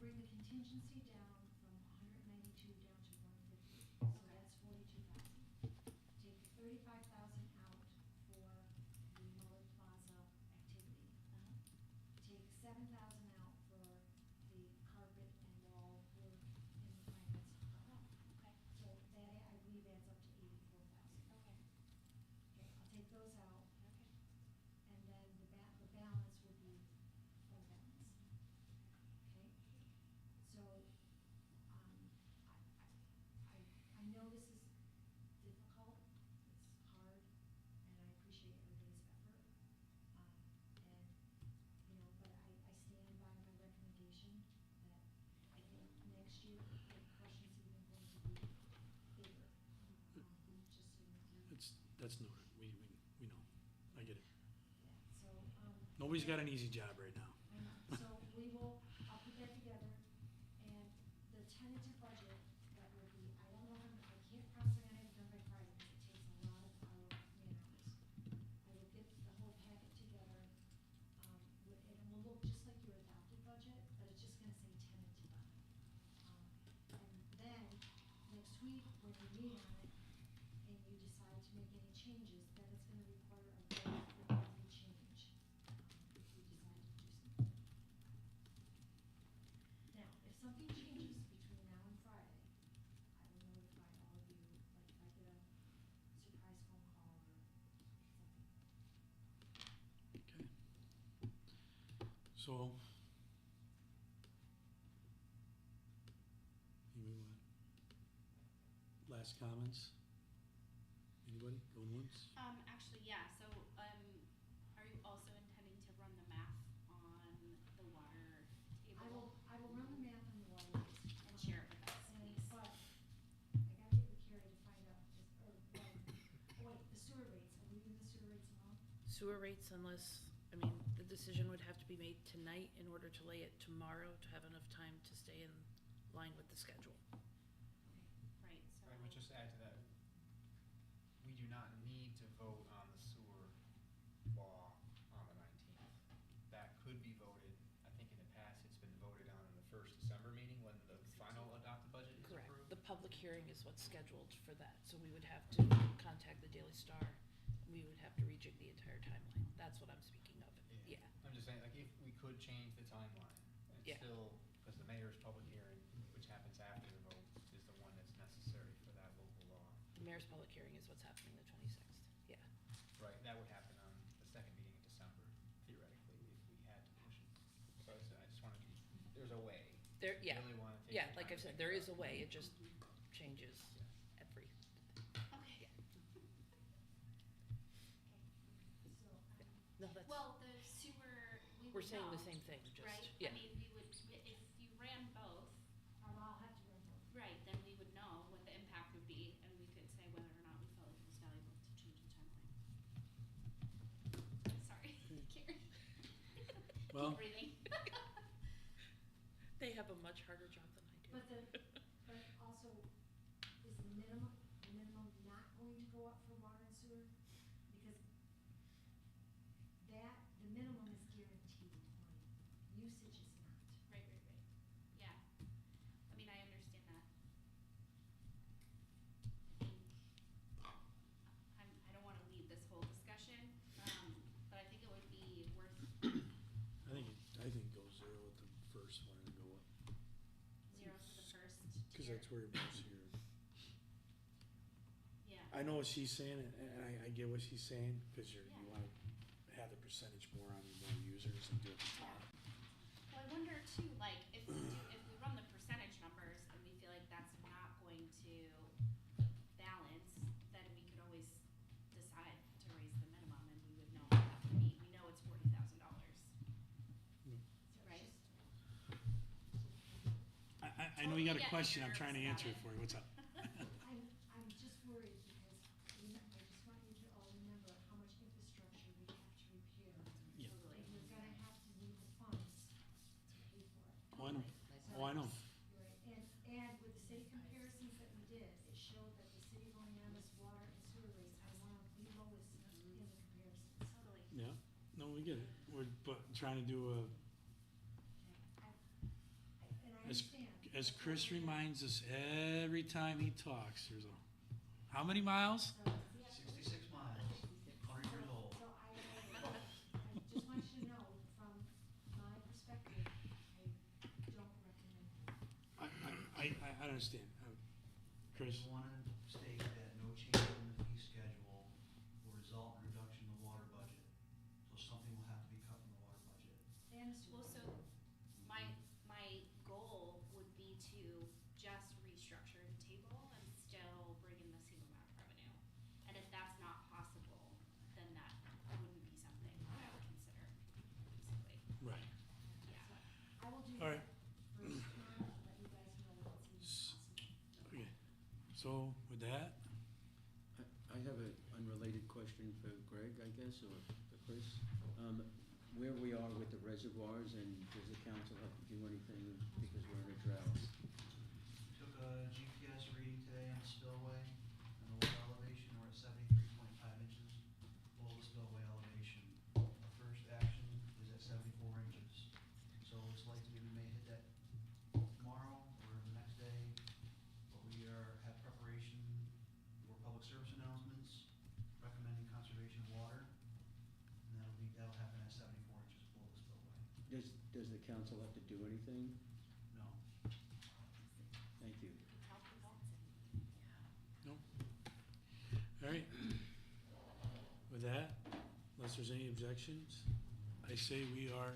bring the contingency down from 192 down to 150, so that's 42,000. Take 35,000 out for the Muller Plaza activity. Take 7,000 out for the carpet and wall work in the finance department. Okay. So that, I believe, adds up to 84,000. Okay. Okay, I'll take those out, Okay. and then the balance would be fund balance. Okay? So, I know this is difficult, it's hard, and I appreciate everybody's effort. And, you know, but I stand by my recommendation that I think next year, the crushing's even going to be bigger. Just so you know. That's noted, we know, I get it. Yeah, so, Nobody's got an easy job right now. I know. So I'll put that together, and the tentative budget, that will be, I don't know, I can't promise I'm gonna have it done by Friday, because it takes a lot of our man hours. I will get the whole packet together, and it will look just like your adopted budget, but it's just gonna say tentative on it. And then, next week, when we meet on it, and you decide to make any changes, then it's gonna require a vote for every change, if you decide to do something. Now, if something changes between now and Friday, I will notify all of you, like if I get a surprise phone call or something. Okay. So. Anybody want, last comments? Anybody, going once? Actually, yeah, so, are you also intending to run the math on the water table? I will run the math on the water rates. And share it with us, please. But I gotta get with Carrie to find out, wait, the sewer rates, are we leaving the sewer rates alone? Sewer rates unless, I mean, the decision would have to be made tonight in order to lay it tomorrow to have enough time to stay in line with the schedule. Right, so. I would just add to that, we do not need to vote on the sewer law on the 19th. That could be voted, I think in the past, it's been voted on in the first December meeting when the final adopted budget is Correct. approved. The public hearing is what's scheduled for that, so we would have to contact the Daily Star. We would have to rejig the entire timeline. That's what I'm speaking of. Yeah. I'm just saying, like, if we could change the timeline, it's Yeah. still, because the mayor's public hearing, which happens after the vote, is the one that's necessary for that local law. The mayor's public hearing is what's happening the 26th. Yeah. Right, that would happen on the second meeting in December, theoretically, if we had to push it. So I just wanted to be, there's a way. There, yeah. Really wanna take Yeah, some like time I to said, think there about is a it. way. It just changes every. Okay. So, No, that's. Well, the sewer, we would We're saying the know, same thing, just, right? yeah. I mean, we would, if you ran both, I'll have to run both. right, then we would know what the impact would be, and we could say whether or not we felt like it was valuable to change the timeline. Sorry, Karen. Well- Keep breathing. They have a much harder job than I do. But also, is the minimum not going to go up for water and sewer? Because the minimum is guaranteed money, usage is not. Right, yeah. I mean, I understand that. I don't wanna lead this whole discussion, but I think it would be worth, I think go zero with the first one and go up, zero for the first cause tier. that's where most of your, Yeah. I know what she's saying, and I get what she's saying, cause you Yeah. wanna have the percentage more on your more users and do it at the top. Well, I wonder too, like, if we run the percentage numbers and we feel like that's not going to balance, then we could always decide to raise the minimum and we would know what that would be. We know it's $40,000, right? I know you got a Totally get question, I'm nervous trying to about answer it it. for you, what's up? I'm just worried because I just want you to all remember how much infrastructure we have to repair. Yeah. Totally. And we're gonna have to need the funds to pay for it. Oh, I know, So- oh, I know, Right, and with the city comparisons that we did, it showed that the city of Oleana's water and sewer rates are one of the lowest in the comparisons. Totally. yeah, no, we get it, we're, but trying to do a, And I as Chris reminds us every time he talks, there's a, how many miles? 66 miles, 100 years old. So I just want you to know, from my perspective, I don't recommend it. I understand. Chris? Just wanted to state that no change in the fee schedule will result in reduction in the water budget. So something will have to be cut from the water budget. And Well, so my goal would be to just restructure the table and still bring in the same amount of revenue. And if that's not possible, then that wouldn't be something that I would consider, basically. Right. Yeah. I will do All that right. first tomorrow, let you guys know what's even possible. Okay. So with that, I have an unrelated question for Greg, I guess, or for Chris. Where we are with the reservoirs, and does the council have to do anything because we're in a drought? Took a GPS reading today on the spillway, and the water elevation, we're at 73.5 inches below the spillway elevation. Our first action is at 74 inches. So it's likely we may hit that tomorrow or the next day, but we have preparation for public service announcements, recommending conservation of water, and that'll happen at 74 inches below the spillway. Does the council have to do anything? No. Thank you. no? All right. With that, unless there's any objections, I say we are